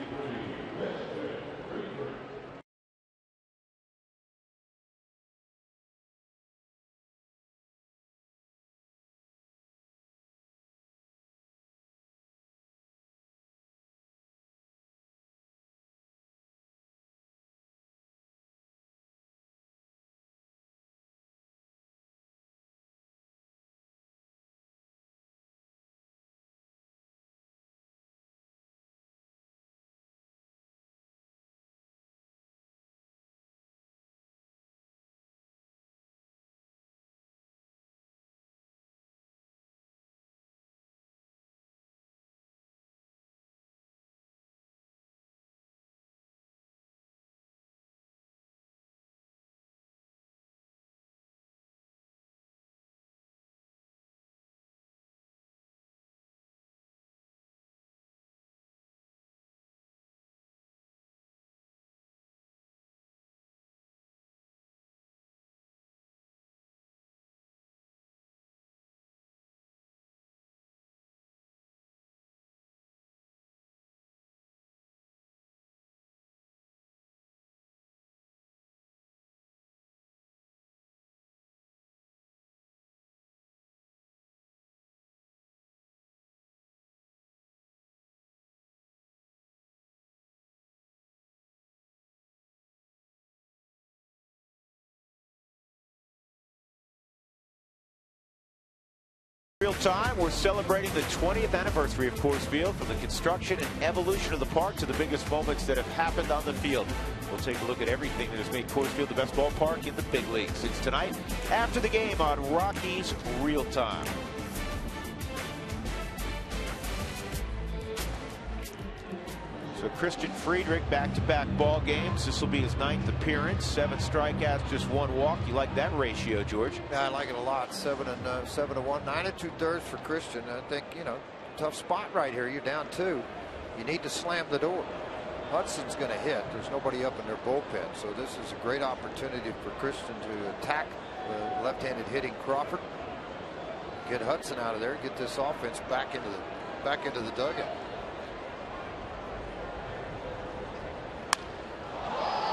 Speaker 1: Real time, we're celebrating the 20th anniversary of Coors Field, from the construction and evolution of the park to the biggest moments that have happened on the field. We'll take a look at everything that has made Coors Field the best ballpark in the big leagues. It's tonight after the game on Rockies Real Time. So Christian Friedrich, back-to-back ball games. This will be his 9th appearance. 7 strikeouts, just 1 walk. You like that ratio, George?
Speaker 2: Yeah, I like it a lot. 7 to 1, 9 2/3 for Christian. I think, you know, tough spot right here. You're down 2. You need to slam the door. Hudson's going to hit. There's nobody up in their bullpen, so this is a great opportunity for Christian to attack the left-handed hitting Crawford. Get Hudson out of there. Get this offense back into the dugout.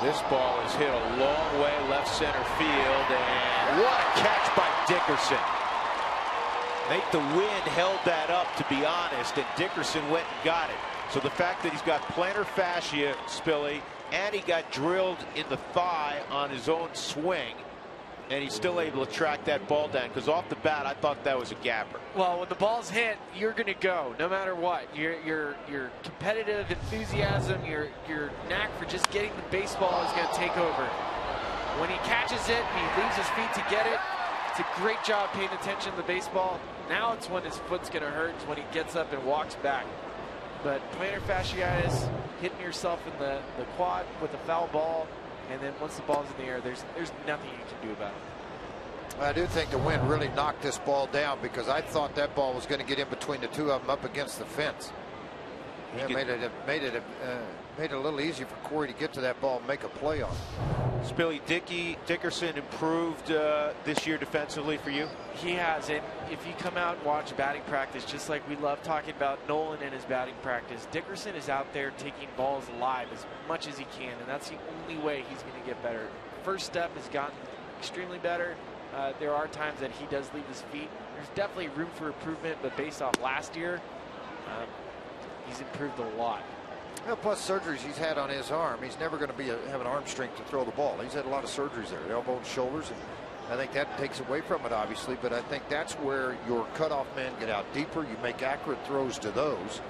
Speaker 1: This ball is hit a long way left center field, and what a catch by Dickerson. I think the wind held that up, to be honest, and Dickerson went and got it. So the fact that he's got plantar fascia, Spilly, and he got drilled in the thigh on his own swing, and he's still able to track that ball down, because off the bat I thought that was a gapper.
Speaker 7: Well, when the ball's hit, you're going to go no matter what. Your competitive enthusiasm, your knack for just getting the baseball is going to take over. When he catches it, he leaves his feet to get it. It's a great job paying attention to the baseball. Now it's when his foot's going to hurt. It's when he gets up and walks back. But plantar fasciitis, hitting yourself in the quad with a foul ball, and then once the ball's in the air, there's nothing you can do about it.
Speaker 2: I do think the wind really knocked this ball down, because I thought that ball was going to get in between the two of them up against the fence. Yeah, made it a little easy for Corey to get to that ball and make a play on it.
Speaker 1: Spilly, Dickerson improved this year defensively for you?
Speaker 7: He has, and if you come out and watch batting practice, just like we love talking about Nolan and his batting practice, Dickerson is out there taking balls alive as much as he can, and that's the only way he's going to get better. First step has gotten extremely better. There are times that he does leave his feet. There's definitely room for improvement, but based off last year, he's improved a lot.
Speaker 2: Well, plus surgeries he's had on his arm. He's never going to have an arm strength to throw the ball. He's had a lot of surgeries there, elbow and shoulders, and I think that takes away from it, obviously. But I think that's where your cutoff men get out deeper. You make accurate throws to those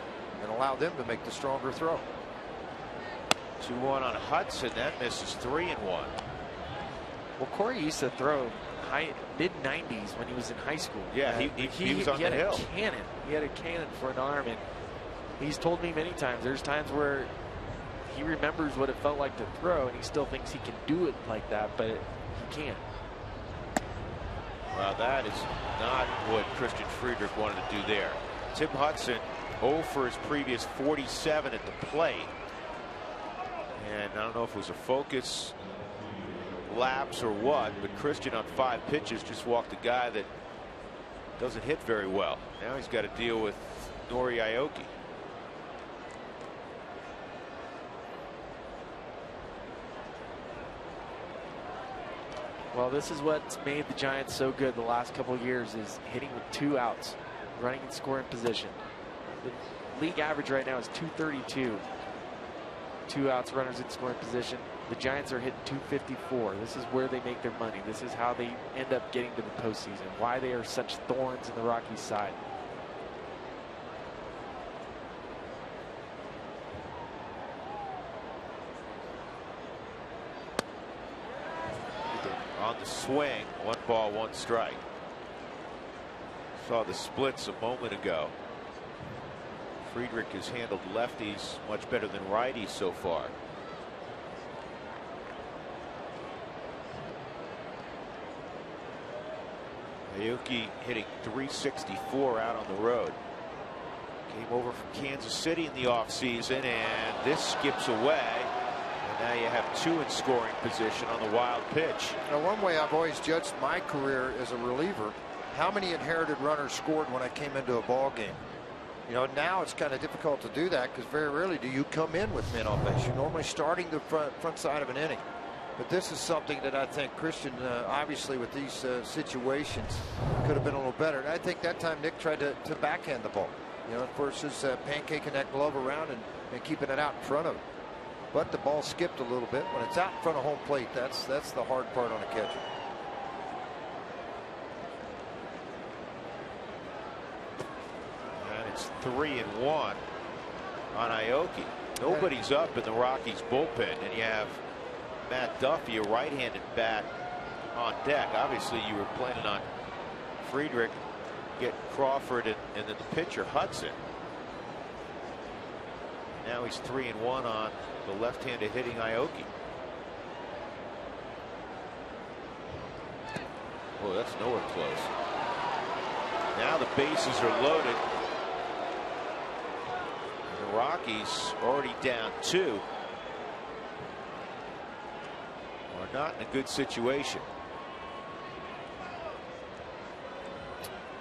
Speaker 2: and allow them to make the stronger throw.
Speaker 1: 2-1 on Hudson. That misses 3-1.
Speaker 7: Well, Corey used to throw mid-90s when he was in high school.
Speaker 1: Yeah, he was on the hill.
Speaker 7: He had a cannon for an arm, and he's told me many times there's times where he remembers what it felt like to throw, and he still thinks he can do it like that, but he can't.
Speaker 1: Well, that is not what Christian Friedrich wanted to do there. Tim Hudson 0 for his previous 47 at the plate. And I don't know if it was a focus lapse or what, but Christian on 5 pitches just walked a guy that doesn't hit very well. Now he's got to deal with Nori Aoki.
Speaker 7: Well, this is what's made the Giants so good the last couple of years, is hitting with 2 outs, running in scoring position. The league average right now is 232. 2 outs, runners in scoring position. The Giants are hitting 254. This is where they make their money. This is how they end up getting to the postseason. Why they are such thorns in the Rockies' side.
Speaker 1: On the swing, 1 ball, 1 strike. Saw the splits a moment ago. Friedrich has handled lefties much better than righties so far. Aoki hitting .364 out on the road. Came over from Kansas City in the offseason, and this skips away. And now you have 2 in scoring position on the wild pitch.
Speaker 2: Now, one way I've always judged my career as a reliever, how many inherited runners scored when I came into a ball game. You know, now it's kind of difficult to do that, because very rarely do you come in with men on base. You're normally starting the front side of an inning. But this is something that I think Christian, obviously with these situations, could have been a little better. And I think that time Nick tried to backhand the ball, you know, versus pancaking that glove around and keeping it out in front of him. But the ball skipped a little bit. When it's out in front of home plate, that's the hard part on a catcher.
Speaker 1: And it's 3-1 on Aoki. Nobody's up in the Rockies bullpen, and you have Matt Duffy, a right-handed bat, on deck. Obviously, you were planning on Friedrich, get Crawford, and then the pitcher Hudson. Now he's 3-1 on the left-handed hitting Aoki. Oh, that's nowhere close. Now the bases are loaded. The Rockies already down 2. Are not in a good situation.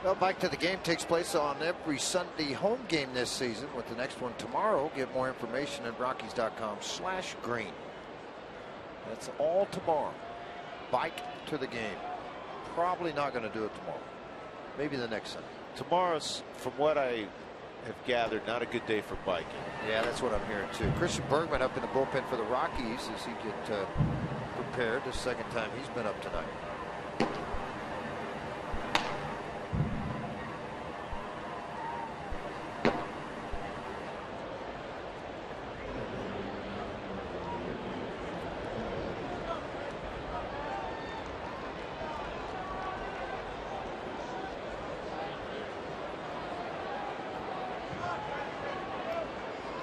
Speaker 2: Well, Back to the Game takes place on every Sunday home game this season, with the next one tomorrow. Get more information at Rockies.com/green. That's all tomorrow. Bike to the Game. Probably not going to do it tomorrow. Maybe the next Sunday.
Speaker 1: Tomorrow's, from what I have gathered, not a good day for biking.
Speaker 2: Yeah, that's what I'm hearing too. Christian Bergman up in the bullpen for the Rockies as he get prepared. The second time he's been up tonight.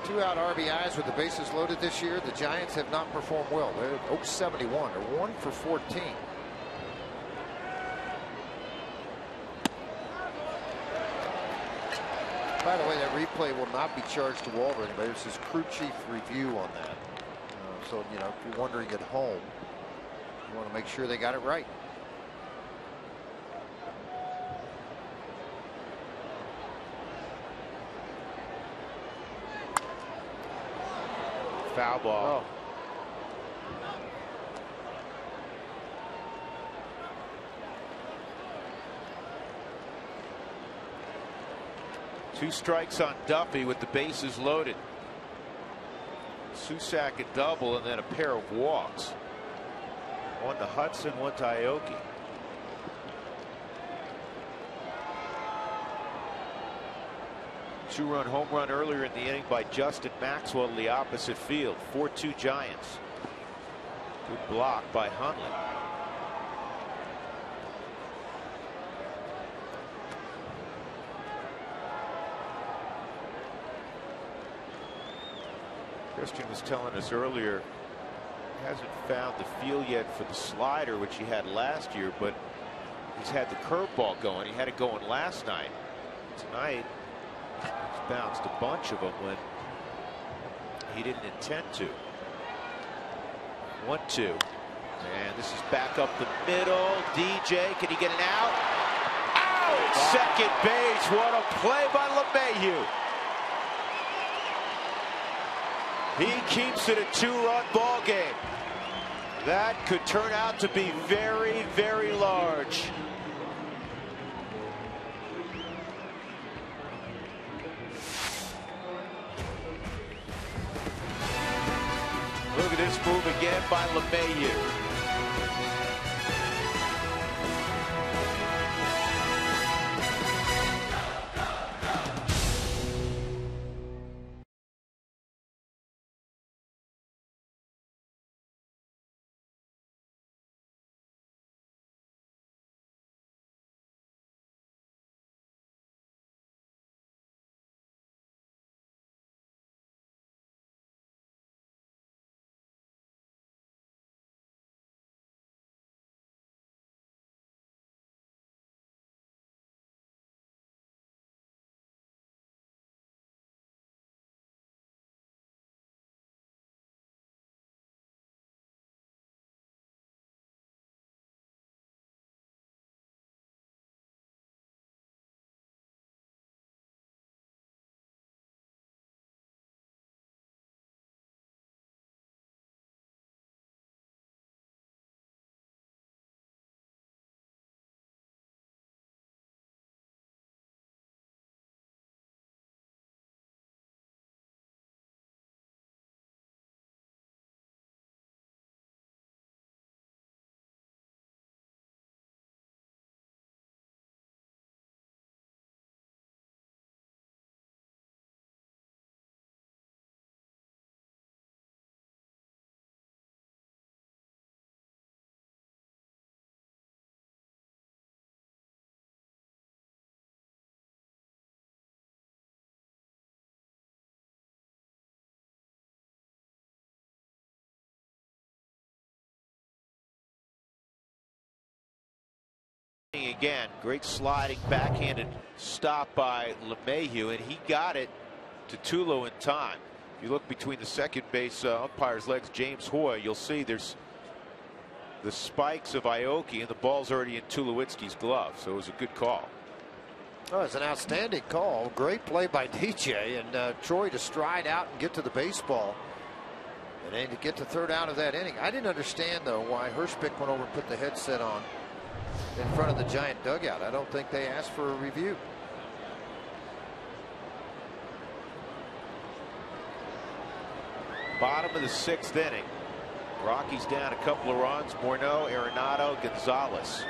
Speaker 2: Two-out RBIs with the bases loaded this year. The Giants have not performed well. They're 0-71. They're 1 for 14. By the way, that replay will not be charged to Walter. This is crew chief review on that. So, you know, if you're wondering at home, you want to make sure they got it right.
Speaker 1: Foul ball.
Speaker 2: Oh.
Speaker 1: 2 strikes on Duffy with the bases loaded. Susac a double and then a pair of walks. One to Hudson, one to Aoki. Two-run home run earlier in the inning by Justin Maxwell to the opposite field. 4-2 Giants. Good block by Hundley. Christian was telling us earlier he hasn't found the feel yet for the slider, which he had last year, but he's had the curveball going. He had it going last night. Tonight he's bounced a bunch of them when he didn't intend to. 1-2. And this is back up the middle. DJ, can he get an out? Out! Second base. What a play by LeMahieu. He keeps it a 2-run ball game. That could turn out to be very, very large. Look at this move again by LeMahieu. again. Great sliding backhanded stop by LeMahieu, and he got it to Tulo in time. If you look between the second base umpire's legs, James Hoy, you'll see there's the spikes of Aoki, and the ball's already in Tulowitzki's glove, so it was a good call.
Speaker 2: Oh, it's an outstanding call. Great play by DJ, and Troy to stride out and get to the baseball. And then to get to third out of that inning. I didn't understand, though, why Hirschpick went over and put the headset on in front of the Giant dugout. I don't think they asked for a review.
Speaker 1: Bottom of the 6th inning. Rockies down a couple of runs. Morneau, Arenado, Gonzalez.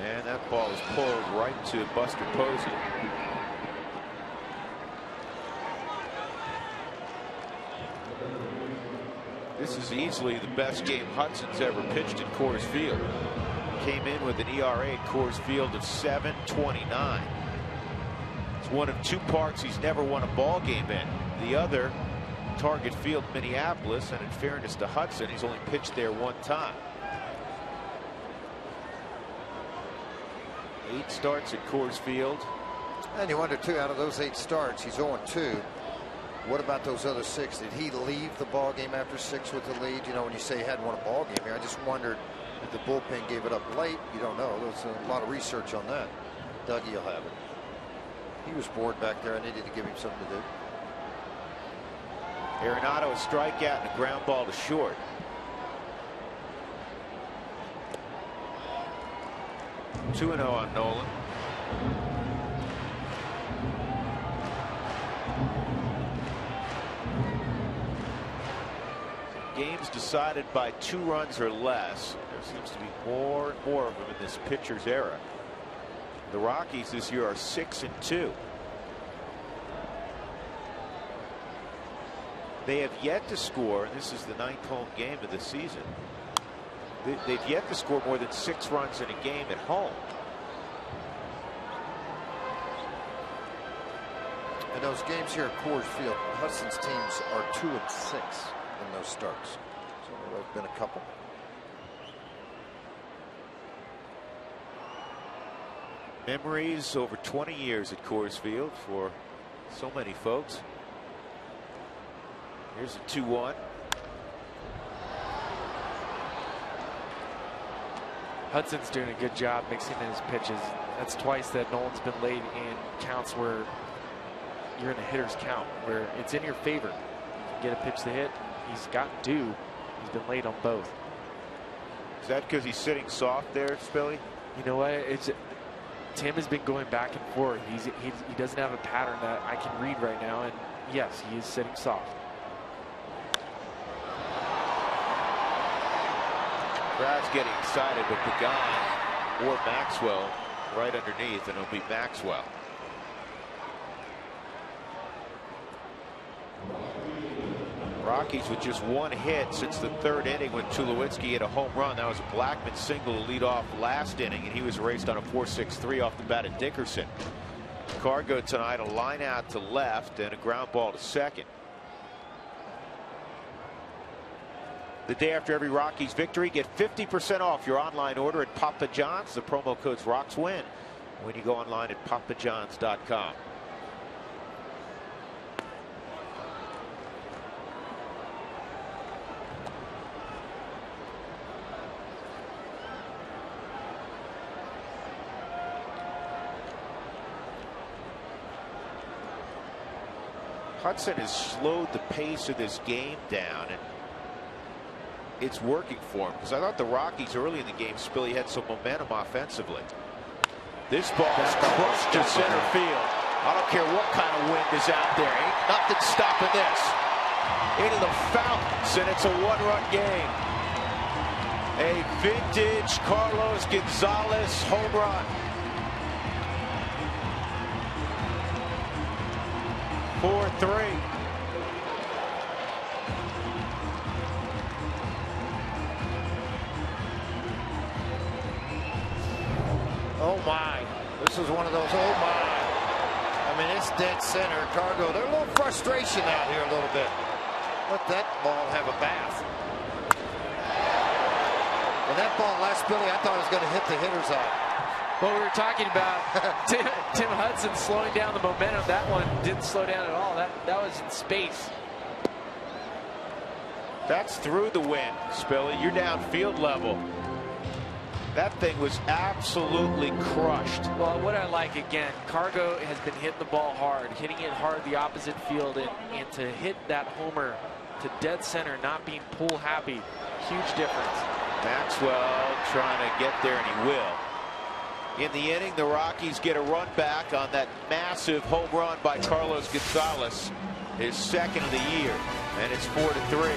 Speaker 1: And that ball is pulled right to Buster Posey. This is easily the best game Hudson's ever pitched at Coors Field. Came in with an ERA at Coors Field of 7.29. It's one of 2 parks he's never won a ball game in. The other, Target Field, Minneapolis, and in fairness to Hudson, he's only pitched there 1 time. 8 starts at Coors Field.
Speaker 2: And you wonder, too, out of those 8 starts, he's 0-2. What about those other 6? Did he leave the ball game after 6 with the lead? You know, when you say he hadn't won a ball game here, I just wondered if the bullpen gave it up late. You don't know. There's a lot of research on that. Dougie will have it. He was bored back there. I needed to give him something to do.
Speaker 1: Arenado, a strikeout and a ground ball to short. Two 2-0 on Nolan. Games decided by 2 runs or less. There seems to be more and more of them in this pitcher's era. The Rockies this year are 6-2. They have yet to score, and this is the 9th home game of the season. They've yet to score more than 6 runs in a game at home.
Speaker 2: And those games here at Coors Field, Hudson's teams are 2-6 in those starts. So there have been a couple.
Speaker 1: Memories over 20 years at Coors Field for so many folks. Here's a 2-1.
Speaker 7: Hudson's doing a good job mixing in his pitches. That's twice that Nolan's been late in counts where you're in a hitter's count, where it's in your favor. You can get a pitch to hit. He's gotten due. He's been late on both.
Speaker 1: Is that because he's sitting soft there, Spilly?
Speaker 7: You know what? Tim has been going back and forth. He doesn't have a pattern that I can read right now, and yes, he is sitting soft.
Speaker 1: Crowd's getting excited with Pagan or Maxwell right underneath, and it'll be Maxwell. Rockies with just 1 hit since the 3rd inning when Tulowitzki hit a home run. That was a Blackman single to lead off last inning, and he was raced on a 4-6-3 off the bat at Dickerson. Cargo tonight, a line out to left and a ground ball to second. The day after every Rockies victory, get 50% off your online order at Papa John's. The promo code's ROCKSWIN when you go online at papajohns.com. Hudson has slowed the pace of this game down, and it's working for him, because I thought the Rockies early in the game, Spilly, had some momentum offensively. This ball is crushed to center field. I don't care what kind of wind is out there. Ain't nothing stopping this. Into the fountains, and it's a 1-run game. A vintage Carlos Gonzalez home run. 4-3.
Speaker 2: Oh my, this is one of those, oh my. I mean, it's dead center. Cargo, there's a little frustration out here a little bit. Let that ball have a bath. And that ball last, Billy, I thought it was going to hit the hitter's eye.
Speaker 7: Well, we were talking about Tim Hudson slowing down the momentum. That one didn't slow down at all. That was in space.
Speaker 1: That's through the wind, Spilly. You're down field level. That thing was absolutely crushed.
Speaker 7: Well, what I like, again, Cargo has been hitting the ball hard, hitting it hard the opposite field, and to hit that homer to dead center, not being pull happy, huge difference.
Speaker 1: Maxwell trying to get there, and he will. In the inning, the Rockies get a run back on that massive home run by Carlos Gonzalez, his second of the year, and it's 4-3.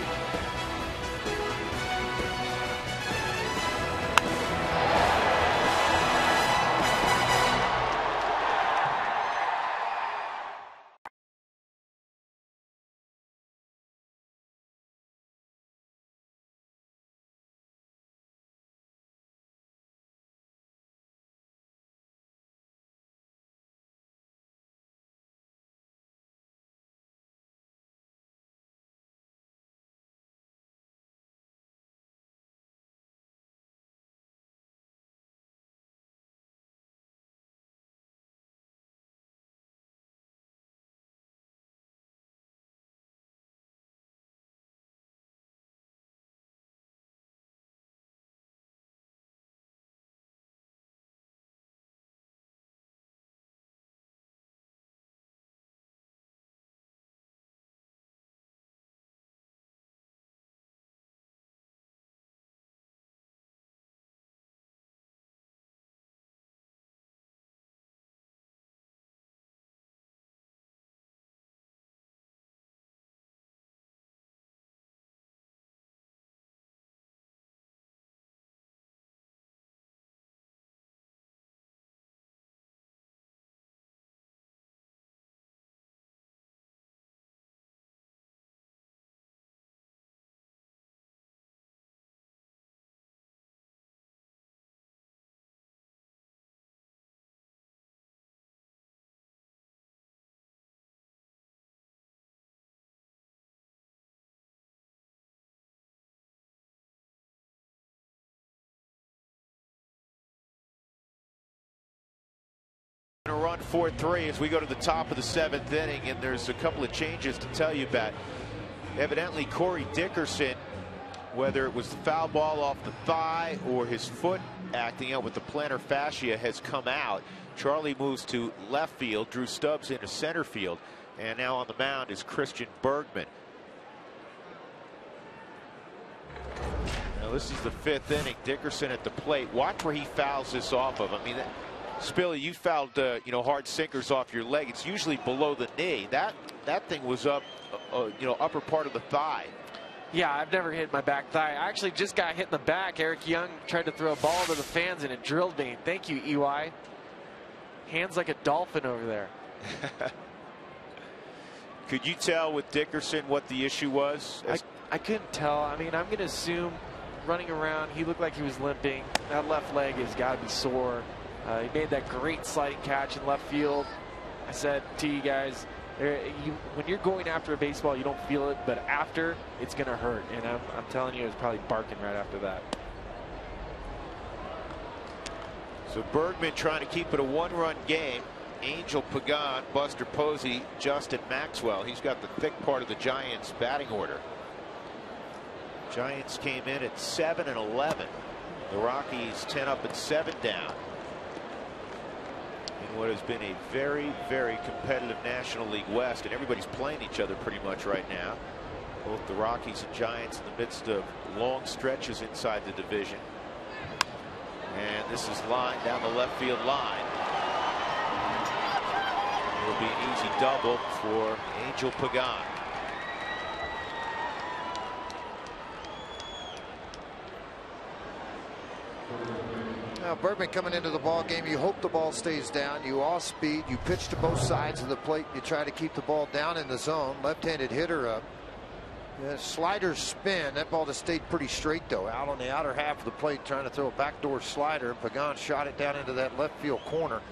Speaker 1: A run 4-3 as we go to the top of the 7th inning, and there's a couple of changes to tell you about. Evidently, Corey Dickerson, whether it was the foul ball off the thigh or his foot acting out with the plantar fascia, has come out. Charlie moves to left field, Drew Stubbs into center field, and now on the mound is Christian Bergman. Now this is the 5th inning. Dickerson at the plate. Watch where he fouls this off of. I mean, Spilly, you fouled hard sinkers off your leg. It's usually below the knee. That thing was up, upper part of the thigh.
Speaker 7: Yeah, I've never hit my back thigh. I actually just got hit in the back. Eric Young tried to throw a ball to the fans, and it drilled me. Thank you, EY. Hands like a dolphin over there.
Speaker 1: Could you tell with Dickerson what the issue was?
Speaker 7: I couldn't tell. I mean, I'm going to assume running around, he looked like he was limping. That left leg has got to be sore. He made that great sliding catch in left field. I said to you guys, when you're going after a baseball, you don't feel it, but after, it's going to hurt. And I'm telling you, it was probably barking right after that.
Speaker 1: So Bergman trying to keep it a 1-run game. Angel Pagan, Buster Posey, Justin Maxwell. He's got the thick part of the Giants batting order. Giants came in at 7-11. The Rockies 10 up and 7 down. In what has been a very, very competitive National League West, and everybody's playing each other pretty much right now. Both the Rockies and Giants in the midst of long stretches inside the division. And this is line down the left field line. It'll be an easy double for Angel Pagan.
Speaker 2: Now Bergman coming into the ball game, you hope the ball stays down. You off speed, you pitch to both sides of the plate, you try to keep the ball down in the zone. Left-handed hitter up. Slider spin. That ball just stayed pretty straight though, out on the outer half of the plate, trying to throw a backdoor slider. Pagan shot it down into that left field corner.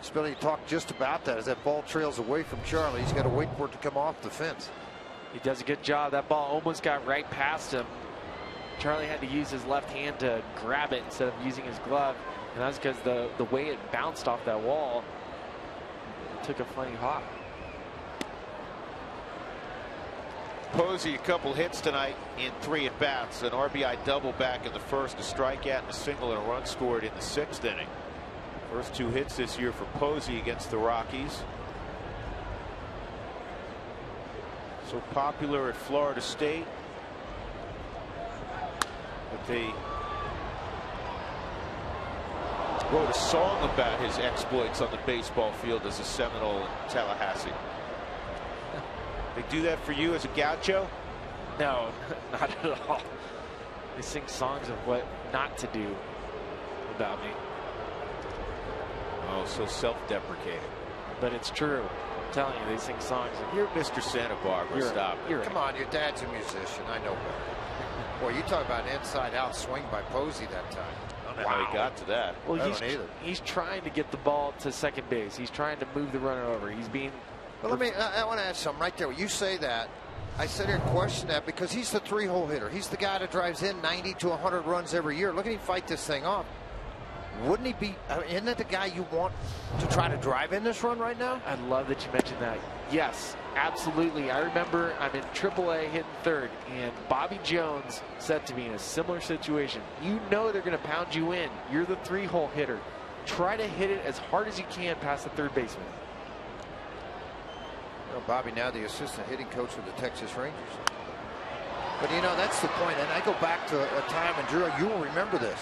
Speaker 2: Spilly talked just about that as that ball trails away from Charlie. He's got to wait for it to come off the fence.
Speaker 7: He does a good job. That ball almost got right past him. Charlie had to use his left hand to grab it instead of using his glove. And that's because the way it bounced off that wall, it took a funny hop.
Speaker 1: Posey, a couple hits tonight in 3 at-bats. An RBI double back in the first, a strikeout and a single, and a run scored in the 6th inning. First 2 hits this year for Posey against the Rockies. So popular at Florida State that they wrote a song about his exploits on the baseball field as a Seminole in Tallahassee. They do that for you as a gaucho?
Speaker 7: No, not at all. They sing songs of what not to do about me.
Speaker 1: Oh, so self-deprecating.
Speaker 7: But it's true. I'm telling you, they sing songs.
Speaker 1: You're Mr. Santa Barbara. Stop.
Speaker 2: Come on, your dad's a musician. I know better. Boy, you talk about an inside-out swing by Posey that time.
Speaker 1: I don't know how he got to that.
Speaker 7: Well, he's trying to get the ball to second base. He's trying to move the runner over. He's being...
Speaker 2: Well, I want to ask something right there. When you say that, I sit here and question that because he's the 3-hole hitter. He's the guy that drives in 90 to 100 runs every year. Look at him fight this thing off. Wouldn't he be? Isn't that the guy you want to try to drive in this run right now?
Speaker 7: I love that you mentioned that. Yes, absolutely. I remember I'm in AAA hitting third, and Bobby Jones said to me in a similar situation, you know they're going to pound you in. You're the 3-hole hitter. Try to hit it as hard as you can past the third baseman.
Speaker 2: Bobby now the assistant hitting coach for the Texas Rangers. But that's the point. And I go back to a time, and Drew, you will remember this.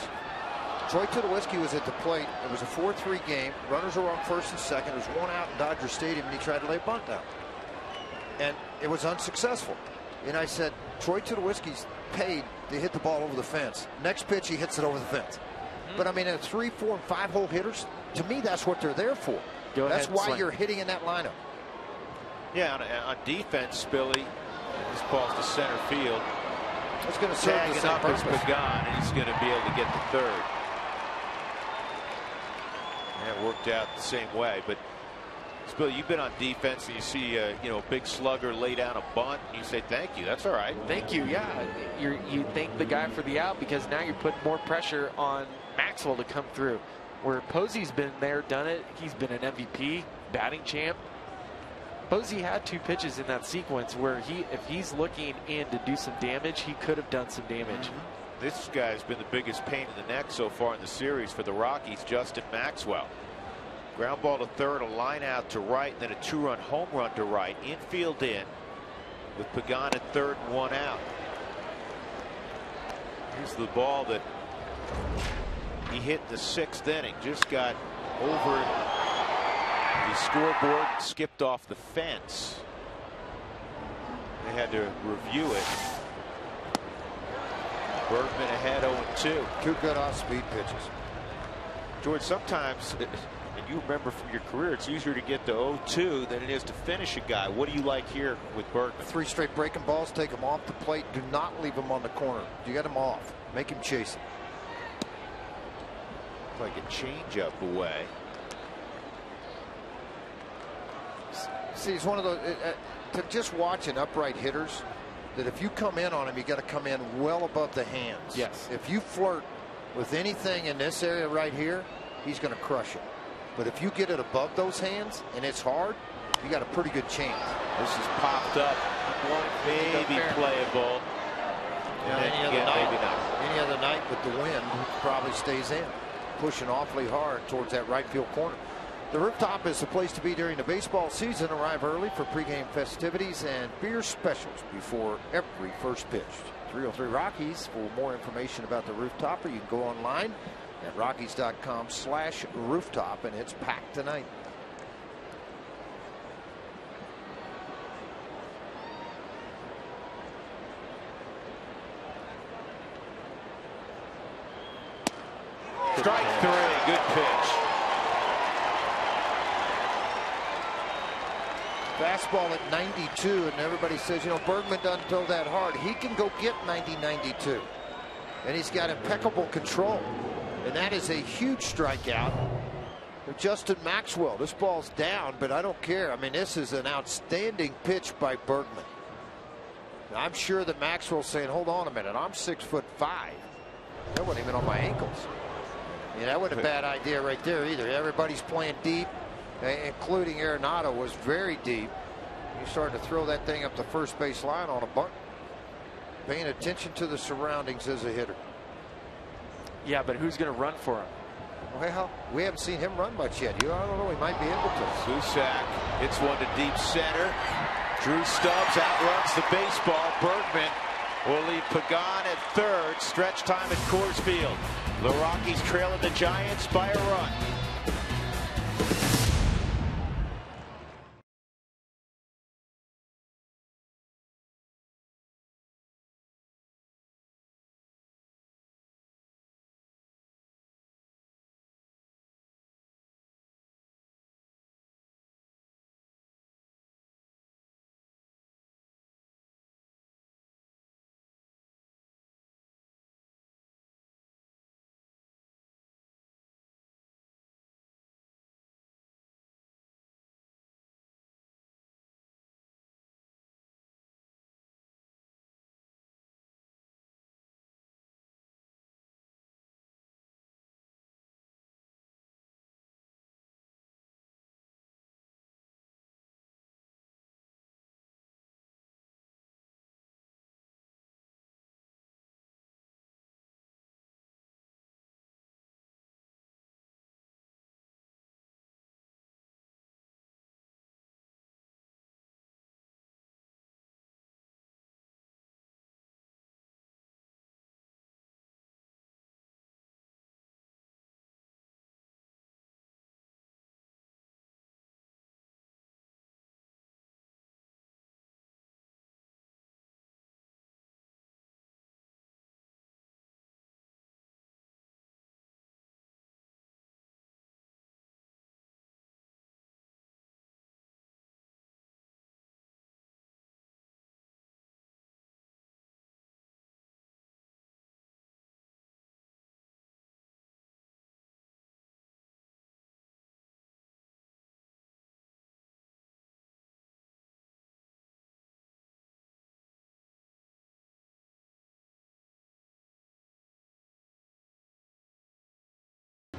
Speaker 2: Troy Tulowitzki was at the plate. It was a 4-3 game. Runners were on first and second. There was 1 out in Dodger Stadium, and he tried to lay a bunt down. And it was unsuccessful. And I said, Troy Tulowitzki's paid to hit the ball over the fence. Next pitch, he hits it over the fence. But I mean, in 3, 4, and 5-hole hitters, to me, that's what they're there for. That's why you're hitting in that lineup.
Speaker 1: Yeah, on defense, Billy, this ball's to center field.
Speaker 2: It's going to serve the same purpose.
Speaker 1: Pagan, and he's going to be able to get the third. Yeah, it worked out the same way. But Billy, you've been on defense, and you see a big slugger lay down a bunt, and you say, "Thank you, that's all right."
Speaker 7: Thank you. Yeah, you thank the guy for the out because now you put more pressure on Maxwell to come through. Where Posey's been there, done it. He's been an MVP, batting champ. Posey had 2 pitches in that sequence where if he's looking in to do some damage, he could have done some damage.
Speaker 1: This guy's been the biggest pain in the neck so far in the series for the Rockies, Justin Maxwell. Ground ball to third, a line out to right, then a 2-run home run to right. Infield in with Pagan at third and 1 out. Here's the ball that he hit in the 6th inning. Just got over the scoreboard, skipped off the fence. They had to review it. Bergman ahead 0-2.
Speaker 2: 2 good off-speed pitches.
Speaker 1: George, sometimes, and you remember from your career, it's easier to get to 0-2 than it is to finish a guy. What do you like here with Bergman?
Speaker 2: 3 straight breaking balls, take him off the plate. Do not leave him on the corner. You get him off. Make him chase it.
Speaker 1: Like a changeup away.
Speaker 2: See, it's one of those, to just watching upright hitters, that if you come in on him, you got to come in well above the hands.
Speaker 7: Yes.
Speaker 2: If you flirt with anything in this area right here, he's going to crush it. But if you get it above those hands and it's hard, you got a pretty good chance.
Speaker 1: This is popped up. Maybe playable.
Speaker 2: Any other night with the wind, probably stays in. Pushing awfully hard towards that right field corner. The Rooftop is the place to be during the baseball season. Arrive early for pregame festivities and beer specials before every first pitch. 303 Rockies. For more information about the Rooftop, or you can go online at Rockies.com/rooftop, and it's packed tonight.
Speaker 1: Strike 3, good pitch.
Speaker 2: Fastball at 92, and everybody says, Bergman doesn't throw that hard. He can go get 90-92, and he's got impeccable control, and that is a huge strikeout. Justin Maxwell, this ball's down, but I don't care. I mean, this is an outstanding pitch by Bergman. I'm sure that Maxwell's saying, hold on a minute, I'm 6'5". That wasn't even on my ankles. Yeah, that wasn't a bad idea right there either. Everybody's playing deep, including Arenado was very deep. He started to throw that thing up the first base line on a bunt. Paying attention to the surroundings as a hitter.
Speaker 7: Yeah, but who's going to run for him?
Speaker 2: Well, we haven't seen him run much yet. I don't know. He might be able to.
Speaker 1: Susak hits one to deep center. Drew Stubbs outruns the baseball. Bergman will leave Pagan at third. Stretch time at Coors Field. The Rockies trailing the Giants by a run.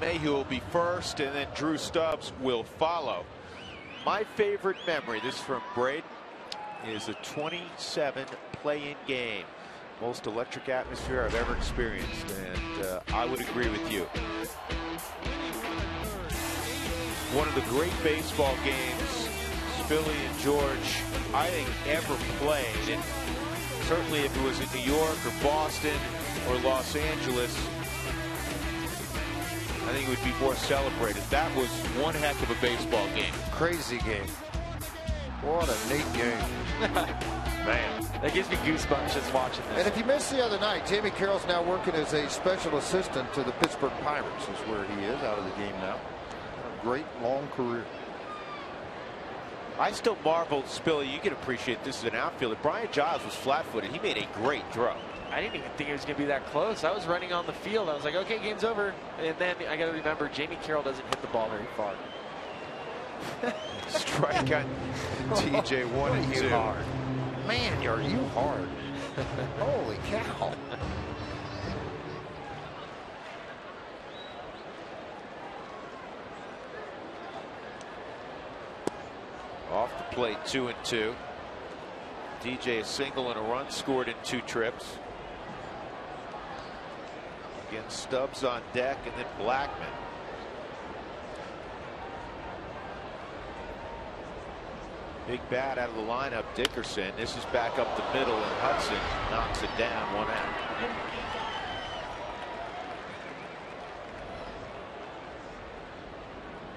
Speaker 1: Mayhew will be first, and then Drew Stubbs will follow. My favorite memory, this is from Braden, is a 27 play-in game. Most electric atmosphere I've ever experienced, and I would agree with you. One of the great baseball games Philly and George, I think, ever played. And certainly if it was in New York or Boston or Los Angeles, I think it would be more celebrated. That was one heck of a baseball game.
Speaker 2: Crazy game. What a neat game. Man.
Speaker 7: That gives me goosebumps just watching this.
Speaker 2: And if you missed the other night, Jamie Carroll's now working as a special assistant to the Pittsburgh Pirates, is where he is, out of the game now. A great long career.
Speaker 1: I still marvel, Spilly, you can appreciate this as an outfielder. Brian Giles was flat-footed. He made a great throw.
Speaker 7: I didn't even think it was going to be that close. I was running on the field. I was like, okay, game's over. And then I got to remember, Jamie Carroll doesn't hit the ball very far.
Speaker 1: Strike on TJ 1 and 2.
Speaker 2: Hard. Man, are you hard. Holy cow.
Speaker 1: Off the plate, 2 and 2. DJ a single and a run scored in 2 trips. Again, Stubbs on deck, and then Blackman. Big bat out of the lineup, Dickerson. This is back up the middle, and Hudson knocks it down, 1 out.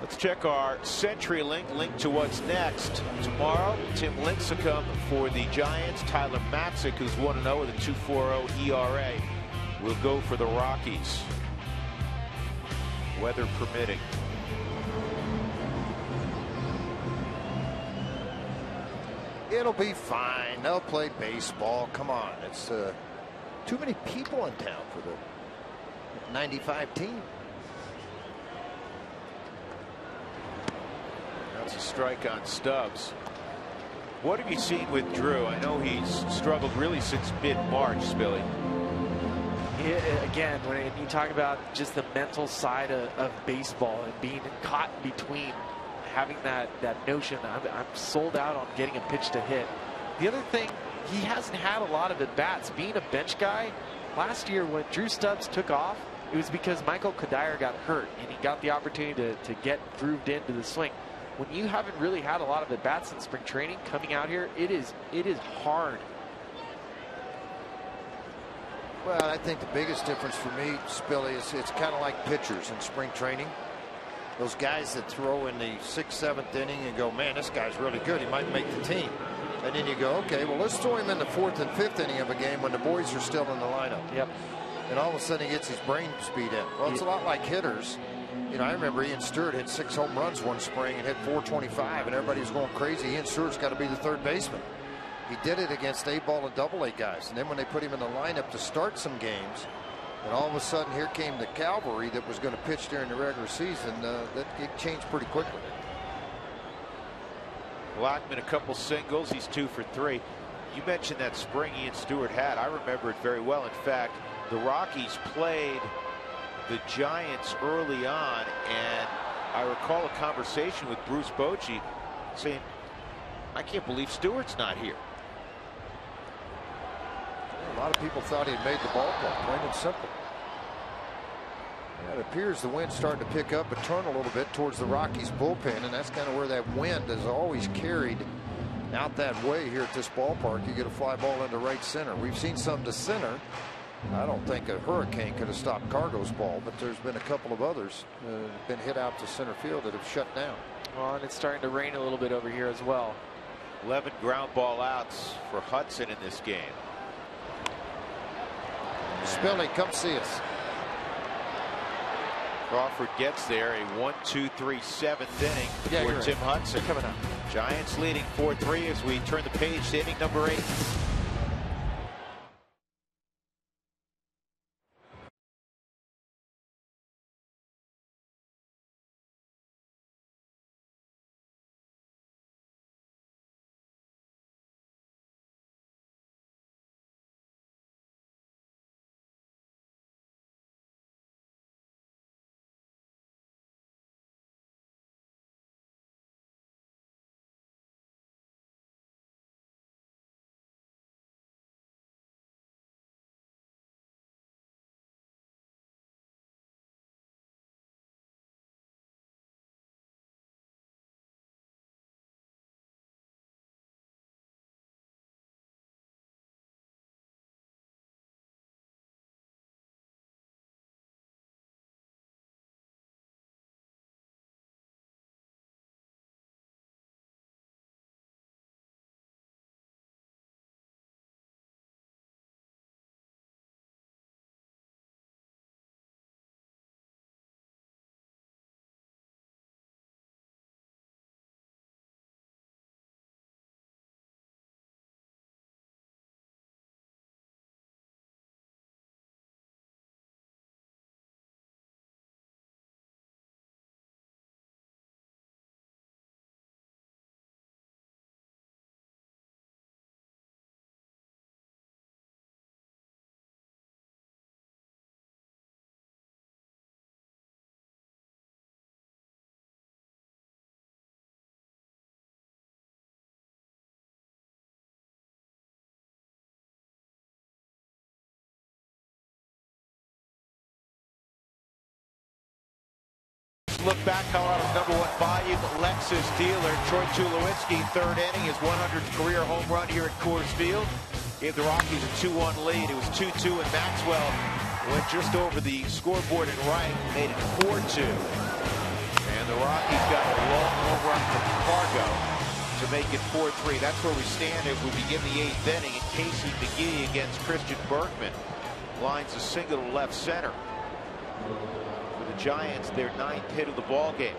Speaker 1: Let's check our CenturyLink link to what's next. Tomorrow, Tim Lincecum for the Giants. Tyler Matzik, who's 1-0 with a 2.40 ERA, will go for the Rockies. Weather permitting.
Speaker 2: It'll be fine. They'll play baseball. Come on. It's too many people in town for the 95 team.
Speaker 1: That's a strike on Stubbs. What have you seen with Drew? I know he's struggled really since mid-March, Spilly.
Speaker 7: Again, when you talk about just the mental side of baseball and being caught in between, having that notion, I'm sold out on getting a pitch to hit. The other thing, he hasn't had a lot of at-bats. Being a bench guy, last year when Drew Stubbs took off, it was because Michael Kadire got hurt, and he got the opportunity to get grooved into the swing. When you haven't really had a lot of at-bats in spring training, coming out here, it is hard.
Speaker 2: Well, I think the biggest difference for me, Spilly, is it's kind of like pitchers in spring training. Those guys that throw in the 6th, 7th inning and go, man, this guy's really good. He might make the team. And then you go, okay, well, let's throw him in the 4th and 5th inning of a game when the boys are still in the lineup.
Speaker 7: Yep.
Speaker 2: And all of a sudden he gets his brain speed in. Well, it's a lot like hitters. You know, I remember Ian Stewart hit 6 home runs one spring and hit 425, and everybody was going crazy. Ian Stewart's got to be the third baseman. He did it against A-ball and AA guys. And then when they put him in the lineup to start some games, and all of a sudden here came the cavalry that was going to pitch during the regular season, it changed pretty quickly.
Speaker 1: Blackman, a couple singles. He's 2 for 3. You mentioned that spring Ian Stewart had. I remember it very well. In fact, the Rockies played the Giants early on, and I recall a conversation with Bruce Bochy saying, I can't believe Stewart's not here.
Speaker 2: A lot of people thought he had made the ballpark, plain and simple. Yeah, it appears the wind's starting to pick up and turn a little bit towards the Rockies bullpen, and that's kind of where that wind is always carried out that way here at this ballpark. You get a fly ball into right center. We've seen some to center. I don't think a hurricane could have stopped Cargo's ball, but there's been a couple of others been hit out to center field that have shut down.
Speaker 7: Well, and it's starting to rain a little bit over here as well.
Speaker 1: 11 ground ball outs for Hudson in this game.
Speaker 2: Spilly, come see us.
Speaker 1: Crawford gets there, a 1-2-3 7th inning for Tim Hudson.
Speaker 7: Coming up.
Speaker 1: Giants leading 4-3 as we turn the page to inning number 8. Look back, Colorado's #1 volume, Lexus dealer Troy Tulowitzki, 3rd inning, his 100th career home run here at Coors Field. Gave the Rockies a 2-1 lead. It was 2-2, and Maxwell went just over the scoreboard and right, made it 4-2. And the Rockies got a long home run from Cargo to make it 4-3. That's where we stand as we begin the 8th inning. And Casey McGee against Christian Berkman lines a single to left center. The Giants, their 9th hit of the ball game.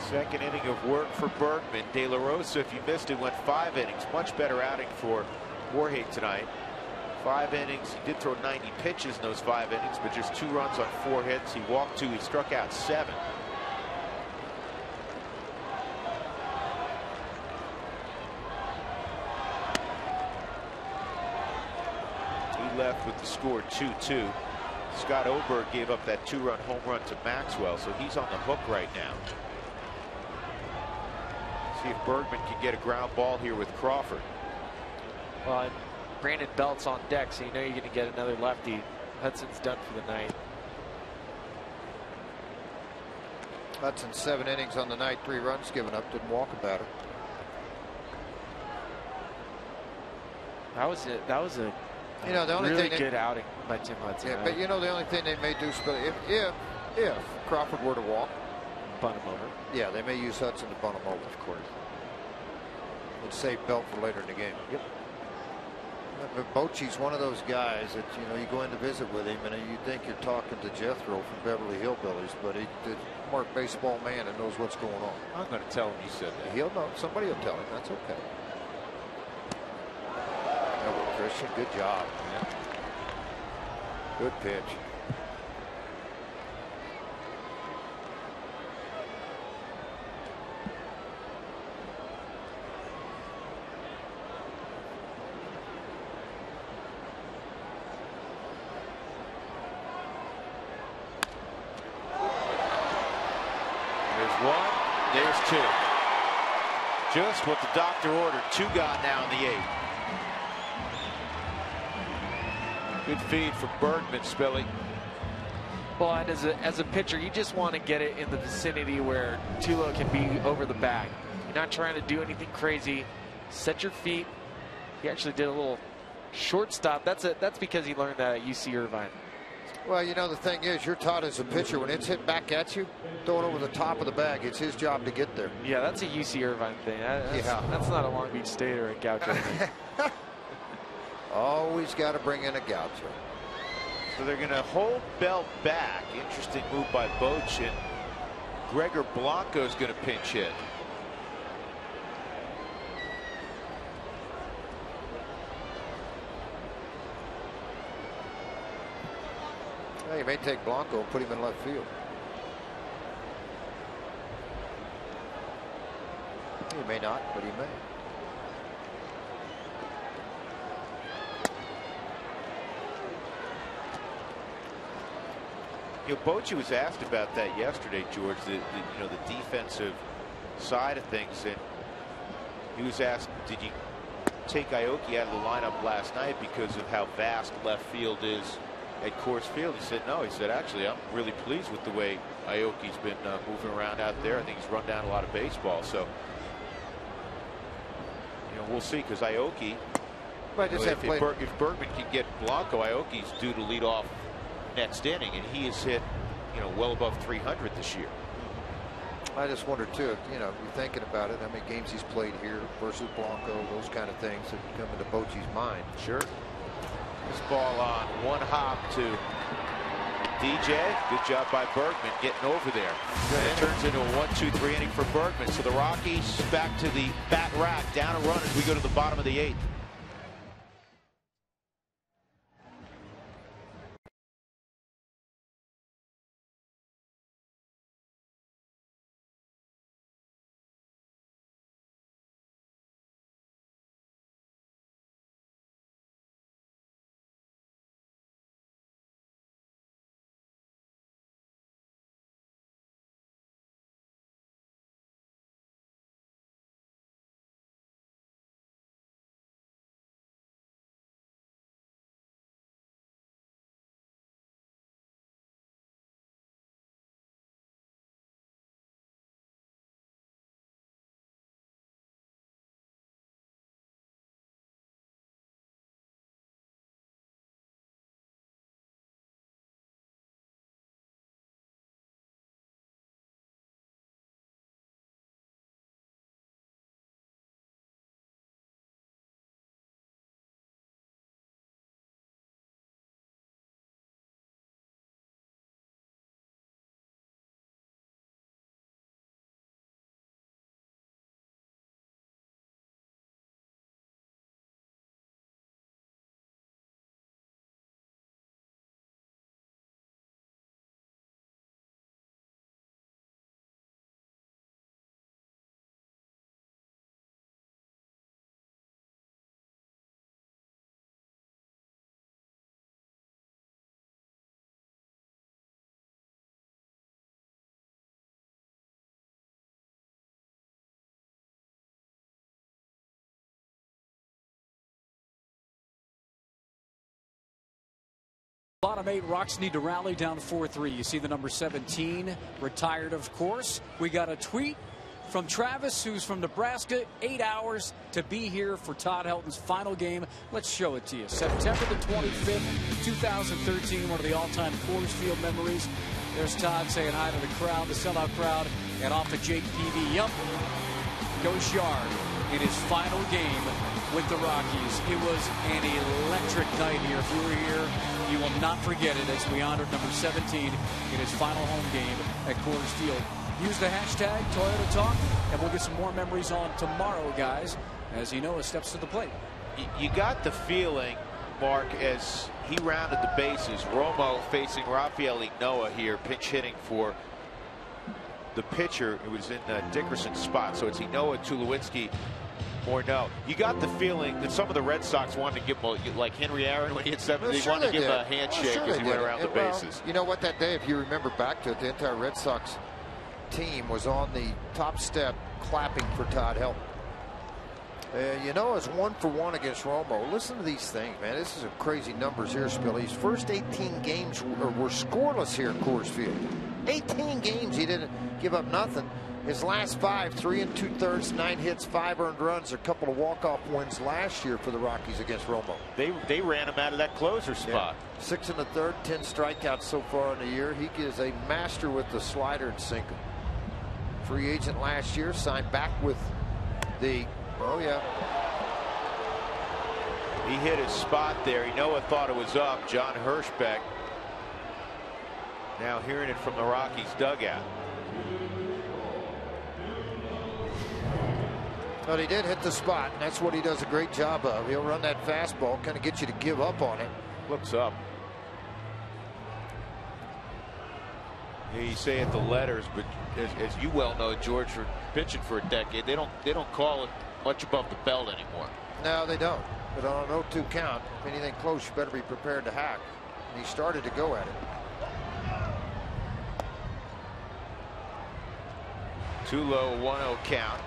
Speaker 1: Second inning of work for Berkman. De La Rosa, if you missed it, went 5 innings. Much better outing for Jorge tonight. 5 innings. He did throw 90 pitches in those 5 innings, but just 2 runs on 4 hits. He walked 2. He struck out 7. He left with the score 2-2. Scott Oberg gave up that 2-run home run to Maxwell, so he's on the hook right now. See if Bergman can get a ground ball here with Crawford.
Speaker 7: Well, and Brandon Belt's on deck, so you know you're going to get another lefty. Hudson's done for the night.
Speaker 2: Hudson 7 innings on the night, 3 runs given up, didn't walk a batter.
Speaker 7: That was it. That was a
Speaker 2: You know, the only
Speaker 7: really
Speaker 2: thing
Speaker 7: good outing by Tim Hudson.
Speaker 2: Yeah, but you know, the only thing they may do, if Crawford were to walk,
Speaker 7: bunt him over.
Speaker 2: Yeah, they may use Hudson to bunt him over, of course. Would save Belt for later in the game.
Speaker 7: Yep.
Speaker 2: But Bochy's one of those guys that, you know, you go in to visit with him and you think you're talking to Jethro from Beverly Hillbillies, but he's a smart baseball man and knows what's going on.
Speaker 1: I'm going to tell him you said that.
Speaker 2: He'll know. Somebody will tell him. That's okay. Oh, Christian, good job.
Speaker 1: Yeah.
Speaker 2: Good pitch.
Speaker 1: There's 2. Just what the doctor ordered. 2 gone now in the 8th. Good feed from Bergman, Spilly.
Speaker 7: Well, and as a pitcher, you just want to get it in the vicinity where Tulo can be over the bag. You're not trying to do anything crazy. Set your feet. He actually did a little shortstop. That's because he learned that at UC Irvine.
Speaker 2: Well, you know, the thing is, you're taught as a pitcher, when it's hit back at you, throw it over the top of the bag. It's his job to get there.
Speaker 7: Yeah, that's a UC Irvine thing. That's not a Long Beach State or a Gaucho thing.
Speaker 2: Always got to bring in a Gaucho.
Speaker 1: So they're going to hold Belt back. Interesting move by Boch, and Gregor Blanco's going to pinch hit.
Speaker 2: Well, you may take Blanco and put him in left field. He may not, but he may.
Speaker 1: You know, Bochy was asked about that yesterday, George, the defensive side of things, and he was asked, did you take Aoki out of the lineup last night because of how vast left field is at Coors Field? He said no. He said, actually, I'm really pleased with the way Aoki's been moving around out there. I think he's run down a lot of baseball. So, you know, we'll see, because Aoki, if Bergman can get Blanco, Aoki's due to lead off next inning, and he has hit, you know, well above 300 this year.
Speaker 2: I just wonder too, you know, you're thinking about it, how many games he's played here versus Blanco, those kind of things that come into Bochy's mind.
Speaker 1: Sure. This ball on one hop to DJ. Good job by Bergman getting over there. And it turns into a 1-2-3 inning for Bergman. So the Rockies back to the bat rack, down a run as we go to the bottom of the 8th.
Speaker 4: Bottom 8, Rocks need to rally down 4-3. You see the number 17 retired, of course. We got a tweet from Travis, who's from Nebraska. 8 hours to be here for Todd Helton's final game. Let's show it to you. September the 25th, 2013, one of the all-time Coors Field memories. There's Todd saying hi to the crowd, the sellout crowd, and off of Jake Peavy. Yup, goes Yard in his final game with the Rockies. It was an electric night here. If you were here, you will not forget it as we honored number 17 in his final home game at Coors Field. Use the hashtag Toyota Talk, and we'll get some more memories on tomorrow, guys, as Noah steps to the plate.
Speaker 1: You got the feeling, Mark, as he rounded the bases, Romo facing Rafael Noah here, pinch hitting for the pitcher. It was in Dickerson's spot, so it's Noah, Tulowitzki, Morneau. You got the feeling that some of the Red Sox wanted to give him, like Henry Aaron when he hit 7, they wanted to give him a handshake as he went around the bases.
Speaker 2: You know what, that day, if you remember back to it, the entire Red Sox team was on the top step clapping for Todd Helton. It's 1-for-1 against Romo. Listen to these things, man. This is some crazy numbers here, Spilly. His first 18 games were scoreless here at Coors Field. 18 games, he didn't give up nothing. His last 5, 3 2/3, 9 hits, 5 earned runs, a couple of walk-off wins last year for the Rockies against Romo.
Speaker 1: They ran him out of that closer spot.
Speaker 2: 6 1/3, 10 strikeouts so far in the year. He is a master with the slider and sinker. Free agent last year, signed back with the. Oh yeah.
Speaker 1: He hit his spot there. Noah thought it was up. John Hirschbeck. Now hearing it from the Rockies dugout.
Speaker 2: But he did hit the spot, and that's what he does a great job of. He'll run that fastball, kind of get you to give up on it.
Speaker 1: Looks up. You say it the letters, but as you well know, George, for pitching for a decade, they don't call it much above the belt anymore.
Speaker 2: No, they don't. But on an 0-2 count, if anything close, you better be prepared to hack. And he started to go at it.
Speaker 1: 2 low, 1-0 count.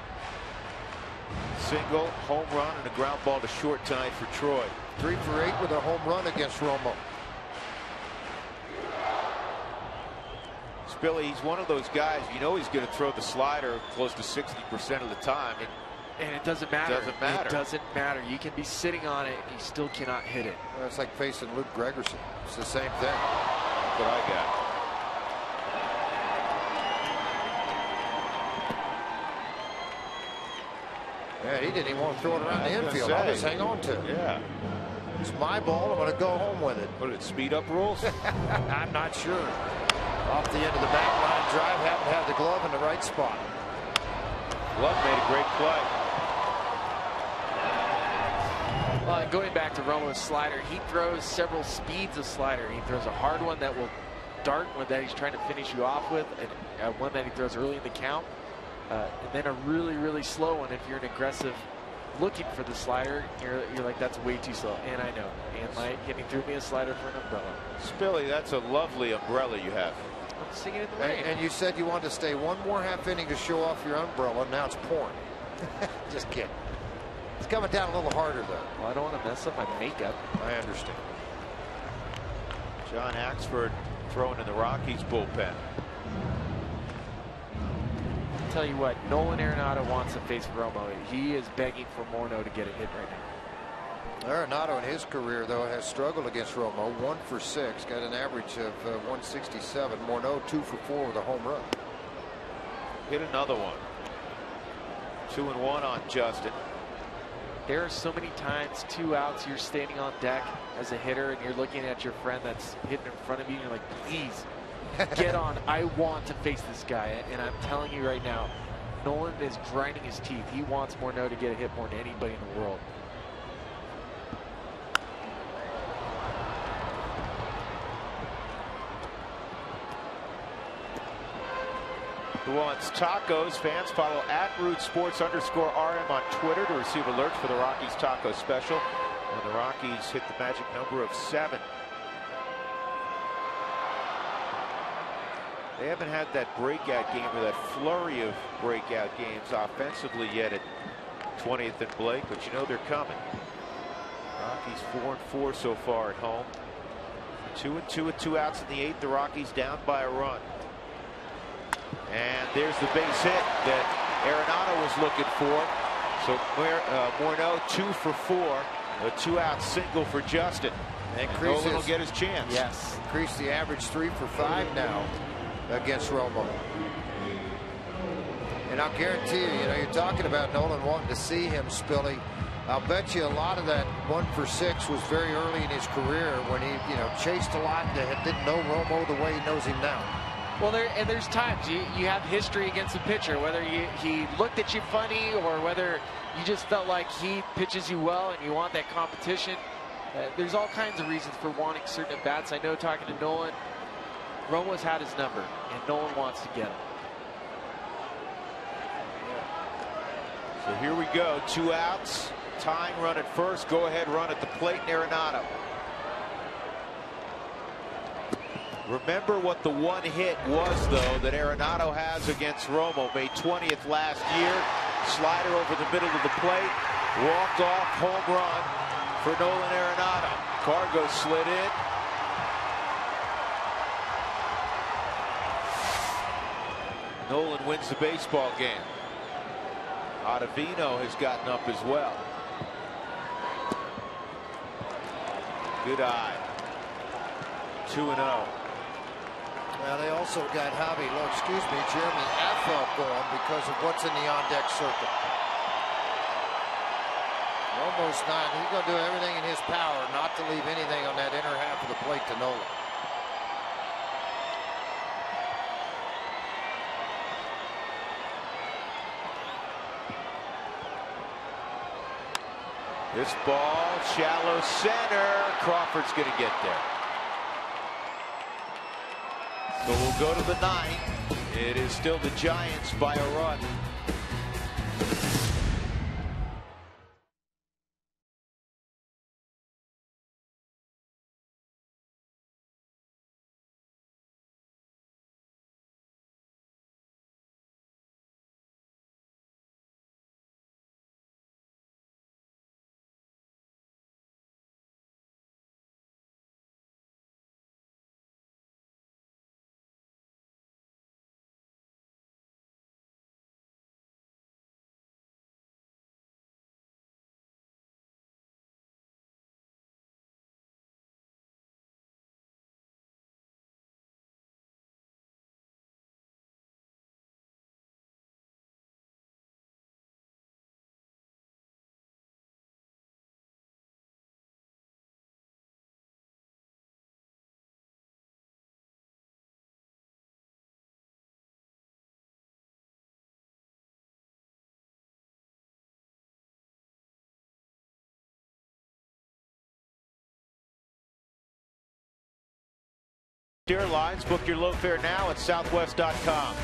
Speaker 1: Single, home run, and a ground ball to short tonight for Troy.
Speaker 2: 3 for 8 with a home run against Romo.
Speaker 1: Billy, he's one of those guys, he's going to throw the slider close to 60% of the time.
Speaker 7: And it doesn't matter.
Speaker 1: It doesn't matter.
Speaker 7: It doesn't matter. You can be sitting on it and you still cannot hit it.
Speaker 2: Well, it's like facing Luke Gregerson. It's the same thing.
Speaker 1: That's what I got.
Speaker 2: Yeah, he didn't even want to throw it around the infield. I'll just hang on to it.
Speaker 1: Yeah.
Speaker 2: It's my ball. I'm going to go home with it.
Speaker 1: What did it speed up rules?
Speaker 2: I'm not sure. Off the end of the back line drive, happened to have the glove in the right spot.
Speaker 1: Glove made a great play.
Speaker 7: Well, going back to Romo's slider, he throws several speeds of slider. He throws a hard one that will dart, one that he's trying to finish you off with, and one that he throws early in the count, and then a really, really slow one if you're an aggressive looking for the slider. You're like, that's way too slow. And I know. And he threw me a slider for an umbrella.
Speaker 1: Spilly, that's a lovely umbrella you have.
Speaker 7: I'm singing in the rain.
Speaker 2: And you said you wanted to stay one more half inning to show off your umbrella. Now it's pouring. Just kidding. It's coming down a little harder, though.
Speaker 7: Well, I don't want to mess up my makeup.
Speaker 2: I understand.
Speaker 1: John Axford throwing in the Rockies bullpen.
Speaker 7: Tell you what, Nolan Arenado wants to face Romo. He is begging for Morneau to get a hit right now.
Speaker 2: Arenado in his career, though, has struggled against Romo. 1 for 6, got an average of 167. Morneau 2 for 4 with a home run.
Speaker 1: Hit another one. 2-1 on Justin.
Speaker 7: There are so many times 2 outs, you're standing on deck as a hitter and you're looking at your friend that's hitting in front of you and you're like, please get on. I want to face this guy. And I'm telling you right now, Nolan is grinding his teeth. He wants Morneau to get a hit more than anybody in the world.
Speaker 1: Who wants tacos? Fans follow @RootSports_RM on Twitter to receive alerts for the Rockies taco special. And the Rockies hit the magic number of 7. They haven't had that breakout game or that flurry of breakout games offensively yet at 20th and Blake, but they're coming. Rockies 4-4 so far at home. 2-2 with 2 outs in the 8th. The Rockies down by a run. And there's the base hit that Arenado was looking for. So Morneau 2 for 4. A 2-out single for Justin. And Nolan will get his chance.
Speaker 2: Yes. Increase the average 3 for 5 now against Romo. And I'll guarantee you, you're talking about Nolan wanting to see him, Spilly. I'll bet you a lot of that 1 for 6 was very early in his career when he, chased a lot and didn't know Romo the way he knows him now.
Speaker 7: Well, there's times you have history against a pitcher, whether he looked at you funny or whether you just felt like he pitches you well and you want that competition. There's all kinds of reasons for wanting certain at-bats. I know, talking to Nolan, Romo's had his number, and Nolan wants to get him.
Speaker 1: So here we go. 2 outs. Tying run at first. Go ahead run at the plate. Arenado. Remember what the one hit was, though, that Arenado has against Romo. May 20th last year. Slider over the middle of the plate. Walk-off home run for Nolan Arenado. Cargo slid in. Nolan wins the baseball game. Ottavino has gotten up as well. Good eye. 2-0.
Speaker 2: Well, they also got Jeremy Affeldt going because of what's in the on-deck circle. Almost not. He's going to do everything in his power not to leave anything on that inner half of the plate to Nolan.
Speaker 1: This ball, shallow center. Crawford's going to get there. So we'll go to the 9th. It is still the Giants by a run. Airlines, book your low fare now at southwest.com.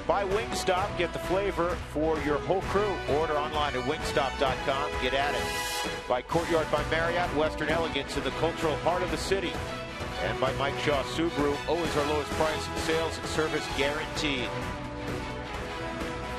Speaker 1: By Wingstop, get the flavor for your whole crew. Order online at wingstop.com. Get at it. By Courtyard by Marriott, Western elegance in the cultural heart of the city. And by Mike Shaw Subaru, always our lowest price in sales and service guaranteed.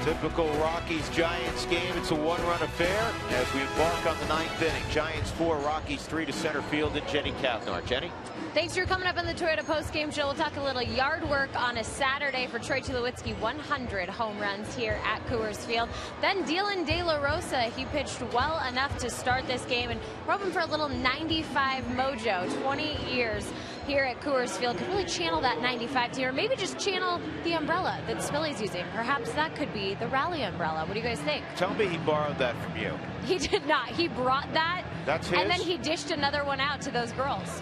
Speaker 1: Typical Rockies-Giants game. It's a one-run affair as we embark on the 9th inning. Giants 4, Rockies 3 to center field and Jenny Kathnar. Jenny?
Speaker 10: Thanks for coming up on the Toyota postgame show. We'll talk a little yard work on a Saturday for Troy Tulowitzki. 100 home runs here at Coors Field. Then Dylan De La Rosa, he pitched well enough to start this game, and we're hoping for a little 95 mojo. 20 years here at Coors Field could really channel that 95 to, or maybe just channel the umbrella that Spilly's using. Perhaps that could be the rally umbrella. What do you guys think?
Speaker 1: Tell me he borrowed that from you.
Speaker 10: He did not. He brought that.
Speaker 1: That's his?
Speaker 10: And then he dished another one out to those girls.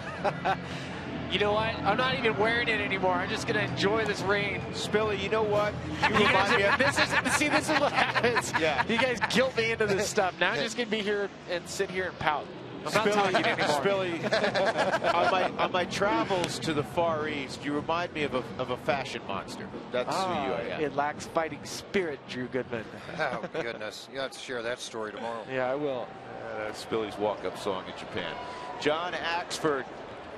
Speaker 7: You know what? I'm not even wearing it anymore. I'm just going to enjoy this rain.
Speaker 1: Spilly, you know what? You remind me of
Speaker 7: this is what happens.
Speaker 1: Yeah.
Speaker 7: You guys guilt me into this stuff. Now I'm just going to be here and sit here and pout. I'm not talking anymore.
Speaker 1: Spilly, on my travels to the Far East, you remind me of a fashion monster. That's who you are.
Speaker 7: It lacks fighting spirit, Drew Goodman.
Speaker 2: Oh, goodness. You have to share that story tomorrow.
Speaker 7: Yeah, I will.
Speaker 1: That's Spilly's walk-up song in Japan. John Axford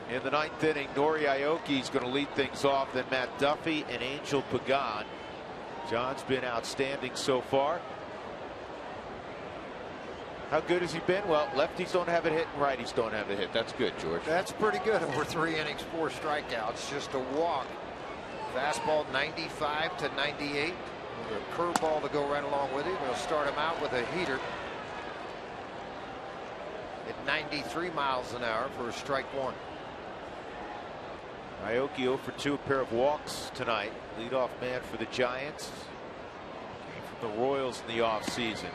Speaker 1: in the 9th inning. Nori Aoki is going to lead things off. Then Matt Duffy and Angel Pagan. John's been outstanding so far. How good has he been? Well, lefties don't have a hit and righties don't have a hit. That's good, George.
Speaker 2: That's pretty good over 3 innings, 4 strikeouts, just a walk. Fastball 95 to 98. With a curveball to go right along with it. We'll start him out with a heater at 93 miles an hour for a strike 1.
Speaker 1: Aoki 0 for 2, a pair of walks tonight. Leadoff man for the Giants. Came from the Royals in the offseason.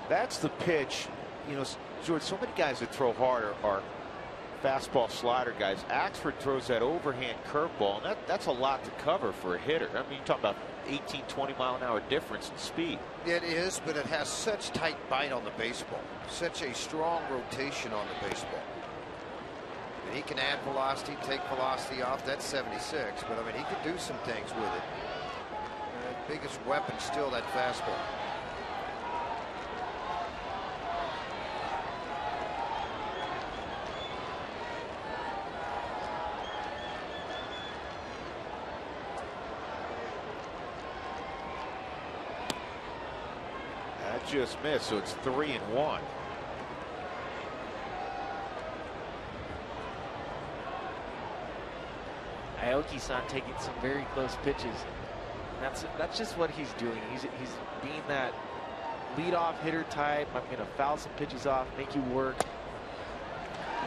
Speaker 1: That's the pitch. You know, George, so many guys that throw hard are fastball slider guys. Axford throws that overhand curveball, and that's a lot to cover for a hitter. I mean, you talk about 18, 20 mile an hour difference in speed.
Speaker 2: It is, but it has such tight bite on the baseball. Such a strong rotation on the baseball. And he can add velocity, take velocity off. That's 76, but I mean, he can do some things with it. The biggest weapon still that fastball.
Speaker 1: That just missed, so it's 3-1.
Speaker 7: Aoki-san taking some very close pitches. That's just what he's doing. He's being that leadoff hitter type. I'm going to foul some pitches off, make you work.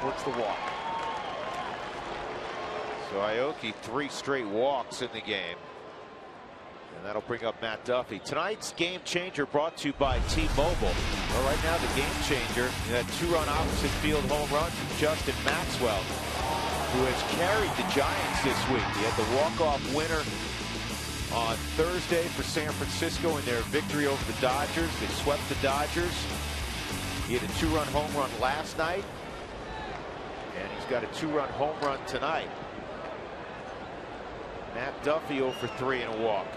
Speaker 7: Works the walk.
Speaker 1: So Aoki 3 straight walks in the game. And that'll bring up Matt Duffy. Tonight's game changer brought to you by T-Mobile. Well, right now the game changer, that 2-run opposite field home run from Justin Maxwell, who has carried the Giants this week. He had the walk-off winner on Thursday for San Francisco in their victory over the Dodgers. They swept the Dodgers. He had a 2-run home run last night, and he's got a 2-run home run tonight. Matt Duffy 0 for 3 and a walk.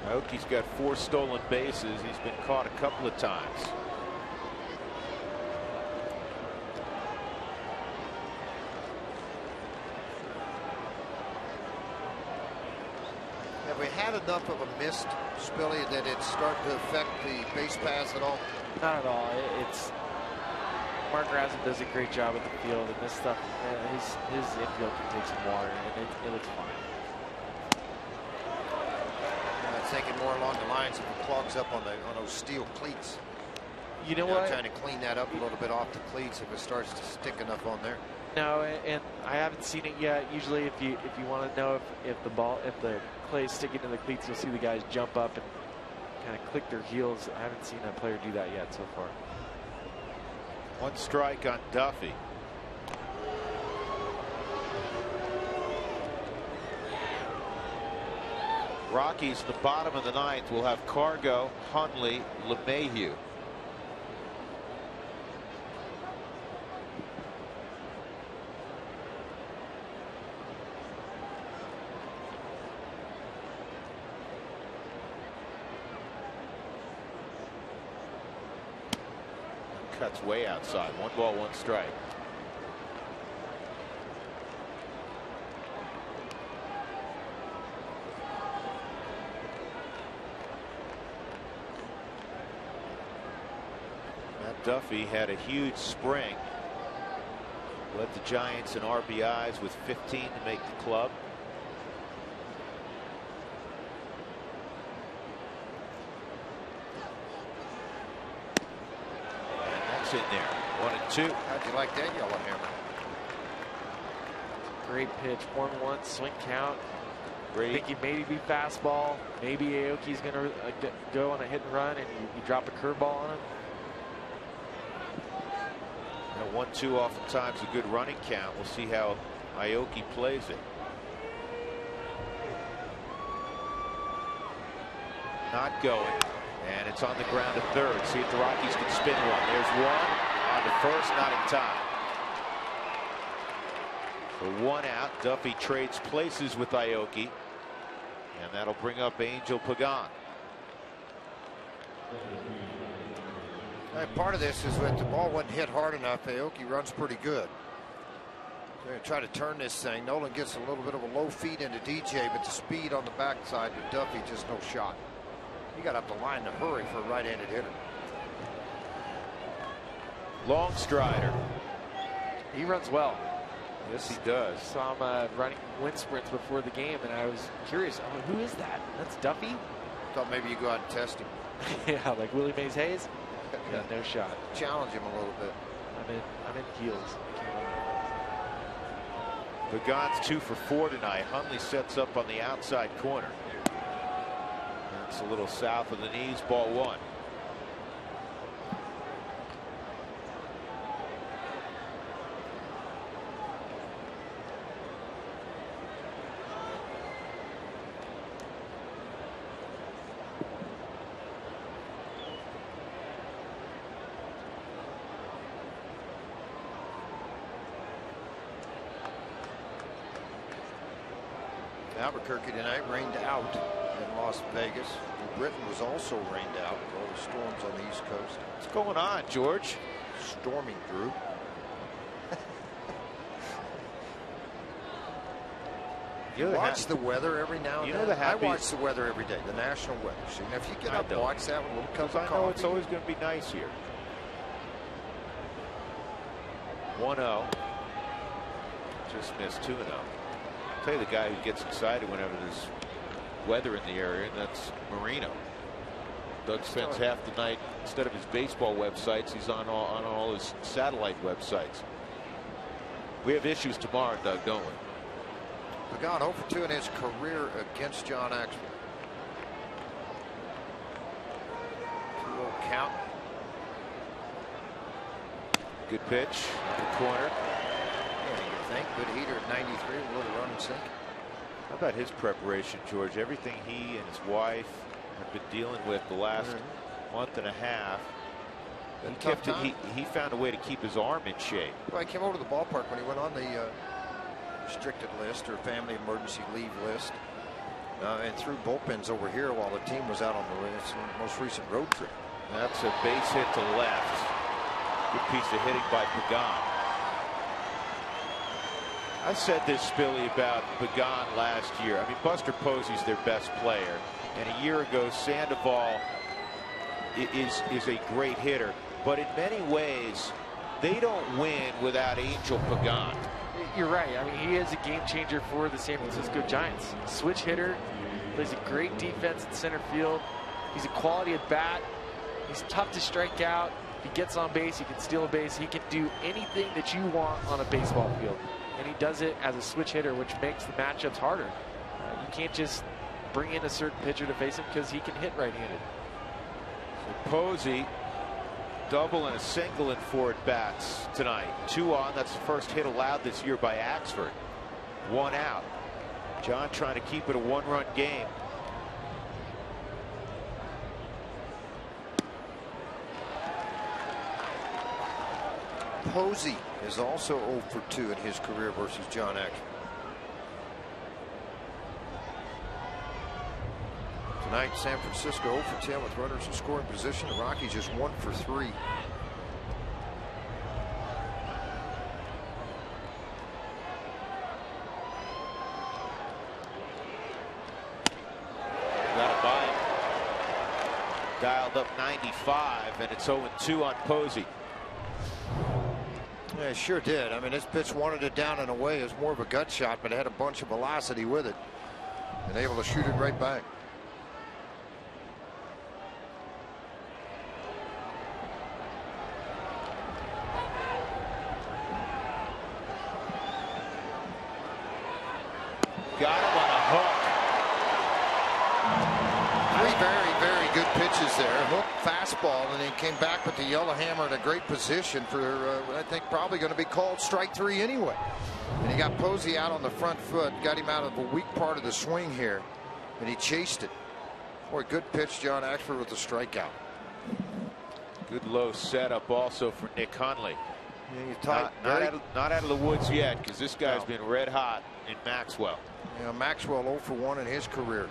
Speaker 1: Aoki's got 4 stolen bases. He's been caught a couple of times.
Speaker 2: Have we had enough of a missed, Spilly, that it's starting to affect the base paths at all?
Speaker 7: Not at all. It's Mark Razzin does a great job at the field, and this stuff, his infield can take some water, and it looks fine.
Speaker 2: Thinking more along the lines of it clogs up on those steel cleats.
Speaker 7: You know what?
Speaker 2: Trying to clean that up a little bit off the cleats if it starts to stick enough on there.
Speaker 7: No, and I haven't seen it yet. Usually, if you want to know if the clay is sticking to the cleats, you'll see the guys jump up and kind of click their heels. I haven't seen a player do that yet so far.
Speaker 1: 1 strike on Duffy. Rockies at the bottom of the 9th will have Cargo, Hundley, LeMahieu. Cuts way outside. 1 ball, 1 strike. Duffy had a huge spring. Led the Giants in RBIs with 15 to make the club. And that's in there. 1 and 2.
Speaker 2: How'd you like that yellow hammer?
Speaker 7: Great pitch. 1-1 swing count.
Speaker 1: Great.
Speaker 7: I think he maybe be fastball. Maybe Aoki's going to go on a hit and run, and you drop a curveball on him.
Speaker 1: 1-2 oftentimes a good running count. We'll see how Aoki plays it. Not going. And it's on the ground to third. See if the Rockies can spin one. There's one on the first, not in time. For 1 out, Duffy trades places with Aoki, and that'll bring up Angel Pagan.
Speaker 2: Part of this is that the ball wasn't hit hard enough. Aoki runs pretty good. They're going to try to turn this thing. Nolan gets a little bit of a low feed into DJ, but the speed on the backside with Duffy, just no shot. He got up the line to hurry for a right-handed hitter.
Speaker 1: Long strider.
Speaker 7: He runs well.
Speaker 1: Yes, he does.
Speaker 7: Saw him running wind sprints before the game, and I was curious. I'm like, who is that? That's Duffy?
Speaker 2: Thought maybe you go out and test him.
Speaker 7: Yeah, like Willie Mays Hayes. Yeah, no shot.
Speaker 2: Challenge him a little bit.
Speaker 7: I'm in heels.
Speaker 1: Pagan's 2 for 4 tonight. Hundley sets up on the outside corner. That's a little south of the knees. Ball 1.
Speaker 2: Albuquerque tonight rained out in Las Vegas. New Britain was also rained out with all the storms on the East Coast.
Speaker 1: What's going on, George?
Speaker 2: Storming, Drew. You watch the weather every now and then. I watch the weather every day, the national weather. So if you get up and watch that one, we'll come to
Speaker 1: I know it's always going to be nice here. 1-0. Just missed 2-0. I'll tell you the guy who gets excited whenever there's weather in the area, and that's Marino. Doug spends half the night, instead of his baseball websites, he's on all his satellite websites. We have issues tomorrow, Doug, don't we?
Speaker 2: Pagan 0 for 2 in his career against John Axford. 2-0 count.
Speaker 1: Good pitch, the corner.
Speaker 2: Good heater at 93, a little run and sink.
Speaker 1: How about his preparation, George? Everything he and his wife have been dealing with the last month and a half. He found a way to keep his arm in shape.
Speaker 2: Well, I came over to the ballpark when he went on the restricted list or family emergency leave list and threw bullpens over here while the team was out on the most recent road trip.
Speaker 1: That's a base hit to left. Good piece of hitting by Pagan. I said this, Billy, about Pagan last year. I mean, Buster Posey's their best player, and a year ago Sandoval is a great hitter, but in many ways they don't win without Angel Pagan.
Speaker 7: You're right. I mean, he is a game changer for the San Francisco Giants. Switch hitter, plays a great defense in center field. He's a quality at bat. He's tough to strike out. If he gets on base, he can steal a base. He can do anything that you want on a baseball field. And he does it as a switch hitter, which makes the matchups harder. You can't just bring in a certain pitcher to face him because he can hit right-handed.
Speaker 1: So Posey, double and a single in 4 at-bats tonight. 2 on. That's the first hit allowed this year by Axford. 1 out. John trying to keep it a 1-run game.
Speaker 2: Posey is also 0 for 2 in his career versus John Axford. Tonight, San Francisco 0 for 10 with runners in scoring position. The Rockies just 1 for 3.
Speaker 1: Got it by him. Dialed up 95, and it's 0-2 on Posey.
Speaker 2: Yeah, it sure did. I mean, this pitch wanted it down and away. It was more of a gut shot, but it had a bunch of velocity with it. And able to shoot it right back.
Speaker 1: Got him on a hook.
Speaker 2: 3 very, very good pitches there. Hook, fastball, and then came back with the yellow hammer in a great position for, I think, probably going to be called strike 3 anyway. And he got Posey out on the front foot, got him out of the weak part of the swing here, and he chased it. Boy, good pitch, John Axford with a strikeout.
Speaker 1: Good low setup also for Nick Hundley. Not out of the woods yet, because this guy's been red hot in Maxwell.
Speaker 2: Maxwell 0 for 1 in his career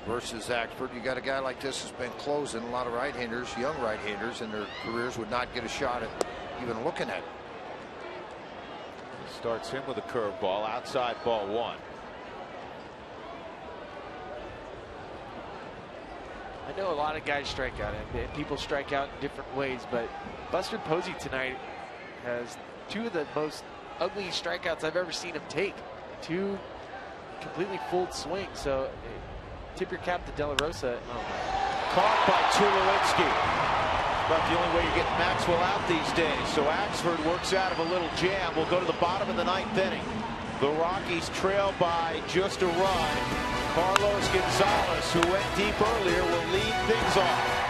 Speaker 2: versus Axford. You got a guy like this who's been closing. A lot of right-handers, young right-handers in their careers would not get a shot at even looking at it.
Speaker 1: Starts him with a curveball, outside, ball 1.
Speaker 7: I know a lot of guys strike out, and people strike out in different ways, but Buster Posey tonight has 2 of the most ugly strikeouts I've ever seen him take. 2 completely fooled swings. So tip your cap to De La Rosa.
Speaker 1: Caught by Tulowitzki. About the only way you're getting Maxwell out these days. So Axford works out of a little jam. We'll go to the bottom of the 9th inning. The Rockies trail by just a run. Carlos Gonzalez, who went deep earlier, will lead things off.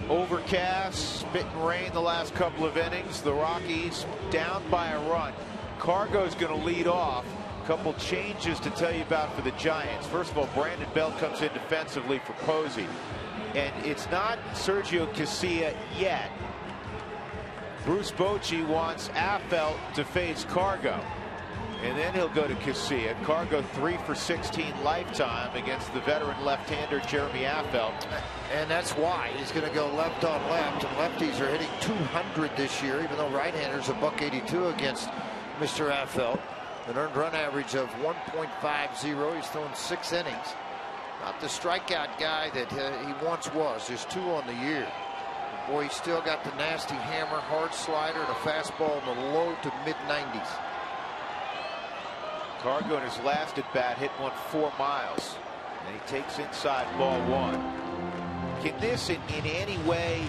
Speaker 1: Overcast, spit and rain the last couple of innings. The Rockies down by a run. Cargo's going to lead off. A couple changes to tell you about for the Giants. First of all, Brandon Belt comes in defensively for Posey. And it's not Sergio Casilla yet. Bruce Bochy wants Affelt to face Cargo. And then he'll go to Casilla. Cargo 3 for 16 lifetime against the veteran left-hander Jeremy Affelt.
Speaker 2: And that's why he's going to go left on left. And lefties are hitting 200 this year, even though right-handers are $182 against Mr. Affelt. An earned run average of 1.50. He's thrown 6 innings. Not the strikeout guy that he once was. Just 2 on the year. Boy, he's still got the nasty hammer, hard slider, and a fastball in the low to mid-90s.
Speaker 1: Cargo in his last at bat hit one 4 miles, and he takes inside ball 1. Can this in any way,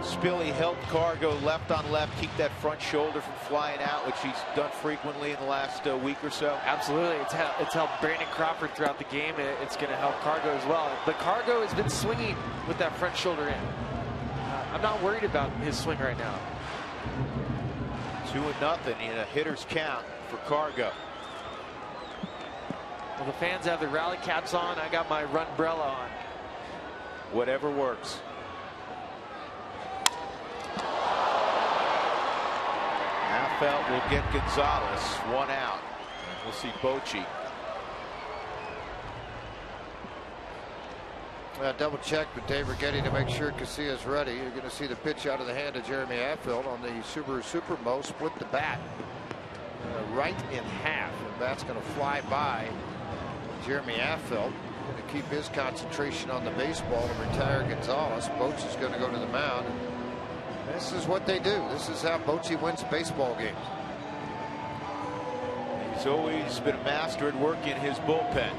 Speaker 1: Spilly, help Cargo left on left, keep that front shoulder from flying out, which he's done frequently in the last week or so?
Speaker 7: Absolutely. It's helped Brandon Crawford throughout the game. It's going to help Cargo as well. But Cargo has been swinging with that front shoulder in. I'm not worried about his swing right now.
Speaker 1: 2-0 in a hitter's count for Cargo.
Speaker 7: Well, the fans have their rally caps on. I got my Runbrella on.
Speaker 1: Whatever works. Affelt will get Gonzalez 1 out. And we'll see Bochy.
Speaker 2: Double check with Dave Rigetti to make sure Casilla's ready. You're going to see the pitch out of the hand of Jeremy Affelt on the Subaru Supermo. Split the bat right in half. And that's going to fly by Jeremy Affelt. Going to keep his concentration on the baseball and retire Gonzalez. Bochy's going to go to the mound. This is what they do. This is how Bochy wins baseball games.
Speaker 1: He's always been a master at working his bullpen.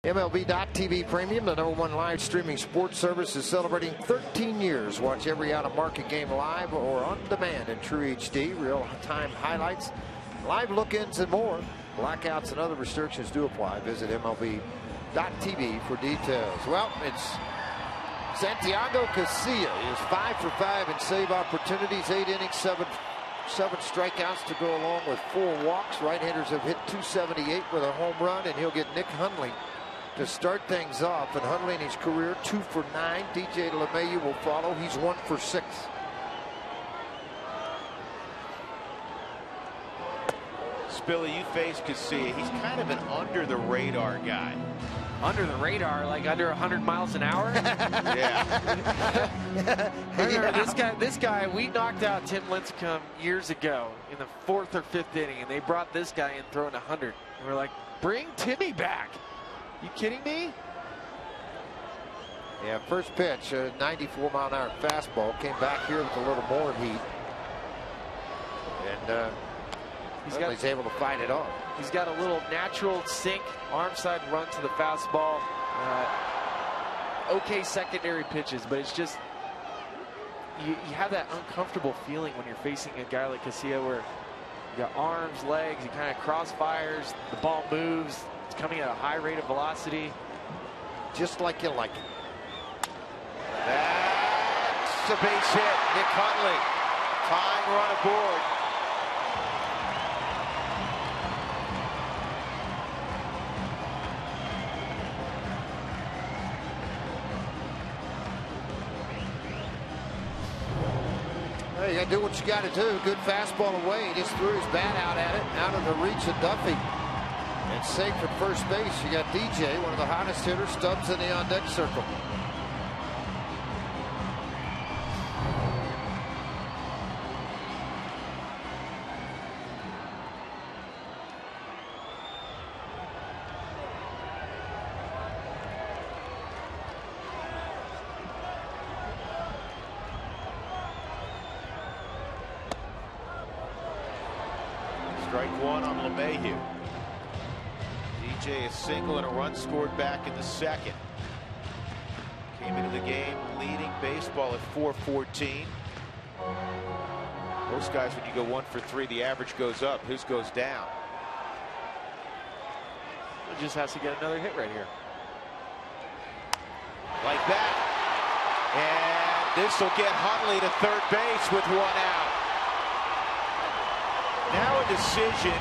Speaker 2: MLB.TV Premium, the #1 live streaming sports service, is celebrating 13 years. Watch every out-of-market game live or on demand in true HD, real-time highlights, live look-ins, and more. Blackouts and other restrictions do apply. Visit MLB.TV for details. Well, it's Santiago Casilla is 5 for 5 in save opportunities, 8 innings, 7 strikeouts to go along with 4 walks. Right-handers have hit .278 with a home run, and he'll get Nick Hundley to start things off. And Hundley in his career 2 for 9. DJ LeMahieu will follow. He's 1 for 6.
Speaker 1: Billy, you face Casilla. He's kind of an under-the-radar guy.
Speaker 7: Under the radar, like under 100 miles an hour?
Speaker 1: Yeah.
Speaker 7: This guy, we knocked out Tim Lincecum years ago in the 4th or 5th inning, and they brought this guy in throwing 100. And we're like, bring Timmy back. You kidding me?
Speaker 2: Yeah, first pitch, 94-mile-an-hour fastball, came back here with a little more heat. And he's able to fight it off.
Speaker 7: He's got a little natural sink, arm side run to the fastball. Okay secondary pitches, but it's just, you have that uncomfortable feeling when you're facing a guy like Casilla where you got arms, legs, he kind of crossfires, the ball moves, it's coming at a high rate of velocity.
Speaker 2: Just like you like it.
Speaker 1: That's a base hit. Nick Hundley, tying run aboard.
Speaker 2: You got to do what you got to do. Good fastball away. He just threw his bat out at it, out of the reach of Duffy. And safe at first base. You got DJ, one of the hottest hitters. Stubbs in the on-deck circle.
Speaker 1: Strike one on LeMahieu. DJ a single and a run scored back in the 2nd. Came into the game leading baseball at .414. Most guys, when you go 1 for 3, the average goes up. His goes down.
Speaker 7: He just has to get another hit right here.
Speaker 1: Like that. And this will get Hundley to third base with 1 out. Now a decision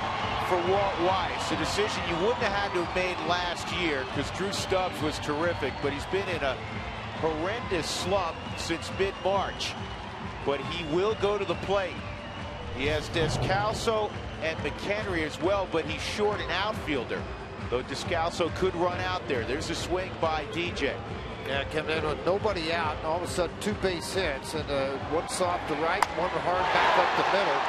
Speaker 1: for Walt Weiss, a decision you wouldn't have had to have made last year because Drew Stubbs was terrific, but he's been in a horrendous slump since mid-March. But he will go to the plate. He has Descalso and McHenry as well, but he's short an outfielder. Though Descalso could run out there. There's a swing by DJ.
Speaker 2: Yeah, coming in with nobody out, and all of a sudden 2 base hits, and one soft to right, one hard back up the middle.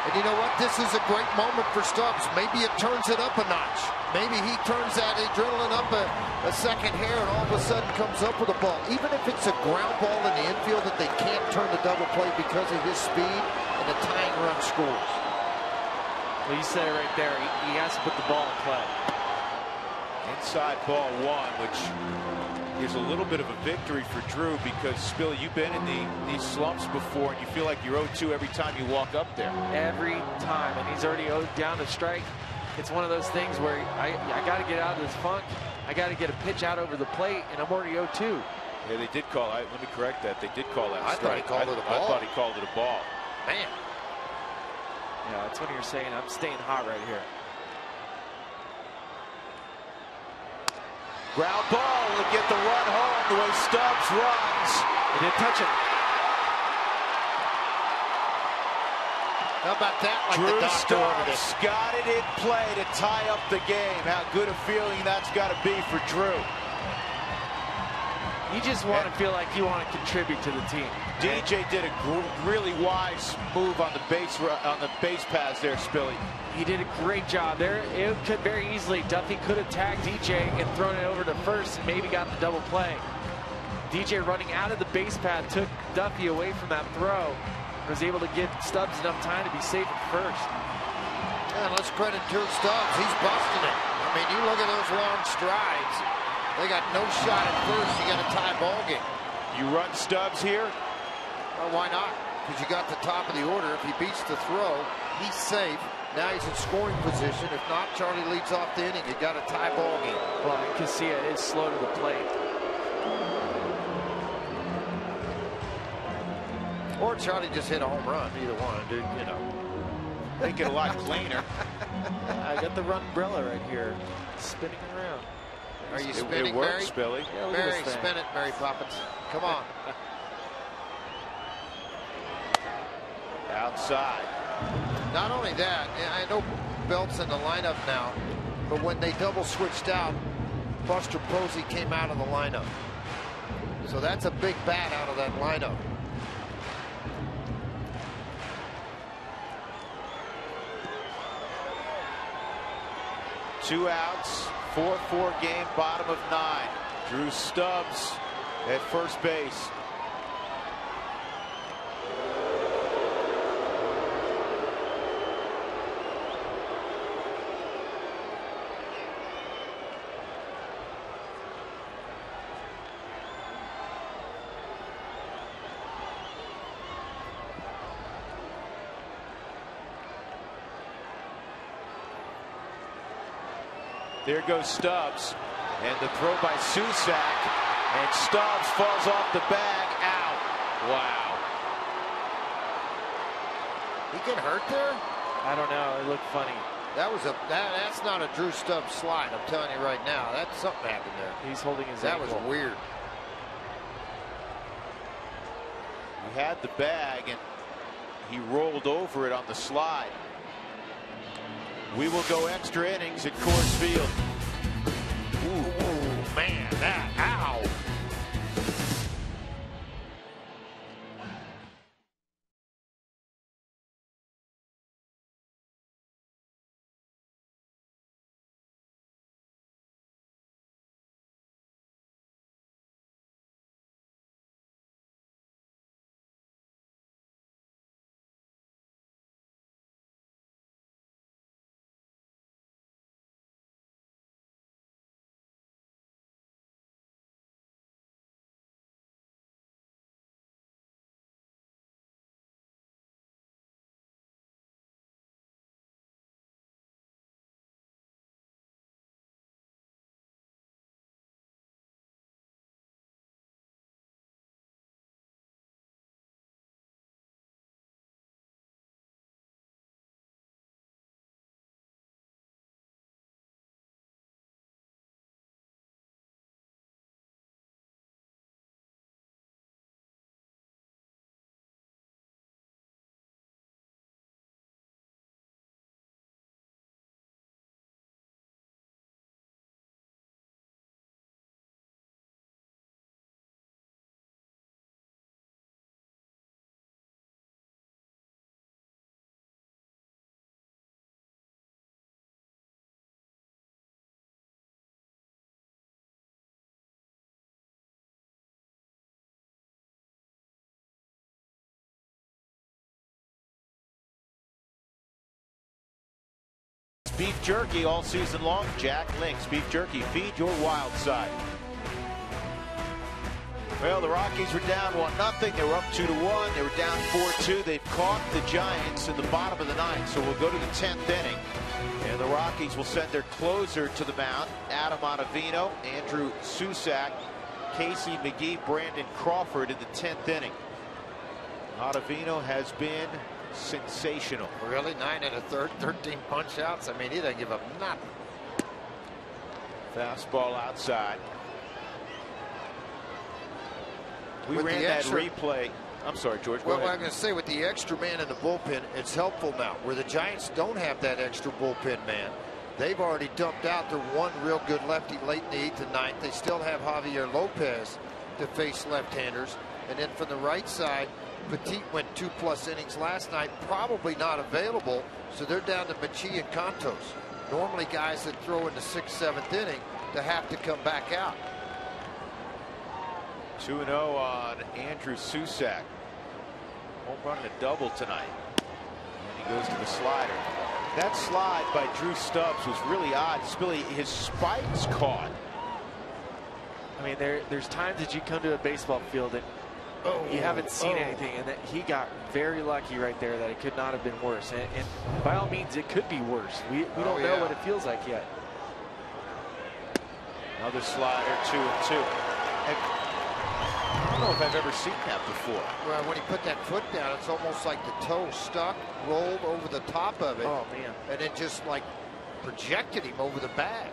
Speaker 2: And you know what? This is a great moment for Stubbs. Maybe it turns it up a notch. Maybe he turns that adrenaline up a second hair and all of a sudden comes up with a ball. Even if it's a ground ball in the infield that they can't turn the double play because of his speed, and the tying run scores.
Speaker 7: Well, you said it right there. He has to put the ball in play.
Speaker 1: Inside ball 1, which is a little bit of a victory for Drew because, Bill, you've been in these slumps before and you feel like you're 0-2 every time you walk up there.
Speaker 7: Every time, and he's already down to strike. It's one of those things where I got to get out of this funk. I got to get a pitch out over the plate, and I'm already 0-2.
Speaker 1: Yeah, they did call. Let me correct that. They did call that
Speaker 2: I
Speaker 1: strike.
Speaker 2: thought he called it a ball.
Speaker 1: I thought he called it a ball.
Speaker 2: Man.
Speaker 7: Yeah, that's when you're saying I'm staying hot right here.
Speaker 1: Ground ball will get the run home the way Stubbs runs.
Speaker 7: He didn't touch it.
Speaker 2: How about that? Like
Speaker 1: Drew
Speaker 2: the doctor ordered it.
Speaker 1: Stubbs got it in play to tie up the game. How good a feeling that's got to be for Drew.
Speaker 7: You just want to feel like you want to contribute to the team.
Speaker 1: DJ did a really wise move on the base paths there, Spilly.
Speaker 7: He did a great job there. It could very easily, Duffy could have tagged DJ and thrown it over to first and maybe got the double play. DJ running out of the base path took Duffy away from that throw and was able to give Stubbs enough time to be safe at first.
Speaker 2: And let's credit Drew Stubbs. He's busting it. I mean, you look at those long strides. They got no shot at first. You got a tie ball game.
Speaker 1: You run Stubbs here?
Speaker 2: Well, why not? Because you got the top of the order. If he beats the throw, he's safe. Now he's in scoring position. If not, Charlie leads off the inning. You got a tie ball game.
Speaker 7: Well, Casilla is slow to the plate.
Speaker 2: Or Charlie just hit a home run. Either one, dude. You know.
Speaker 1: Make it a lot cleaner.
Speaker 7: I got the run umbrella right here, spinning around.
Speaker 2: Are you spinning,
Speaker 1: it works,
Speaker 2: Mary?
Speaker 1: Billy.
Speaker 7: Yeah,
Speaker 2: Mary, spin it, Mary Poppins. Come on.
Speaker 1: Outside.
Speaker 2: Not only that, I know Belt's in the lineup now, but when they double switched out, Buster Posey came out of the lineup. So that's a big bat out of that lineup.
Speaker 1: Two outs, 4-4 game, bottom of 9. Drew Stubbs at first base. There goes Stubbs, and the throw by Susac, and Stubbs falls off the bag, out. Wow.
Speaker 2: He get hurt there?
Speaker 7: I don't know. It looked funny.
Speaker 2: That was that's not a Drew Stubbs slide. I'm telling you right now. That's something happened there.
Speaker 7: He's holding his
Speaker 2: That
Speaker 7: ankle.
Speaker 2: was weird.
Speaker 1: He had the bag, and he rolled over it on the slide. We will go extra innings at Coors Field.
Speaker 2: Ooh, man, that, ow.
Speaker 1: Beef jerky all season long. Jack Link's beef jerky. Feed your wild side. Well, the Rockies were down 1-0. They were up 2-1. They were down 4-2. They've caught the Giants in the bottom of the 9th. So we'll go to the 10th inning. And the Rockies will send their closer to the mound. Adam Ottavino, Andrew Susac, Casey McGee, Brandon Crawford in the 10th inning. Ottavino has been sensational.
Speaker 2: Really? 9 1/3, 13 punch outs. I mean, he doesn't give up nothing.
Speaker 1: Fastball outside. We
Speaker 2: With
Speaker 1: ran
Speaker 2: the
Speaker 1: that
Speaker 2: extra
Speaker 1: replay. I'm sorry, George.
Speaker 2: Well,
Speaker 1: go
Speaker 2: I'm
Speaker 1: ahead.
Speaker 2: going to say with the extra man in the bullpen, it's helpful now. Where the Giants don't have that extra bullpen man, they've already dumped out their one real good lefty late in the 8th and 9th. They still have Javier Lopez to face left-handers. And then from the right side, Petit went 2+ innings last night, probably not available, so they're down to Machi and Contos. Normally guys that throw in the 6th, 7th inning to have to come back out.
Speaker 1: 2-0 on Andrew Susac. Home run and a double tonight. And he goes to the slider. That slide by Drew Stubbs was really odd. Spilly, his spikes caught.
Speaker 7: I mean, there's times that you come to a baseball field and you haven't seen anything, and that he got very lucky right there that it could not have been worse. And by all means, it could be worse. We don't know what it feels like yet.
Speaker 1: Another slider, 2-2. I don't know if I've ever seen that before.
Speaker 2: Well, when he put that foot down, it's almost like the toe stuck, rolled over the top of it.
Speaker 7: Oh, man.
Speaker 2: And it just like projected him over the bag.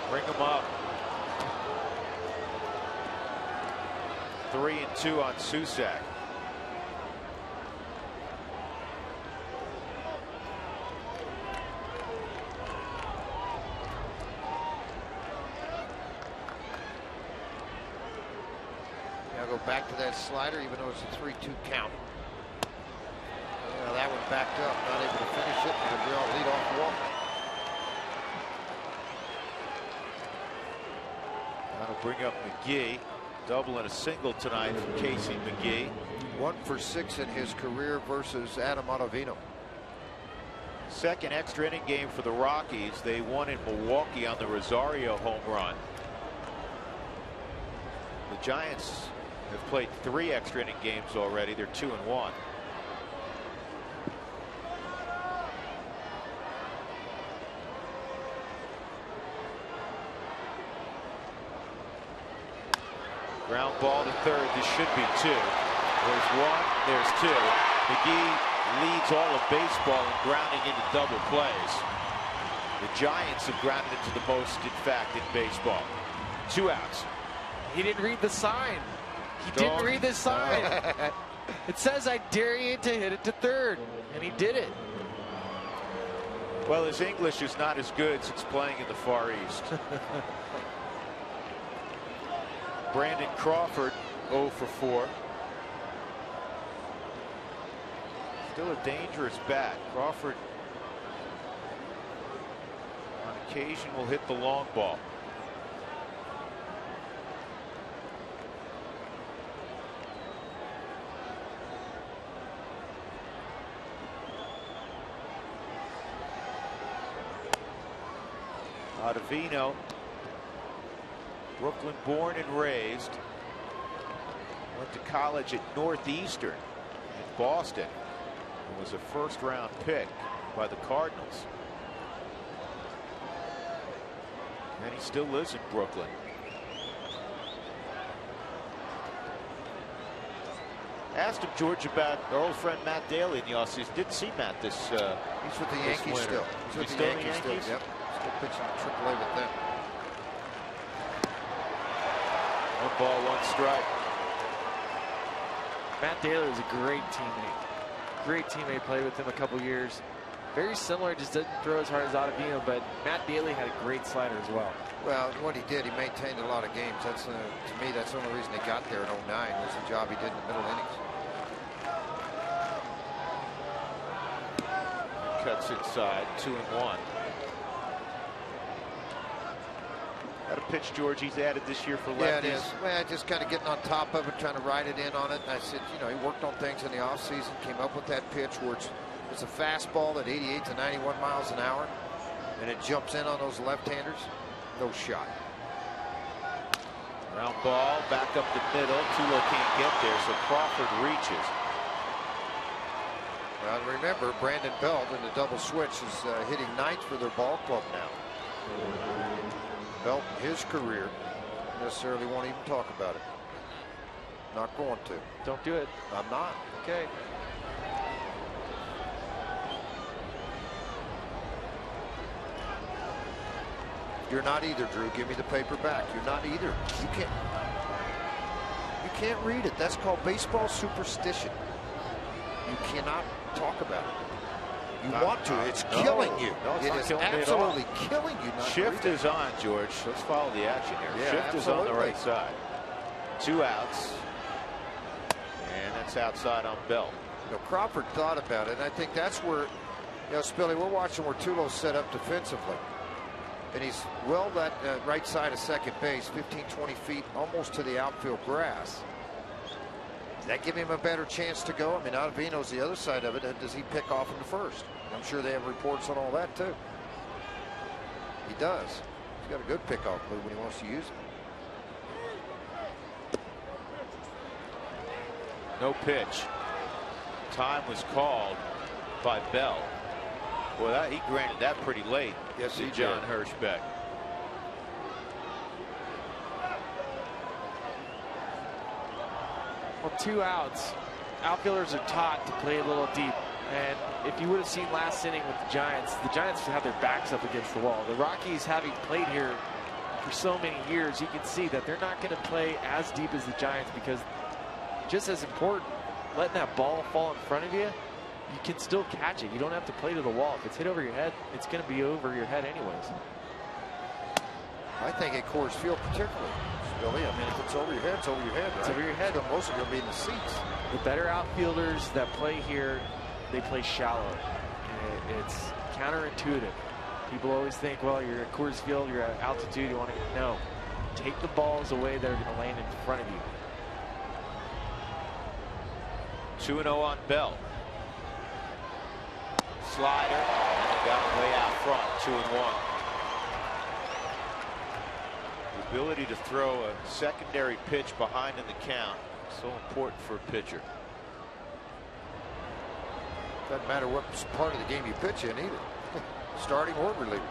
Speaker 1: Bring him up. 3-2 on Susac.
Speaker 2: Go back to that slider, even though it's a 3-2 count. Yeah, that one backed up, not able to finish it. And a real leadoff walk.
Speaker 1: That'll bring up McGee. Double and a single tonight from Casey McGee.
Speaker 2: 1 for 6 in his career versus Adam Ottavino.
Speaker 1: Second extra inning game for the Rockies. They won in Milwaukee on the Rosario home run. The Giants have played 3 extra inning games already. They're 2-1. Ground ball to third. This should be 2. There's 1. There's 2. McGee leads all of baseball in grounding into double plays. The Giants have grounded into the most, in fact, in baseball. 2 outs.
Speaker 7: He didn't read the sign. He didn't read the sign. It says, I dare you to hit it to third. And he did it.
Speaker 1: Well, his English is not as good since playing in the Far East. Brandon Crawford, 0 for 4. Still a dangerous bat. Crawford, on occasion, will hit the long ball. Ottavino, Brooklyn born and raised, went to college at Northeastern in Boston and was a first-round pick by the Cardinals. And he still lives in Brooklyn. Asked him, George, about our old friend Matt Daly in the offseason. Didn't see Matt this.
Speaker 2: He's with the Yankees still. He's with the Yankees still. Yep. Still pitching AAA with them.
Speaker 1: 1 ball, 1 strike.
Speaker 7: Matt Daly was a great teammate. Great teammate. Played with him a couple years. Very similar, just doesn't throw as hard as Ottavino, but Matt Daly had a great slider as well.
Speaker 2: Well, what he did, he maintained a lot of games. That's to me, that's the only reason he got there in 09 was the job he did in the middle innings.
Speaker 1: Cuts inside, 2-1. Got a pitch, George, he's added this year for lefties.
Speaker 2: Yeah, it is. Well, just kind of getting on top of it, trying to ride it in on it. And I said, you know, he worked on things in the offseason, came up with that pitch where it's a fastball at 88 to 91 miles an hour, and it jumps in on those left-handers. No shot.
Speaker 1: Round ball, back up the middle. Tulo can't get there, so Crawford reaches.
Speaker 2: Well, remember, Brandon Belt in the double switch is hitting 9th for their ball club now. Belt in his career necessarily won't even talk about it. Not going to.
Speaker 7: Don't do it.
Speaker 2: I'm not.
Speaker 7: Okay.
Speaker 2: You're not either, Drew. Give me the paper back. You're not either. You can't read it. That's called baseball superstition. You cannot talk about it. You want to. It's killing you.
Speaker 1: No, it's
Speaker 2: it
Speaker 1: not
Speaker 2: is
Speaker 1: killing
Speaker 2: absolutely
Speaker 1: me at all.
Speaker 2: killing you.
Speaker 1: Shift is on, George. Let's follow the action here.
Speaker 2: Yeah,
Speaker 1: Shift is on the
Speaker 2: absolutely.
Speaker 1: right side. 2 outs. And that's outside on Bell.
Speaker 2: You know, Crawford thought about it. And I think that's where, you know, Spilly, we're watching where Tulo's set up defensively. and he's well that right side of second base, 15-20 feet, almost to the outfield grass. Does that give him a better chance to go? I mean, Ottavino's the other side of it. Does he pick off into first? I'm sure they have reports on all that too. He does. He's got a good pickoff move when he wants to use it.
Speaker 1: No pitch. Time was called by Bell. Well, he granted that pretty late.
Speaker 2: Yes, he
Speaker 1: John
Speaker 2: did.
Speaker 1: Hirschbeck.
Speaker 7: Well, 2 outs. Outfielders are taught to play a little deep. And if you would have seen last inning with the Giants have their backs up against the wall. The Rockies, having played here for so many years, you can see that they're not going to play as deep as the Giants, because just as important, letting that ball fall in front of you, you can still catch it. You don't have to play to the wall. If it's hit over your head, it's going to be over your head anyways.
Speaker 2: I think at Coors Field particularly, Billy, I mean, if it's over your head, it's over your head. Right?
Speaker 7: It's over your head.
Speaker 2: Most of them will be in the seats.
Speaker 7: The better outfielders that play here, they play shallow. It's counterintuitive. People always think, well, you're at Coors Field, you're at altitude, you want to. No. Take the balls away that are going to land in front of you.
Speaker 1: 2-0 on Bell. Slider, and they got him way out front. 2-1. The ability to throw a secondary pitch behind in the count, so important for a pitcher.
Speaker 2: Doesn't matter what part of the game you pitch in either. Starting or reliever.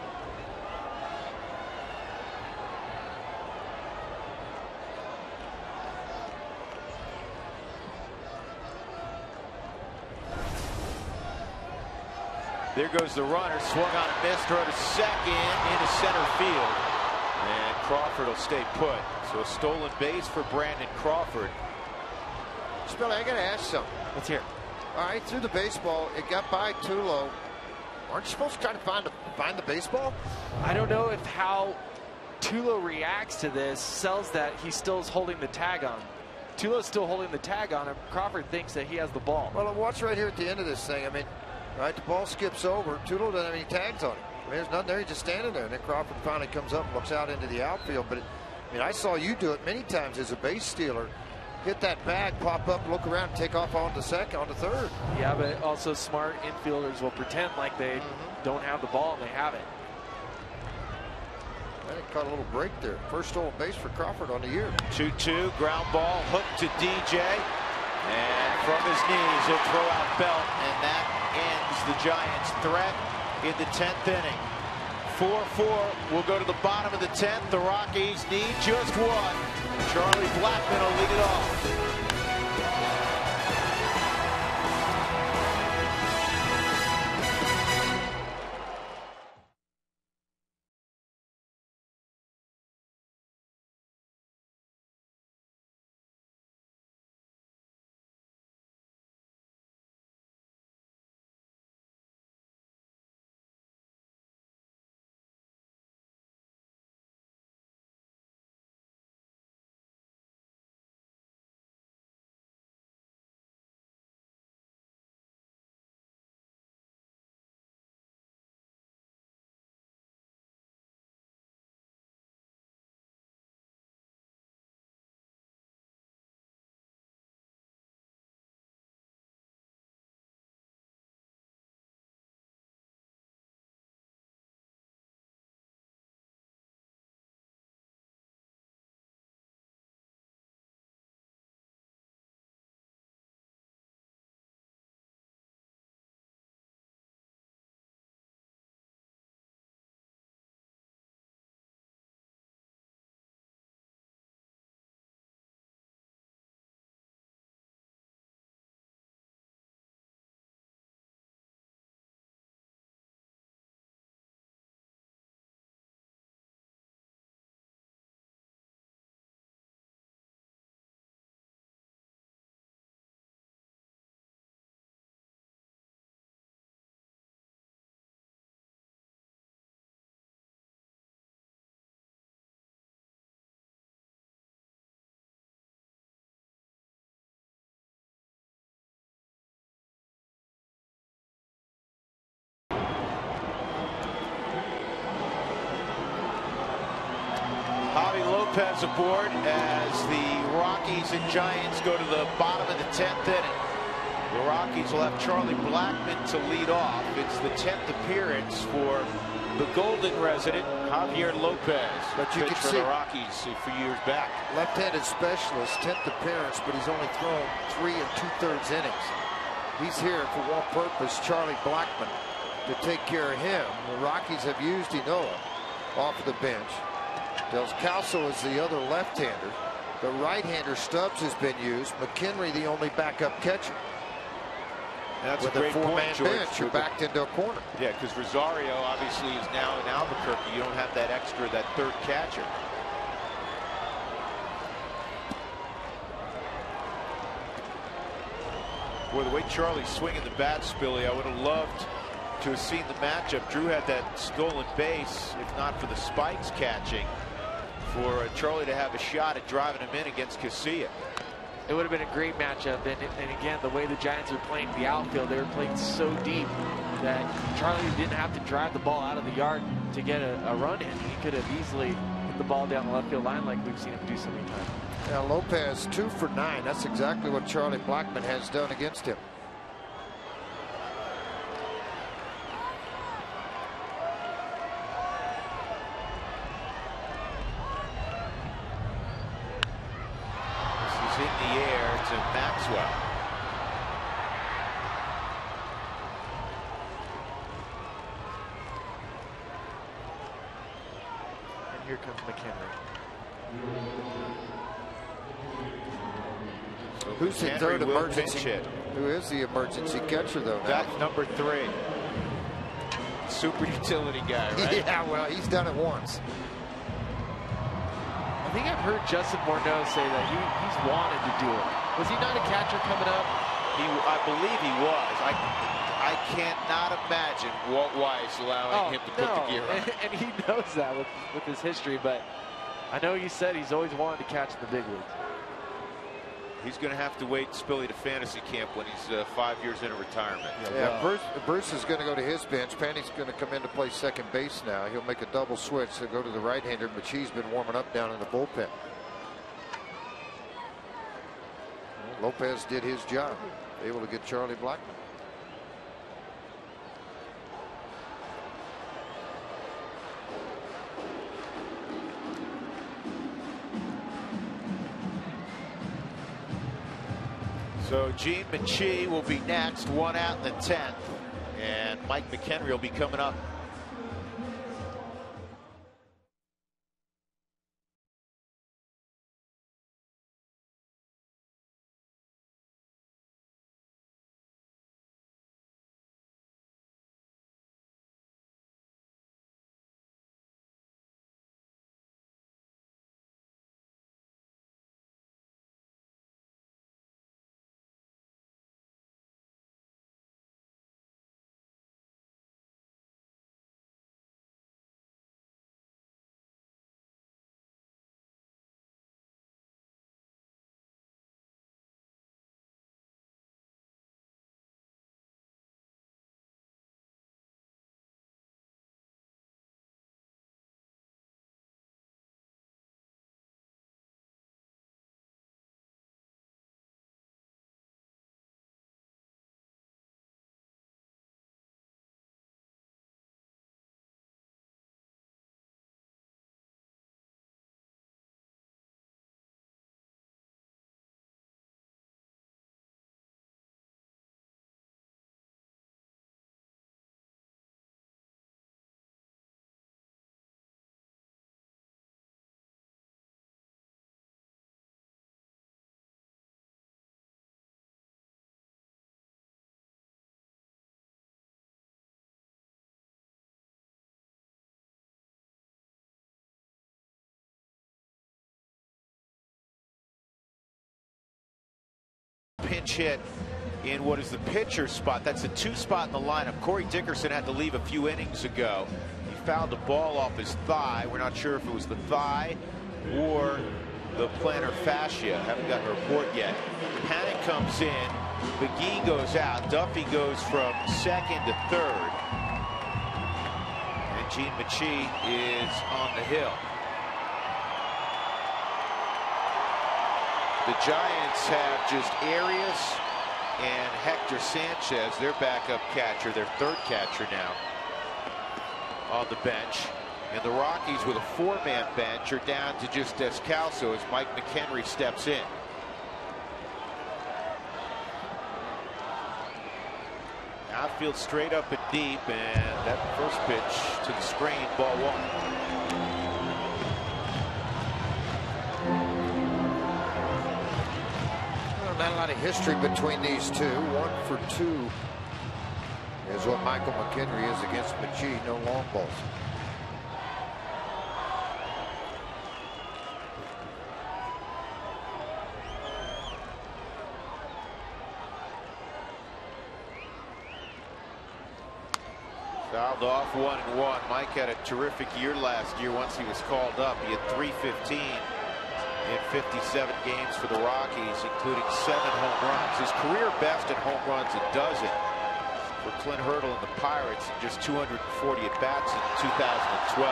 Speaker 1: There goes the runner, swung on a miss, throw to second, into center field. And Crawford will stay put. So a stolen base for Brandon Crawford.
Speaker 2: Spilly, I got to ask something.
Speaker 7: Let's hear it.
Speaker 2: All right, through the baseball, it got by Tulo. Aren't you supposed to try to find the baseball?
Speaker 7: I don't know if how Tulo reacts to this sells that he still is holding the tag on. Tulo's still holding the tag on him. Crawford thinks that he has the ball.
Speaker 2: Well, watch right here at the end of this thing. I mean, right, the ball skips over. Tulo doesn't have any tags on him. I mean, there's nothing there. He's just standing there. And then Crawford finally comes up and looks out into the outfield. But, I mean, I saw you do it many times as a base stealer. Hit that bag, pop up, look around, take off on to second, on to third.
Speaker 7: Yeah, but also smart infielders will pretend like they don't have the ball and they have it.
Speaker 2: I think caught a little break there. First stolen base for Crawford on the year.
Speaker 1: 2-2, ground ball, hook to DJ. And from his knees, he'll throw out Belt, and that ends the Giants' threat in the 10th inning. 4-4 will go to the bottom of the 10th. The Rockies need just one. Charlie Blackmon will lead it off. Lopez aboard as the Rockies and Giants go to the bottom of the 10th inning. The Rockies will have Charlie Blackmon to lead off. It's the 10th appearance for the Golden resident, Javier Lopez.
Speaker 2: But you can
Speaker 1: for
Speaker 2: see
Speaker 1: the Rockies a few years back.
Speaker 2: Left-handed specialist, 10th appearance, but he's only thrown 3 2/3 innings. He's here for one purpose, Charlie Blackmon, to take care of him. The Rockies have used Inoa off the bench. Del Calso is the other left-hander. The right-hander Stubbs has been used. McHenry the only backup catcher.
Speaker 1: That's
Speaker 2: with
Speaker 1: a great
Speaker 2: four-man
Speaker 1: point, George.
Speaker 2: bench, you're backed into a corner.
Speaker 1: Yeah, because Rosario obviously is now in Albuquerque. You don't have that extra, that third catcher. Boy, the way Charlie's swinging the bat, Spilly, I would have loved to have seen the matchup. Drew had that stolen base, if not for the spikes catching, for Charlie to have a shot at driving him in against Casilla.
Speaker 7: It would have been a great matchup, and again, the way the Giants are playing the outfield, they were playing so deep that Charlie didn't have to drive the ball out of the yard to get a run in. He could have easily hit the ball down the left field line like we've seen him do so many times.
Speaker 2: Now Lopez 2 for 9. That's exactly what Charlie Blackmon has done against him.
Speaker 1: In the air to Maxwell.
Speaker 7: And here comes McHenry.
Speaker 1: So
Speaker 2: Who's the third
Speaker 1: will
Speaker 2: emergency?
Speaker 1: pinch hit.
Speaker 2: Who is the emergency catcher, though? Now?
Speaker 1: That's number 3. Super utility guy, right?
Speaker 2: Yeah, well, he's done it once.
Speaker 7: I think I've heard Justin Morneau say that he's wanted to do it. Was he not a catcher coming up?
Speaker 1: I believe he was. I cannot imagine Walt Weiss allowing him to put the gear on.
Speaker 7: And he knows that with his history, but I know he said he's always wanted to catch in the big leagues.
Speaker 1: He's going to have to wait, Spilly, to fantasy camp when he's 5 years into retirement.
Speaker 2: Yeah, Bruce is going to go to his bench. Panty's going to come in to play second base now. He'll make a double switch to go to the right-hander. Machi's been warming up down in the bullpen. Lopez did his job, able to get Charlie Blackmon.
Speaker 1: So Gene Machi will be next, 1 out in the 10th, and Mike McHenry will be coming up. Pinch hit in what is the pitcher spot. That's the 2 spot in the lineup. Corey Dickerson had to leave a few innings ago. He fouled the ball off his thigh. We're not sure if it was the thigh or the plantar fascia. Haven't gotten a report yet. Panic comes in. McGee goes out. Duffy goes from second to third. And Gene Machi is on the hill. The Giants have just Arias and Hector Sanchez, their backup catcher, their third catcher now, on the bench. And the Rockies, with a four-man bench, are down to just Descalso as Mike McHenry steps in. Outfield straight up and deep, and that first pitch to the screen, ball one.
Speaker 2: Not a lot of history between these two. 1 for 2 is what Michael McHenry is against McGee. No long balls.
Speaker 1: Fouled off 1-1. Mike had a terrific year last year once he was called up. He had .315 in 57 games for the Rockies, including 7 home runs. His career best in home runs, a dozen for Clint Hurdle and the Pirates, and just 240 at-bats in 2012.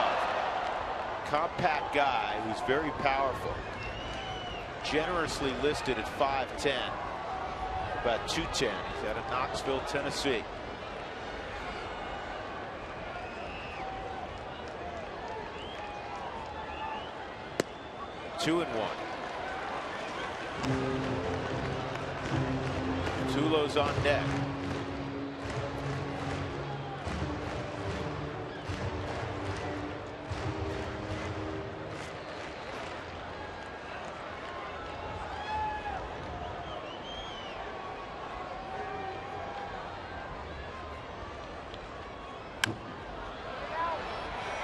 Speaker 1: Compact guy who's very powerful. Generously listed at 5'10", about 210. He's out of Knoxville, Tennessee. Two and one. Tulo's on deck.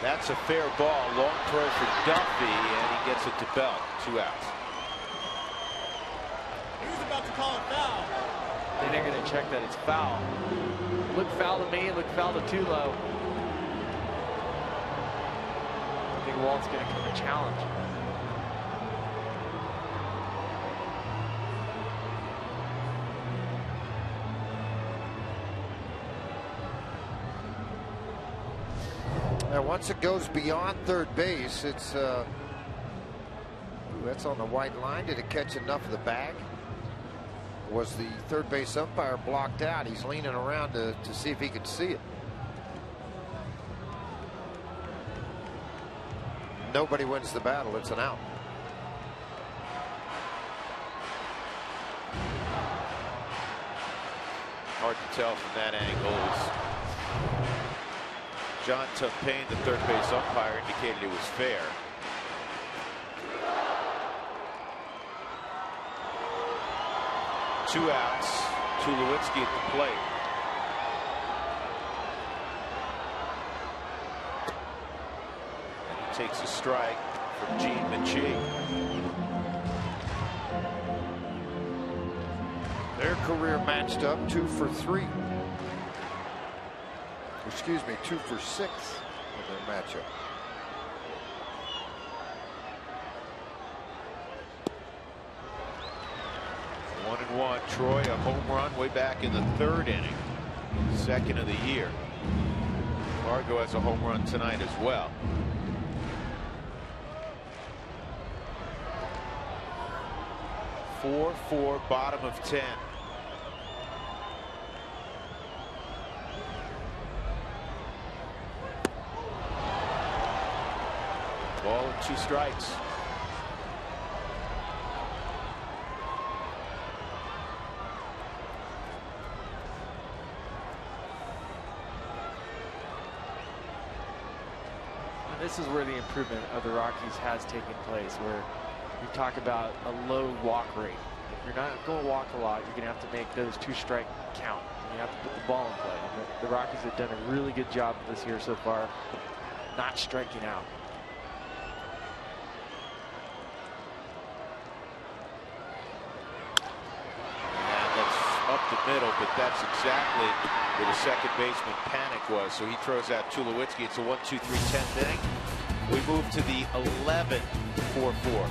Speaker 1: That's a fair ball. Long throw for Duffy, and he gets it to Bell. 2 outs.
Speaker 11: He's about to call a foul.
Speaker 7: Then they're going to check that it's foul. Look foul to me, look foul to Tulo. I think Walt's going to come and challenge.
Speaker 2: Now, once it goes beyond third base, it's that's on the white line. Did it catch enough of the bag? Was the third base umpire blocked out? He's leaning around to see if he could see it. Nobody wins the battle. It's an out.
Speaker 1: Hard to tell from that angle. John Tumpane, the third base umpire, indicated it was fair. Two outs. Tulowitzki at the plate. And he takes a strike from Gene McGee.
Speaker 2: Their career matched up 2 for 3. Excuse me, 2 for 6 in their matchup.
Speaker 1: One and one. Troy, a home run way back in the 3rd inning. 2nd of the year. Fargo has a home run tonight as well. Four, bottom of 10. Ball and 2 strikes.
Speaker 7: This is where the improvement of the Rockies has taken place, where you talk about a low walk rate. If you're not going to walk a lot, you're going to have to make those 2 strike count. You have to put the ball in play. And the Rockies have done a really good job this year so far, not striking out.
Speaker 1: And that's up the middle, but that's exactly where the second baseman panic was. So he throws out Tulowitzki. It's a 1-2-3-10 inning. We move to the 11-4-4.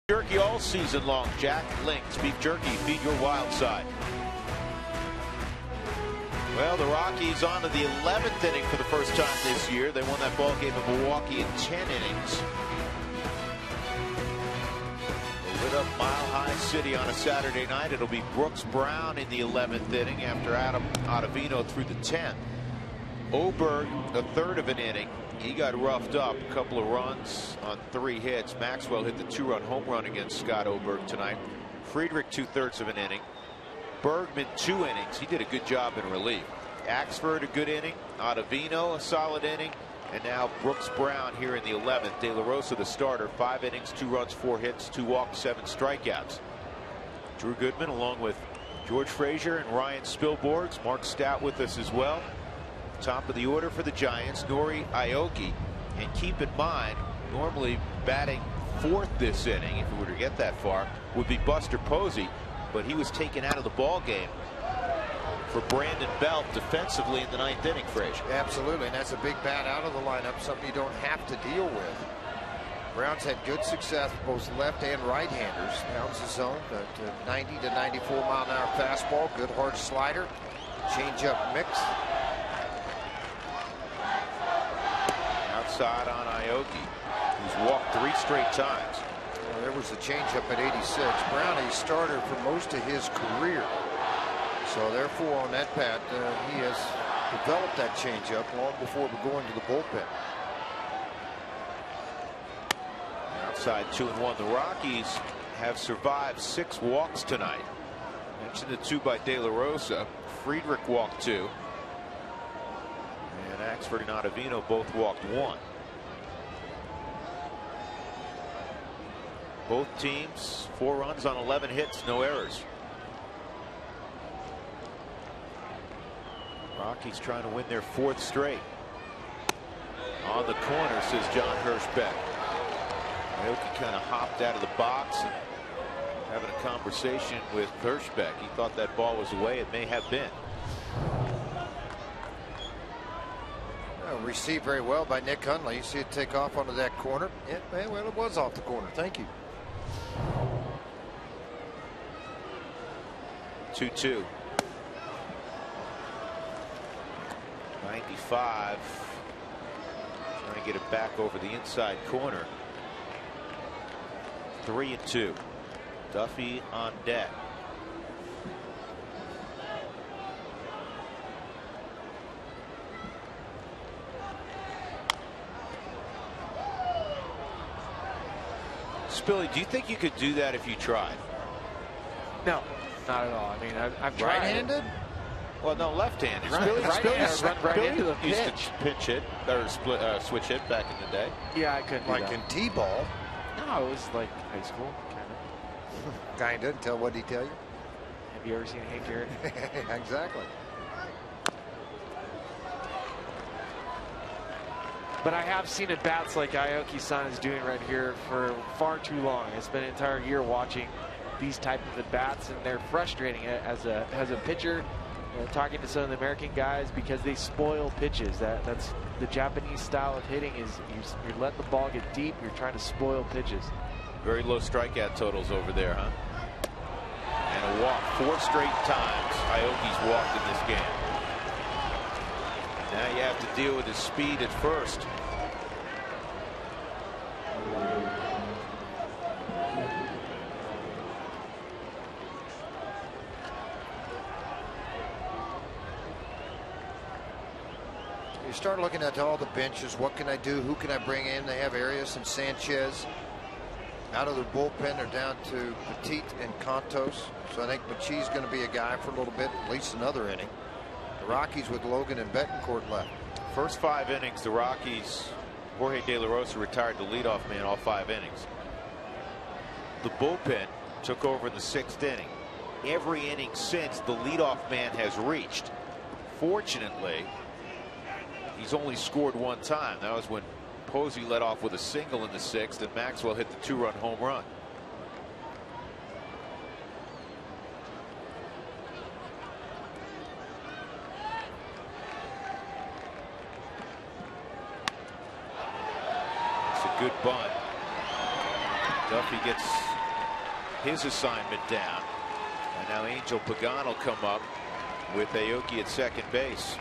Speaker 1: Jerky all season long. Jack Link's Beef Jerky. Feed your wild side. Well, the Rockies on to the 11th inning for the first time this year. They won that ball game in Milwaukee in 10 innings. A lit up Mile High City on a Saturday night. It'll be Brooks Brown in the 11th inning after Adam Ottavino through the 10th. Oberg, a third of an inning. He got roughed up. A couple of runs on 3 hits. Maxwell hit the 2-run home run against Scott Oberg tonight. Friedrich 2/3 of an inning. Bergman 2 innings. He did a good job in relief. Axford a good inning. Ottavino a solid inning. And now Brooks Brown here in the 11th. De La Rosa the starter. 5 innings, 2 runs, 4 hits, 2 walks, 7 strikeouts. Drew Goodman along with George Frazier and Ryan Spilborghs. Mark Stout with us as well. Top of the order for the Giants, Nori Aoki. And keep in mind, normally batting 4th this inning, if we were to get that far, would be Buster Posey. But he was taken out of the ball game for Brandon Belt defensively in the 9th inning, Frazier.
Speaker 2: Absolutely, and that's a big bat out of the lineup, something you don't have to deal with. Browns had good success with both left and right-handers. Pounds the zone, 90 to 94 mile an hour fastball, good hard slider, change-up mix.
Speaker 1: Outside on Aoki, who's walked 3 straight times.
Speaker 2: There was the changeup at 86. Brown, a starter for most of his career. So therefore, on that bat, he has developed that changeup long before going to the bullpen.
Speaker 1: Outside 2-1. The Rockies have survived 6 walks tonight. Mentioned the 2 by De La Rosa. Friedrich walked 2. And Axford and Ottavino both walked 1. Both teams 4 runs on 11 hits, no errors. Rockies trying to win their 4th straight. On the corner, says John Hirschbeck. Aoki kind of hopped out of the box and having a conversation with Hirschbeck. He thought that ball was away. It may have been.
Speaker 2: Received very well by Nick Hundley. You see it take off onto that corner. Yeah, well, it was off the corner. Thank you.
Speaker 1: 2-2. 95. Trying to get it back over the inside corner. 3-2. Duffy on deck. Billy, do you think you could do that if you tried?
Speaker 7: No, not at all. I mean, I've tried.
Speaker 1: Right-handed? Well, no, left-handed.
Speaker 7: Right into the pitch.
Speaker 1: Used to pinch hit or switch hit back in the day.
Speaker 7: Yeah, I couldn't.
Speaker 2: Like in T-ball.
Speaker 7: No, it was like high school, kind of.
Speaker 2: Kinda. Until what did he tell you?
Speaker 7: Have you ever seen Hank Aaron?
Speaker 2: Exactly.
Speaker 7: But I have seen at bats like Aoki-san is doing right here for far too long. It's been an entire year watching these type of at bats, and they're frustrating as a pitcher. Talking to some of the American guys, because they spoil pitches. That's the Japanese style of hitting. Is you let the ball get deep. You're trying to spoil pitches.
Speaker 1: Very low strikeout totals over there, huh? And a walk 4 straight times. Aoki's walked in this game. Now you have to deal with his speed at first.
Speaker 2: You start looking at all the benches. What can I do? Who can I bring in? They have Arias and Sanchez. Out of the bullpen, they're down to Petit and Contos. So I think Machi's going to be a guy for a little bit, at least another inning. The Rockies with Logan and Betancourt left.
Speaker 1: First 5 innings, the Rockies, Jorge De La Rosa retired the leadoff man all 5 innings. The bullpen took over in the 6th inning. Every inning since, the leadoff man has reached. Fortunately, he's only scored 1 time. That was when Posey led off with a single in the 6th, and Maxwell hit the 2-run home run. It's a good bunt. Duffy gets his assignment down. And now Angel Pagan will come up with Aoki at second base.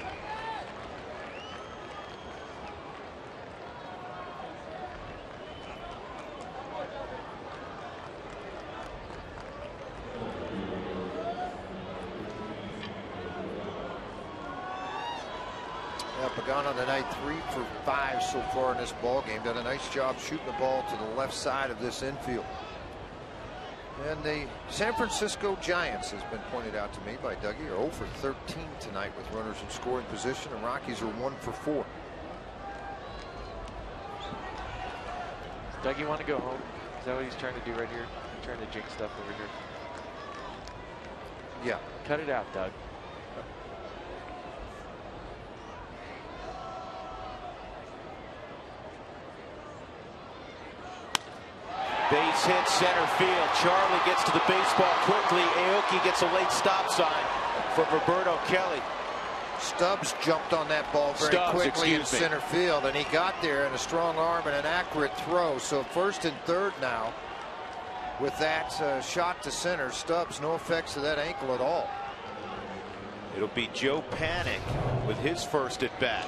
Speaker 2: Pagan on the night 3 for 5 so far in this ball game. Done a nice job shooting the ball to the left side of this infield. And the San Francisco Giants, has been pointed out to me by Dougie, are 0 for 13 tonight with runners in scoring position, and Rockies are 1 for 4.
Speaker 7: Dougie want to go home? Is that what he's trying to do right here? He's trying to jinx stuff over here.
Speaker 2: Yeah.
Speaker 7: Cut it out, Doug.
Speaker 1: Base hit center field. Charlie gets to the baseball quickly. Aoki gets a late stop sign from Roberto Kelly.
Speaker 2: Stubbs jumped on that ball very quickly in center field, and he got there in a strong arm and an accurate throw. So first and third now with that shot to center. Stubbs, no effects to that ankle at all.
Speaker 1: It'll be Joe Panic with his first at bat.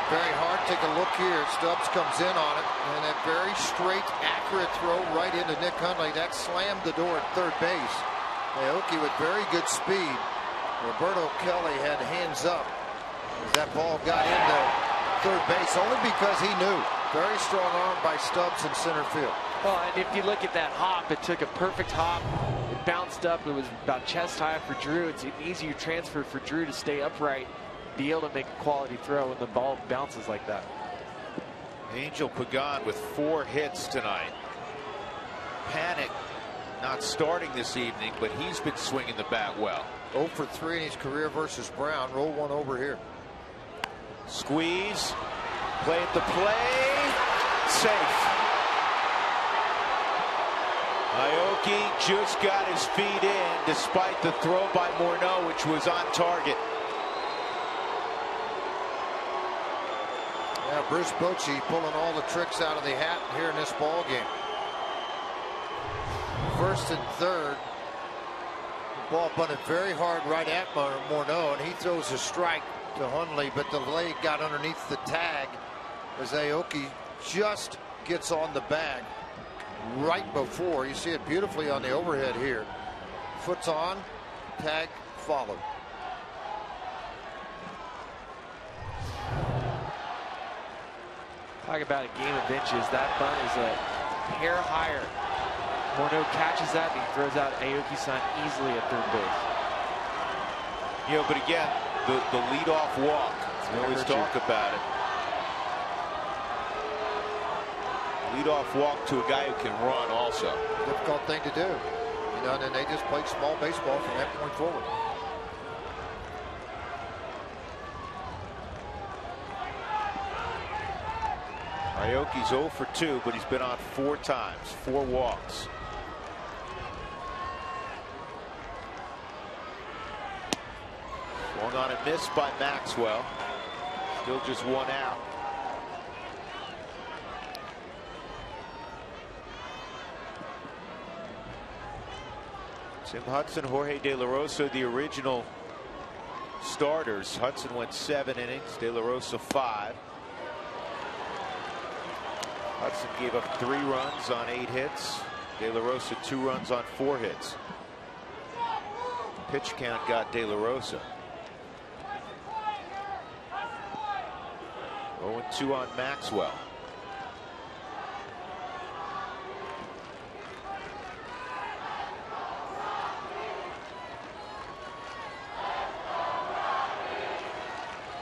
Speaker 2: Very hard. Take a look here. Stubbs comes in on it, and that very straight, accurate throw right into Nick Hundley. That slammed the door at third base. Aoki with very good speed. Roberto Kelly had hands up as that ball got into third base, only because he knew. Very strong arm by Stubbs in center field.
Speaker 7: Well, and if you look at that hop, it took a perfect hop. It bounced up. It was about chest high for Drew. It's an easier transfer for Drew to stay upright, be able to make a quality throw when the ball bounces like that.
Speaker 1: Angel Pagan with 4 hits tonight. Panic not starting this evening, but he's been swinging the bat well.
Speaker 2: 0 for 3 in his career versus Brown. Roll one over here.
Speaker 1: Squeeze. Play at the plate. Safe. Aoki just got his feet in despite the throw by Morneau, which was on target.
Speaker 2: Yeah, Bruce Bochy pulling all the tricks out of the hat here in this ball game. First and third. The ball bunted very hard right at Morneau, and he throws a strike to Hundley, but the leg got underneath the tag as Aoki just gets on the bag right before. You see it beautifully on the overhead here. Foot's on, tag followed.
Speaker 7: Talk about a game of inches. That bunt is a hair higher. Morneau catches that and he throws out Aoki's sign easily at third base.
Speaker 1: You know, but again, the leadoff walk. We always talk about it. Leadoff walk to a guy who can run also.
Speaker 2: Difficult thing to do. You know, and they just played small baseball from that point forward.
Speaker 1: Aoki's 0 for 2, but he's been on 4 times, 4 walks. Swung on and missed by Maxwell. Still just 1 out. Tim Hudson, Jorge De La Rosa, the original starters. Hudson went 7 innings, De La Rosa 5. Hudson gave up 3 runs on 8 hits. De La Rosa 2 runs on 4 hits. Pitch count got De La Rosa. 0-2 on Maxwell.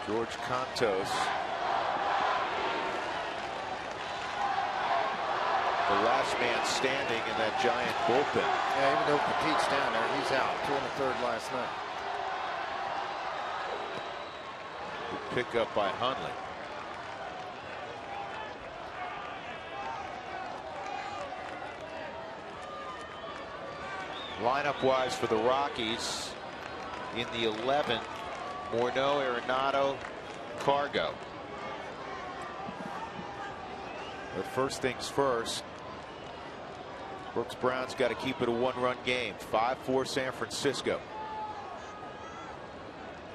Speaker 1: George Contos. The last man standing in that Giant bullpen.
Speaker 2: Yeah, even though Petit's down there, he's out. 2 1/3 last night.
Speaker 1: Good pickup by Hundley. Lineup wise for the Rockies, in the 11, Morneau, Arenado, Cargo. But first things first, Brooks Brown's got to keep it a one-run game. 5-4 San Francisco.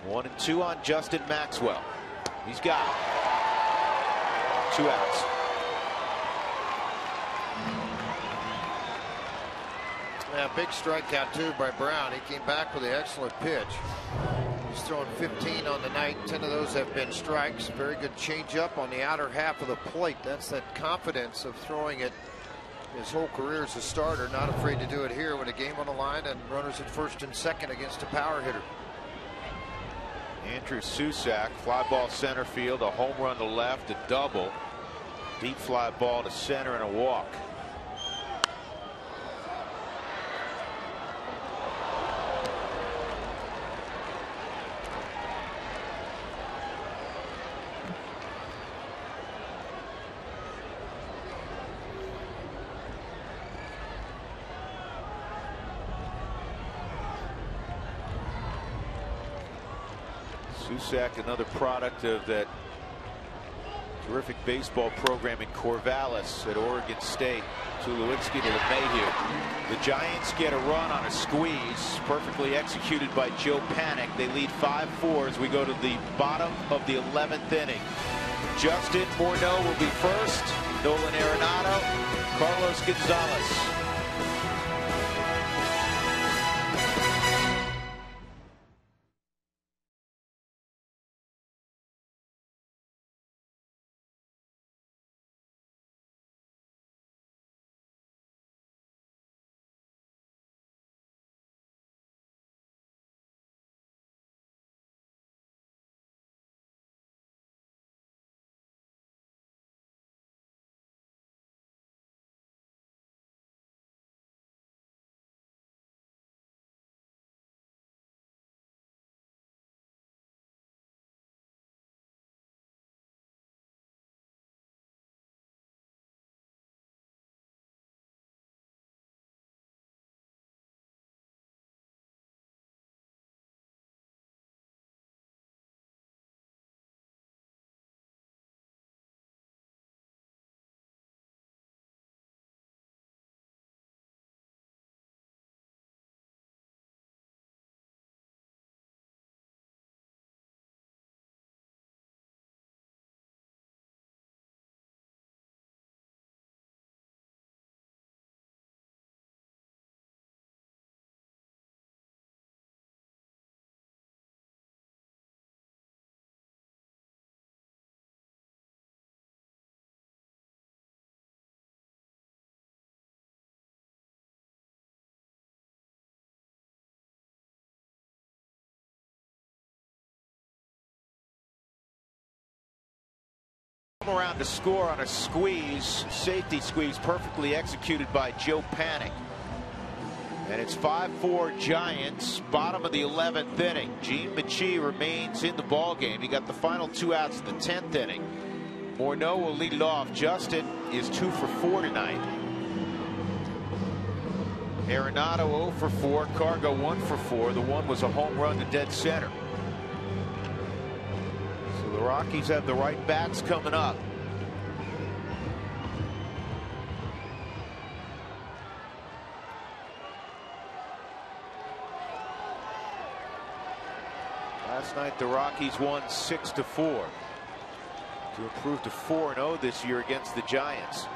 Speaker 1: 1-2 on Justin Maxwell. He's got it. 2 outs.
Speaker 2: Yeah, big strikeout too by Brown. He came back with an excellent pitch. He's thrown 15 on the night. 10 of those have been strikes. Very good changeup on the outer half of the plate. That's that confidence of throwing it his whole career as a starter. Not afraid to do it here with a game on the line and runners at first and second against a power hitter.
Speaker 1: Andrew Susac, fly ball center field, a home run to left, a double, deep fly ball to center, and a walk. Susac, another product of that terrific baseball program in Corvallis at Oregon State. Tulowitzki to LeMahieu. The Giants get a run on a squeeze, perfectly executed by Joe Panik. They lead 5-4 as we go to the bottom of the 11th inning. Justin Morneau will be first. Nolan Arenado, Carlos Gonzalez. Around to score on a squeeze, safety squeeze, perfectly executed by Joe Panik. And it's 5-4 Giants, bottom of the 11th inning. Gene Michie remains in the ball game. He got the final 2 outs in the 10th inning. Morneau will lead it off. Justin is 2 for 4 tonight. Arenado 0 for 4. Cargo 1 for 4. The one was a home run to dead center. The Rockies have the right bats coming up. Last night the Rockies won 6-4 to improve to 4-0 this year against the Giants.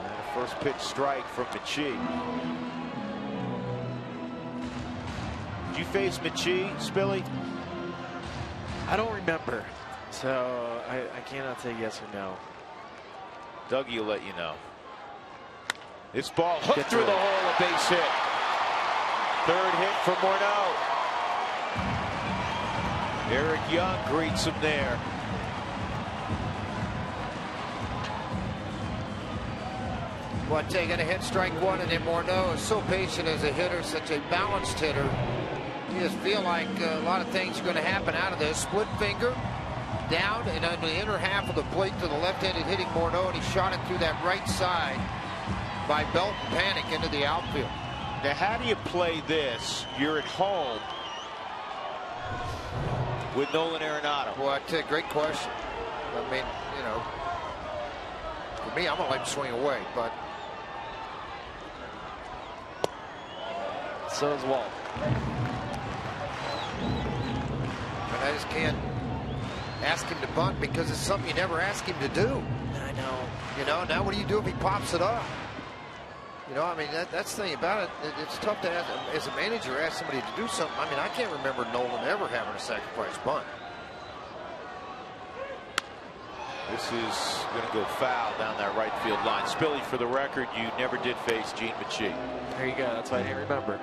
Speaker 1: And a first pitch strike from Michie. Did you face Michie, Spilly?
Speaker 7: I don't remember, so I cannot say yes or no.
Speaker 1: Dougie will let you know. This ball hooked through the hole, a base hit. Third hit for Morneau. Eric Young greets him there.
Speaker 2: Well, taking a hit, strike one, and then Morneau is so patient as a hitter, such a balanced hitter. You just feel like a lot of things are going to happen out of this. Split finger, down, and on the inner half of the plate to the left-handed hitting Morneau, and he shot it through that right side by Belt and Panik into the outfield.
Speaker 1: Now, how do you play this? You're at home with Nolan Arenado.
Speaker 2: Well, that's a great question. I mean, you know, me, I'm going to let him swing away, but.
Speaker 7: So is Walt.
Speaker 2: But I just can't ask him to bunt because it's something you never ask him to do.
Speaker 7: I know.
Speaker 2: You know, now what do you do if he pops it up? You know, I mean, that's the thing about it. It's tough to ask, as a manager, ask somebody to do something. I mean, I can't remember Nolan ever having a sacrifice bunt.
Speaker 1: This is going to go foul down that right field line. Spilly, for the record, you never did face Gene Michie.
Speaker 7: There you go. That's why I didn't remember.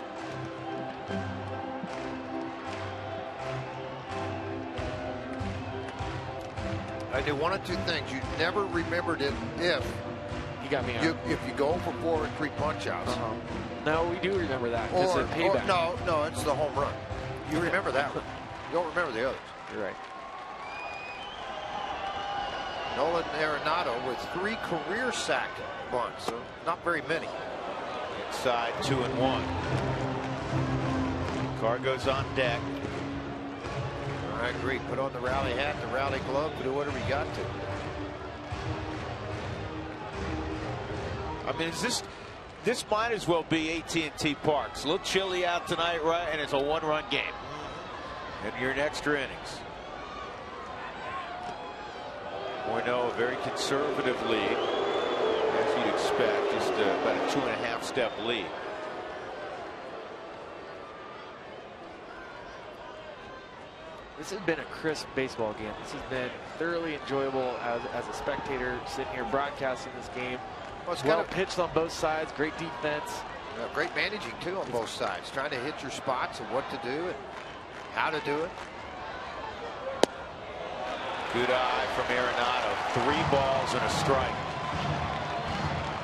Speaker 2: I did one of two things. You never remembered it if
Speaker 7: you got me on.
Speaker 2: If you go for 4 and 3 punch outs.
Speaker 7: No, we do remember that. It's a payback.
Speaker 2: No, it's the home run. You remember that one. You don't remember the others.
Speaker 7: You're right.
Speaker 2: Nolan Arenado with 3 career sack bunts, so not very many.
Speaker 1: Inside 2-1. Cargo's on deck.
Speaker 2: I agree. Put on the rally hat, the rally glove, do whatever you got to.
Speaker 1: I mean, this might as well be AT&T Park. It's a little chilly out tonight, right? And it's a 1-run game. And you're in extra innings. Boyno, a very conservative lead, as you'd expect, just about a 2.5-step lead.
Speaker 7: This has been a crisp baseball game. This has been thoroughly enjoyable as a spectator sitting here broadcasting this game. Well pitched on both sides. Great defense.
Speaker 2: Great managing, too, on both sides. Trying to hit your spots and what to do and how to do it.
Speaker 1: Good eye from Arenado. 3 balls and a strike.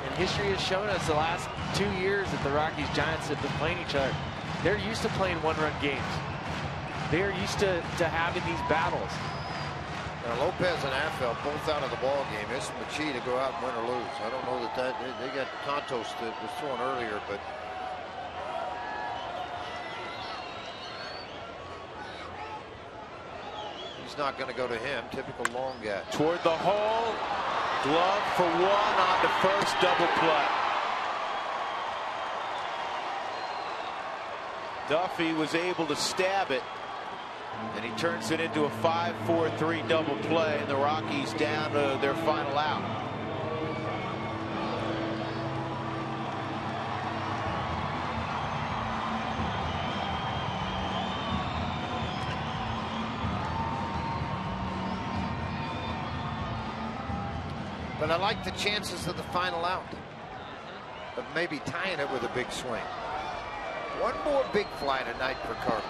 Speaker 7: And history has shown us the last 2 years that the Rockies Giants have been playing each other. They're used to playing 1-run games. They're used to having these battles.
Speaker 2: Now, Lopez and Affel both out of the ball game. It's Michie to go out and win or lose. I don't know that they got Contos that was thrown earlier, but he's not going to go to him. Typical long guy.
Speaker 1: Toward the hole. Glove for 1 on the first double play. Duffy was able to stab it, and he turns it into a 5-4-3 double play, and the Rockies down to their final out.
Speaker 2: But I like the chances of the final out of maybe tying it with a big swing. One more big fly tonight for Carter.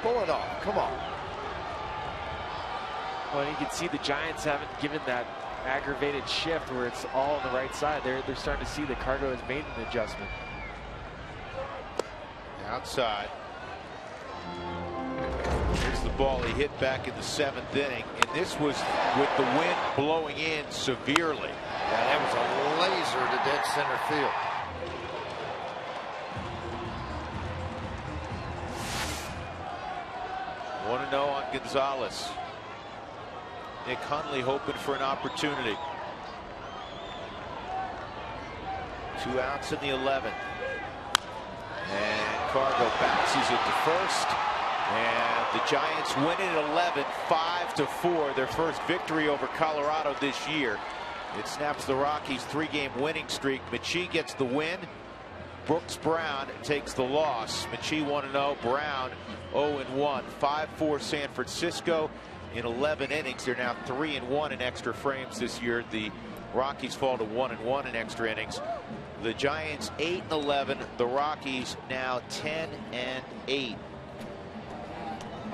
Speaker 2: Pull it off. Come on.
Speaker 7: Well, you can see the Giants haven't given that aggravated shift where it's all on the right side. They're starting to see that Cargo has made an adjustment.
Speaker 1: Outside. Here's the ball he hit back in the 7th inning, and this was with the wind blowing in severely.
Speaker 2: Yeah, that was a laser to dead center field.
Speaker 1: Want to know on Gonzalez. Nick Hundley hoping for an opportunity. 2 outs in the 11th. And Cargo bounces it to first. And the Giants win it at 11, 5-4. Their first victory over Colorado this year. It snaps the Rockies' 3-game winning streak. Michie gets the win. Brooks Brown takes the loss. Michie 1-0. Brown 0-1. 5-4 San Francisco in 11 innings. They're now 3-1 in extra frames this year. The Rockies fall to 1-1 in extra innings. The Giants 8-11. The Rockies now 10-8.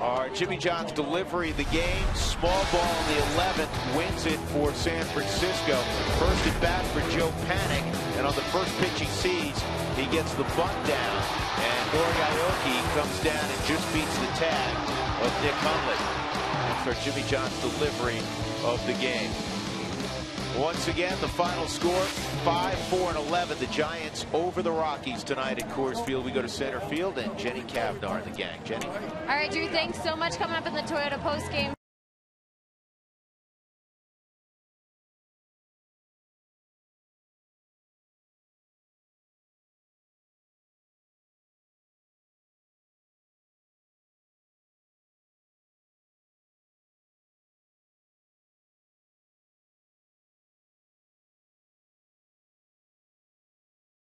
Speaker 1: Our Jimmy John's delivery of the game. Small ball in the 11th wins it for San Francisco. First at bat for Joe Panic, and on the first pitch he sees, he gets the bunt down, and Oriaoki comes down and just beats the tag of Nick Hundley. That's our Jimmy John's delivery of the game. Once again, the final score, 5-4-11. The Giants over the Rockies tonight at Coors Field. We go to center field, and Jenny Kavnar and the gang. Jenny?
Speaker 10: All right, Drew, thanks so much. Coming up in the Toyota postgame.